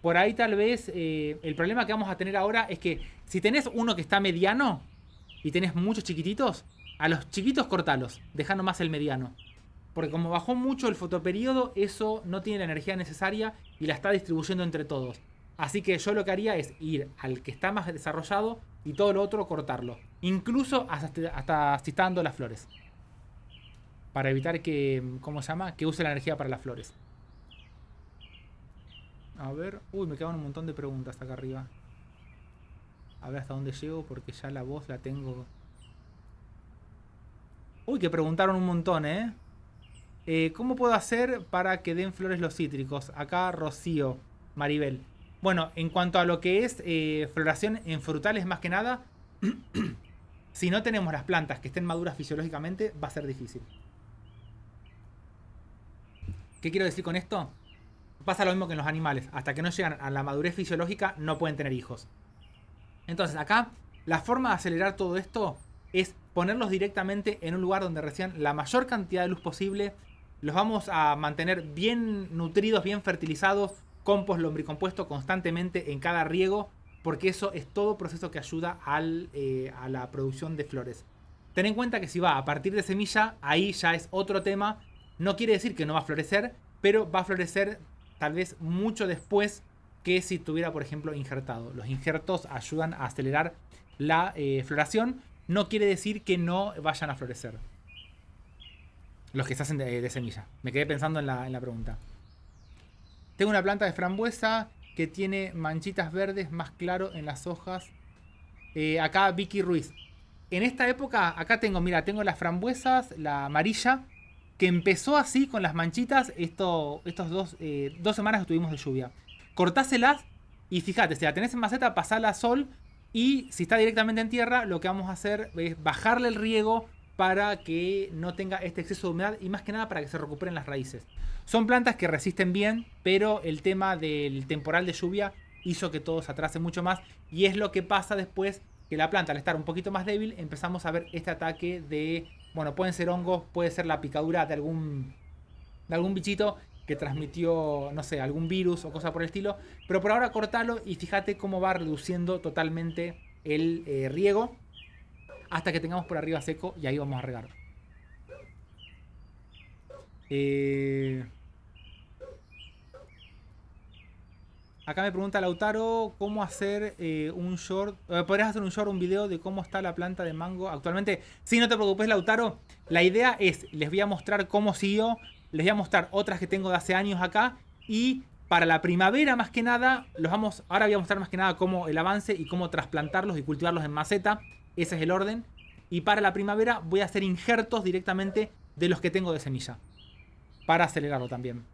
Por ahí tal vez el problema que vamos a tener ahora es que si tenés uno que está mediano y tenés muchos chiquititos, a los chiquitos cortalos, dejá nomás el mediano. Porque como bajó mucho el fotoperiodo, eso no tiene la energía necesaria y la está distribuyendo entre todos. Así que yo lo que haría es ir al que está más desarrollado y todo lo otro cortarlo. Incluso hasta si está dando las flores. Para evitar que, ¿cómo se llama? Que use la energía para las flores. A ver, uy, me quedan un montón de preguntas acá arriba. A ver hasta dónde llego porque ya la voz la tengo. Uy, que preguntaron un montón, ¿cómo puedo hacer para que den flores los cítricos? Acá Rocío, Maribel. Bueno, en cuanto a lo que es floración en frutales más que nada, si no tenemos las plantas que estén maduras fisiológicamente, va a ser difícil. ¿Qué quiero decir con esto? Pasa lo mismo que en los animales. Hasta que no llegan a la madurez fisiológica, no pueden tener hijos. Entonces acá, la forma de acelerar todo esto es ponerlos directamente en un lugar donde reciban la mayor cantidad de luz posible. Los vamos a mantener bien nutridos, bien fertilizados, compost, lombricompuesto constantemente en cada riego, porque eso es todo proceso que ayuda a la producción de flores. Ten en cuenta que si va a partir de semilla, ahí ya es otro tema. No quiere decir que no va a florecer, pero va a florecer tal vez mucho después que si estuviera, por ejemplo, injertado. Los injertos ayudan a acelerar la floración. No quiere decir que no vayan a florecer los que se hacen de semilla. Me quedé pensando en la pregunta. Tengo una planta de frambuesa que tiene manchitas verdes más claro en las hojas. Acá Vicky Ruiz. En esta época, acá tengo, mira, tengo las frambuesas, la amarilla, que empezó así con las manchitas estos dos semanas que tuvimos de lluvia. Cortáselas y fíjate, si la tenés en maceta, pasala a sol. Y si está directamente en tierra, lo que vamos a hacer es bajarle el riego para que no tenga este exceso de humedad y más que nada para que se recuperen las raíces. Son plantas que resisten bien, pero el tema del temporal de lluvia hizo que todo se atrase mucho más y es lo que pasa después que la planta al estar un poquito más débil empezamos a ver este ataque de, bueno, pueden ser hongos, puede ser la picadura de algún bichito que transmitió, no sé, algún virus o cosa por el estilo, pero por ahora cortalo y fíjate cómo va reduciendo totalmente el riego hasta que tengamos por arriba seco y ahí vamos a regar. Acá me pregunta Lautaro cómo hacer un short. ¿Podrías hacer un short, un video de cómo está la planta de mango actualmente? Sí, no te preocupes, Lautaro. La idea es, les voy a mostrar cómo siguió. Les voy a mostrar otras que tengo de hace años acá. Y para la primavera, más que nada, ahora voy a mostrar más que nada cómo el avance y cómo trasplantarlos y cultivarlos en maceta. Ese es el orden. Y para la primavera voy a hacer injertos directamente de los que tengo de semilla. Para acelerarlo también.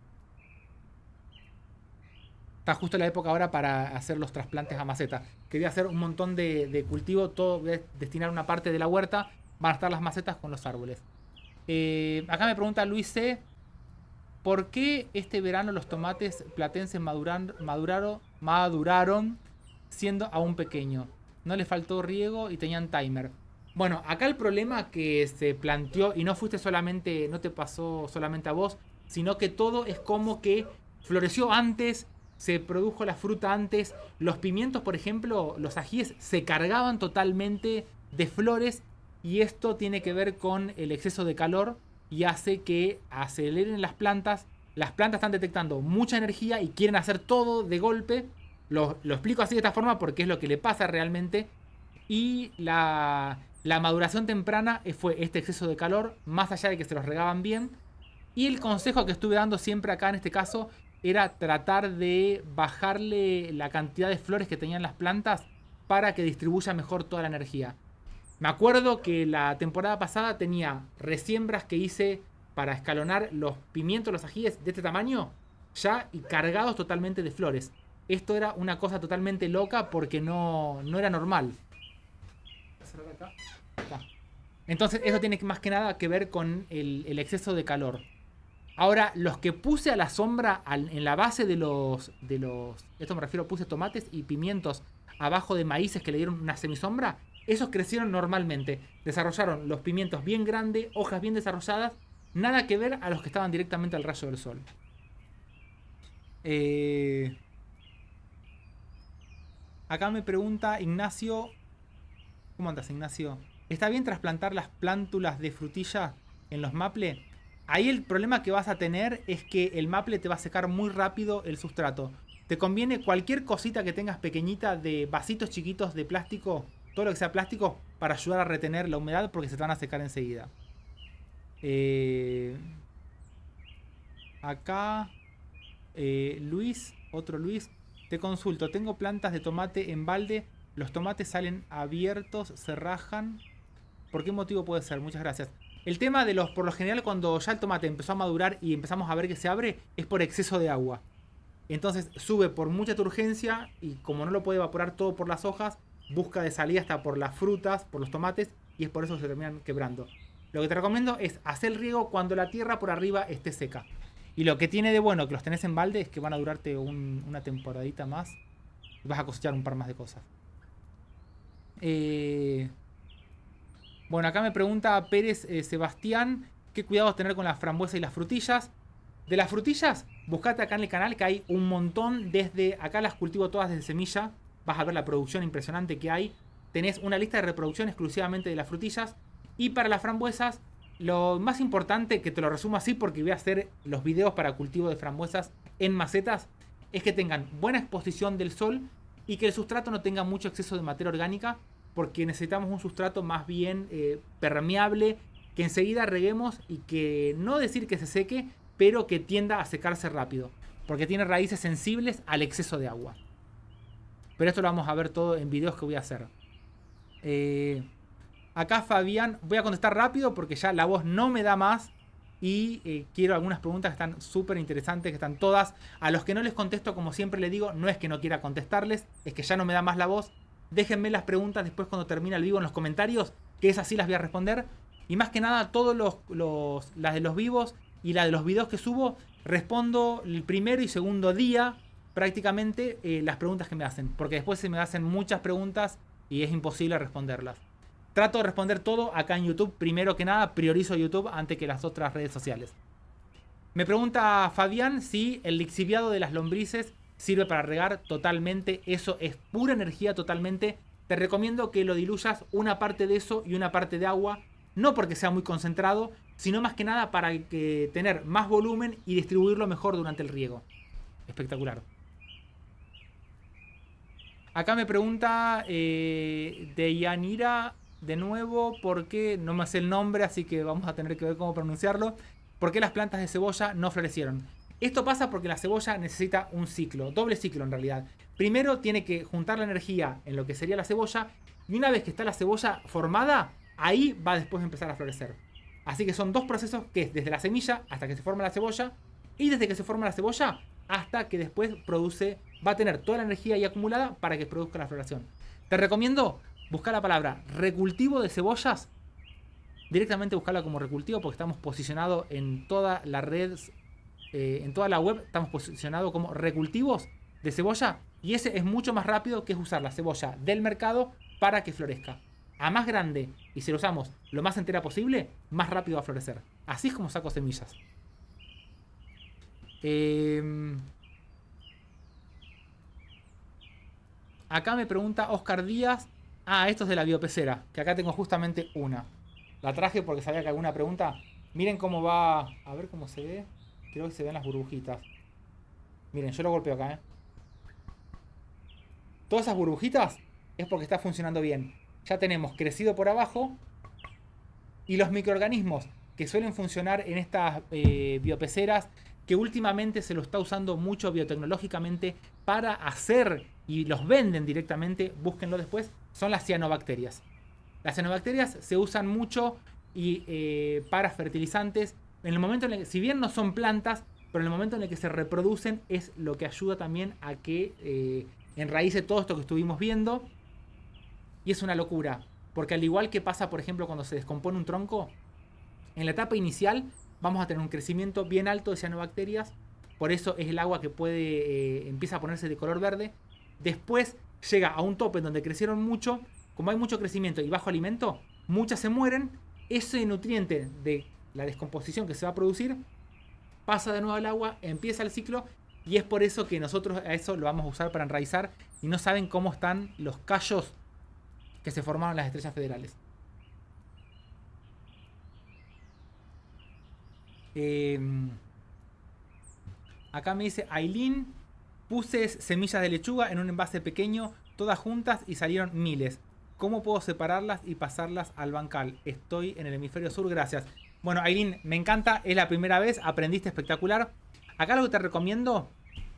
Está justo la época ahora para hacer los trasplantes a maceta. Quería hacer un montón de cultivo, todo voy a destinar una parte de la huerta. Van a estar las macetas con los árboles. Acá me pregunta Luis C. ¿Por qué este verano los tomates platenses maduraron siendo aún pequeños? No les faltó riego y tenían timer. Bueno, acá el problema que se planteó, y no te pasó solamente a vos, sino que todo es como que floreció antes, se produjo la fruta antes. Los pimientos, por ejemplo, los ajíes se cargaban totalmente de flores y esto tiene que ver con el exceso de calor y hace que aceleren las plantas. Las plantas están detectando mucha energía y quieren hacer todo de golpe. Lo explico así de esta forma porque es lo que le pasa realmente. Y la maduración temprana fue este exceso de calor, más allá de que se los regaban bien. Y el consejo que estuve dando siempre acá en este caso era tratar de bajarle la cantidad de flores que tenían las plantas para que distribuya mejor toda la energía. Me acuerdo que la temporada pasada tenía resiembras que hice para escalonar los pimientos, los ajíes de este tamaño, ya y cargados totalmente de flores. Esto era una cosa totalmente loca porque no era normal. Entonces eso tiene más que nada que ver con el exceso de calor. Ahora, los que puse a la sombra en la base de los... Esto me refiero, puse tomates y pimientos abajo de maíces que le dieron una semisombra. Esos crecieron normalmente. Desarrollaron los pimientos bien grandes, hojas bien desarrolladas. Nada que ver a los que estaban directamente al rayo del sol. Acá me pregunta Ignacio. ¿Cómo andas, Ignacio? ¿Está bien trasplantar las plántulas de frutilla en los maple? Ahí el problema que vas a tener es que el maple te va a secar muy rápido el sustrato. Te conviene cualquier cosita que tengas pequeñita de vasitos chiquitos de plástico, todo lo que sea plástico, para ayudar a retener la humedad porque se te van a secar enseguida. Acá, Luis, otro Luis, te consulto. Tengo plantas de tomate en balde. Los tomates salen abiertos, se rajan. ¿Por qué motivo puede ser? Muchas gracias. El tema de por lo general, cuando ya el tomate empezó a madurar y empezamos a ver que se abre, es por exceso de agua. Entonces sube por mucha turgencia y como no lo puede evaporar todo por las hojas, busca de salida hasta por las frutas, por los tomates, y es por eso que se terminan quebrando. Lo que te recomiendo es hacer el riego cuando la tierra por arriba esté seca. Y lo que tiene de bueno que los tenés en balde es que van a durarte una temporadita más y vas a cosechar un par más de cosas. Bueno, acá me pregunta Pérez Sebastián, ¿qué cuidados tener con las frambuesas y las frutillas? De las frutillas, buscate acá en el canal que hay un montón. Desde acá las cultivo todas desde semilla. Vas a ver la producción impresionante que hay. Tenés una lista de reproducción exclusivamente de las frutillas. Y para las frambuesas, lo más importante, que te lo resumo así porque voy a hacer los videos para cultivo de frambuesas en macetas, es que tengan buena exposición del sol y que el sustrato no tenga mucho exceso de materia orgánica, porque necesitamos un sustrato más bien permeable, que enseguida reguemos y que no decir que se seque, pero que tienda a secarse rápido, porque tiene raíces sensibles al exceso de agua. Pero esto lo vamos a ver todo en videos que voy a hacer. Acá Fabián, voy a contestar rápido porque ya la voz no me da más. Y quiero algunas preguntas que están súper interesantes, que están todas. A los que no les contesto, como siempre les digo, no es que no quiera contestarles, es que ya no me da más la voz. Déjenme las preguntas después cuando termine el vivo en los comentarios, que esas sí las voy a responder. Y más que nada, todos las de los vivos y la de los videos que subo, respondo el primero y segundo día prácticamente las preguntas que me hacen. Porque después se me hacen muchas preguntas y es imposible responderlas. Trato de responder todo acá en YouTube. Primero que nada, priorizo YouTube antes que las otras redes sociales. Me pregunta Fabián si el lixiviado de las lombrices sirve para regar. Totalmente, eso es pura energía totalmente. Te recomiendo que lo diluyas una parte de eso y una parte de agua. No porque sea muy concentrado, sino más que nada para tener más volumen y distribuirlo mejor durante el riego. Espectacular. Acá me pregunta de Yanira de nuevo, porque no me sé el nombre, así que vamos a tener que ver cómo pronunciarlo. ¿Por qué las plantas de cebolla no florecieron? Esto pasa porque la cebolla necesita un ciclo, doble ciclo en realidad. Primero tiene que juntar la energía en lo que sería la cebolla, y una vez que está la cebolla formada, ahí va después a empezar a florecer. Así que son dos procesos, que es desde la semilla hasta que se forma la cebolla, y desde que se forma la cebolla hasta que después produce, va a tener toda la energía ahí acumulada para que produzca la floración. Te recomiendo buscar la palabra recultivo de cebollas. Directamente buscarla como recultivo, porque estamos posicionados en toda la red, en toda la web, estamos posicionados como recultivos de cebolla. Y ese es mucho más rápido que usar la cebolla del mercado para que florezca. A más grande, y si lo usamos lo más entera posible, más rápido va a florecer. Así es como saco semillas. Acá me pregunta Oscar Díaz. Ah, esto es de la biopecera, que acá tengo justamente una. La traje porque sabía que alguna pregunta. Miren cómo va. A ver cómo se ve. Creo que se ven las burbujitas. Miren, yo lo golpeo acá, Todas esas burbujitas es porque está funcionando bien. Ya tenemos crecido por abajo. Y los microorganismos que suelen funcionar en estas biopeceras, que últimamente se lo está usando mucho biotecnológicamente para hacer, y los venden directamente, búsquenlo después, son las cianobacterias. Las cianobacterias se usan mucho para fertilizantes. En el momento en el que, si bien no son plantas, pero en el momento en el que se reproducen es lo que ayuda también a que enraíce todo esto que estuvimos viendo. Y es una locura, porque al igual que pasa, por ejemplo, cuando se descompone un tronco, en la etapa inicial vamos a tener un crecimiento bien alto de cianobacterias. Por eso es el agua que empieza a ponerse de color verde. Después llega a un tope en donde crecieron mucho. Como hay mucho crecimiento y bajo alimento, muchas se mueren. Ese nutriente de la descomposición que se va a producir pasa de nuevo al agua, empieza el ciclo. Y es por eso que nosotros a eso lo vamos a usar para enraizar. Y no saben cómo están los callos que se formaron en las estrellas federales. Acá me dice Aileen, puse semillas de lechuga en un envase pequeño, todas juntas, y salieron miles. ¿Cómo puedo separarlas y pasarlas al bancal? Estoy en el hemisferio sur, gracias. Bueno, Aileen, me encanta, es la primera vez, aprendiste espectacular. Acá lo que te recomiendo,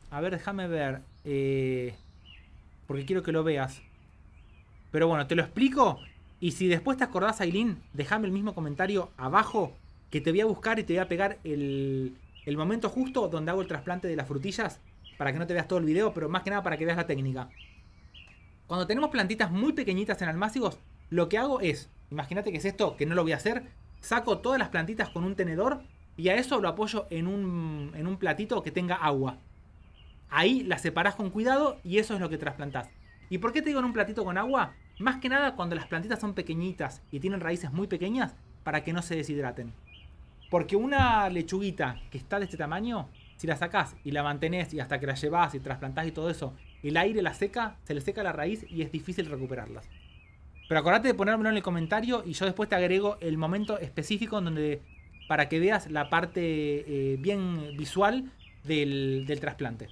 a ver, déjame ver, porque quiero que lo veas. Pero bueno, te lo explico, y si después te acordás, Aileen, déjame el mismo comentario abajo, que te voy a buscar y te voy a pegar el momento justo donde hago el trasplante de las frutillas, para que no te veas todo el video, pero más que nada para que veas la técnica. Cuando tenemos plantitas muy pequeñitas en almácigos, lo que hago es, imagínate que es esto, que no lo voy a hacer, saco todas las plantitas con un tenedor y a eso lo apoyo en un platito que tenga agua. Ahí las separás con cuidado y eso es lo que trasplantás. ¿Y por qué te digo en un platito con agua? Más que nada cuando las plantitas son pequeñitas y tienen raíces muy pequeñas, para que no se deshidraten. Porque una lechuguita que está de este tamaño, si la sacás y la mantenés y hasta que la llevás y trasplantás y todo eso, el aire la seca, se le seca la raíz y es difícil recuperarlas. Pero acordate de ponérmelo en el comentario y yo después te agrego el momento específico en donde, para que veas la parte bien visual del trasplante.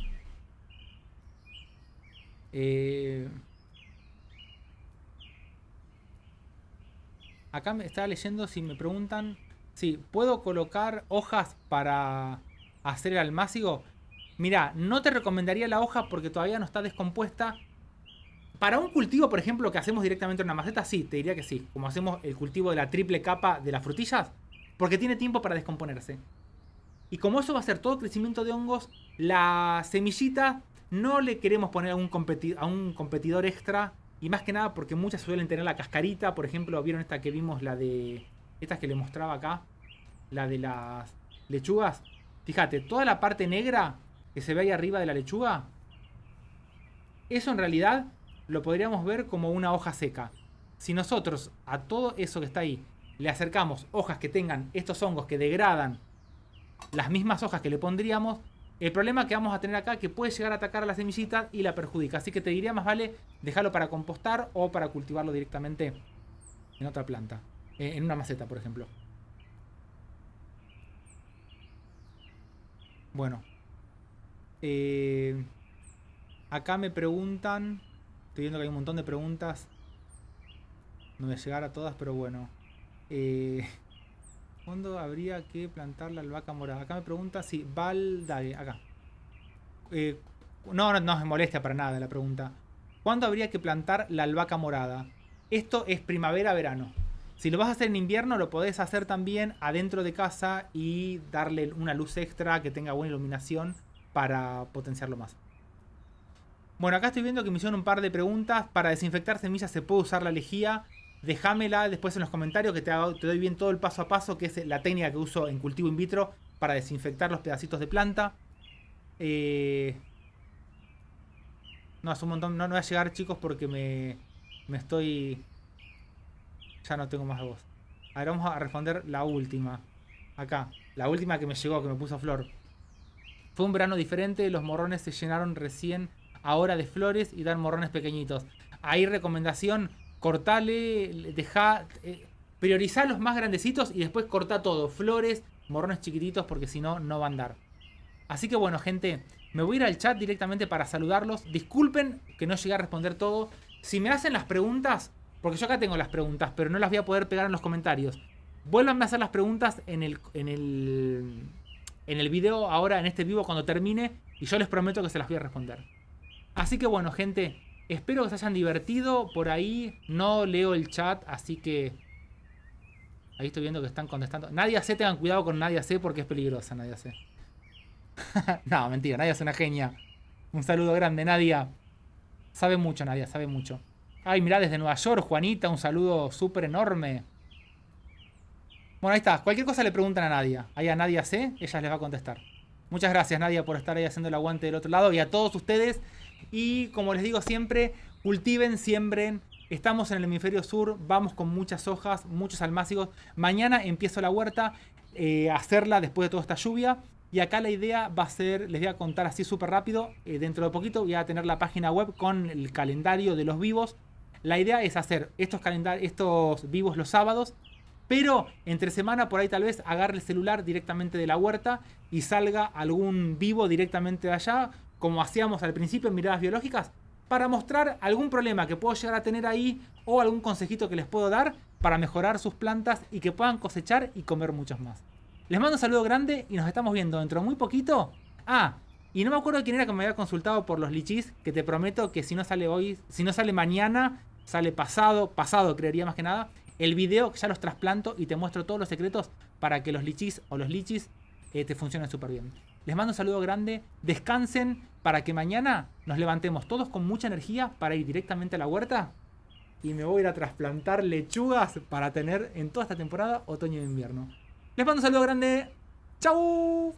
Acá me estaba leyendo si me preguntan si puedo colocar hojas para hacer el almácigo. Mirá, no te recomendaría la hoja porque todavía no está descompuesta. Para un cultivo, por ejemplo, que hacemos directamente en una maceta, sí, te diría que sí. Como hacemos el cultivo de la triple capa de las frutillas, porque tiene tiempo para descomponerse. Y como eso va a ser todo crecimiento de hongos, la semillita no le queremos poner a un competidor extra. Y más que nada porque muchas suelen tener la cascarita. Por ejemplo, vieron esta que vimos, la de estas que le mostraba acá, la de las lechugas. Fíjate, toda la parte negra que se ve ahí arriba de la lechuga, eso en realidad lo podríamos ver como una hoja seca. Si nosotros a todo eso que está ahí le acercamos hojas que tengan estos hongos que degradan las mismas hojas que le pondríamos, el problema que vamos a tener acá es que puede llegar a atacar a la semillita y la perjudica. Así que te diría más vale dejarlo para compostar o para cultivarlo directamente en otra planta. En una maceta, por ejemplo. Bueno. Acá me preguntan. Estoy viendo que hay un montón de preguntas. No voy a llegar a todas, pero bueno. ¿Cuándo habría que plantar la albahaca morada? Acá me pregunta si Valdague, acá. No me molesta para nada la pregunta. ¿Cuándo habría que plantar la albahaca morada? Esto es primavera-verano. Si lo vas a hacer en invierno, lo podés hacer también adentro de casa y darle una luz extra que tenga buena iluminación para potenciarlo más. Bueno, acá estoy viendo que me hicieron un par de preguntas. Para desinfectar semillas se puede usar la lejía. Déjamela después en los comentarios que te doy bien todo el paso a paso, que es la técnica que uso en cultivo in vitro para desinfectar los pedacitos de planta. No, es un montón. No voy a llegar, chicos, porque me estoy... Ya no tengo más voz. A ver, vamos a responder la última. Acá, la última que me llegó, que me puso Flor. Fue un verano diferente, los morrones se llenaron recién ahora de flores y dan morrones pequeñitos. Ahí recomendación... Cortale, deja, priorizá los más grandecitos y después cortá todo. Flores, morrones chiquititos, porque si no, no va a andar. Así que bueno, gente, me voy a ir al chat directamente para saludarlos. Disculpen que no llegué a responder todo. Si me hacen las preguntas, porque yo acá tengo las preguntas, pero no las voy a poder pegar en los comentarios. Vuélvanme a hacer las preguntas en el video ahora, en este vivo, cuando termine. Y yo les prometo que se las voy a responder. Así que bueno, gente... Espero que se hayan divertido. Por ahí no leo el chat, así que... Ahí estoy viendo que están contestando. Nadia C, tengan cuidado con Nadia C porque es peligrosa Nadia C. No, mentira, Nadia es una genia. Un saludo grande, Nadia. Sabe mucho, Nadia, sabe mucho. Ay, mirá, desde Nueva York, Juanita, un saludo súper enorme. Bueno, ahí está. Cualquier cosa le preguntan a Nadia. Ahí a Nadia C, ella les va a contestar. Muchas gracias, Nadia, por estar ahí haciendo el aguante del otro lado. Y a todos ustedes... Y como les digo siempre, cultiven, siembren. Estamos en el hemisferio sur, vamos con muchas hojas, muchos almácigos. Mañana empiezo la huerta, a hacerla después de toda esta lluvia. Y acá la idea va a ser, les voy a contar así súper rápido, dentro de poquito voy a tener la página web con el calendario de los vivos. La idea es hacer estos vivos los sábados, pero entre semana por ahí tal vez agarre el celular directamente de la huerta y salga algún vivo directamente de allá, como hacíamos al principio en Miradas Biológicas, para mostrar algún problema que puedo llegar a tener ahí o algún consejito que les puedo dar para mejorar sus plantas y que puedan cosechar y comer muchos más. Les mando un saludo grande y nos estamos viendo dentro de muy poquito. Ah, y no me acuerdo quién era que me había consultado por los lichis, que te prometo que si no sale hoy, si no sale mañana, sale pasado creería más que nada, el video que ya los trasplanto y te muestro todos los secretos para que los lichis o los lichis te funcionen súper bien. Les mando un saludo grande, descansen para que mañana nos levantemos todos con mucha energía para ir directamente a la huerta y me voy a ir a trasplantar lechugas para tener en toda esta temporada otoño e invierno. Les mando un saludo grande, ¡chau!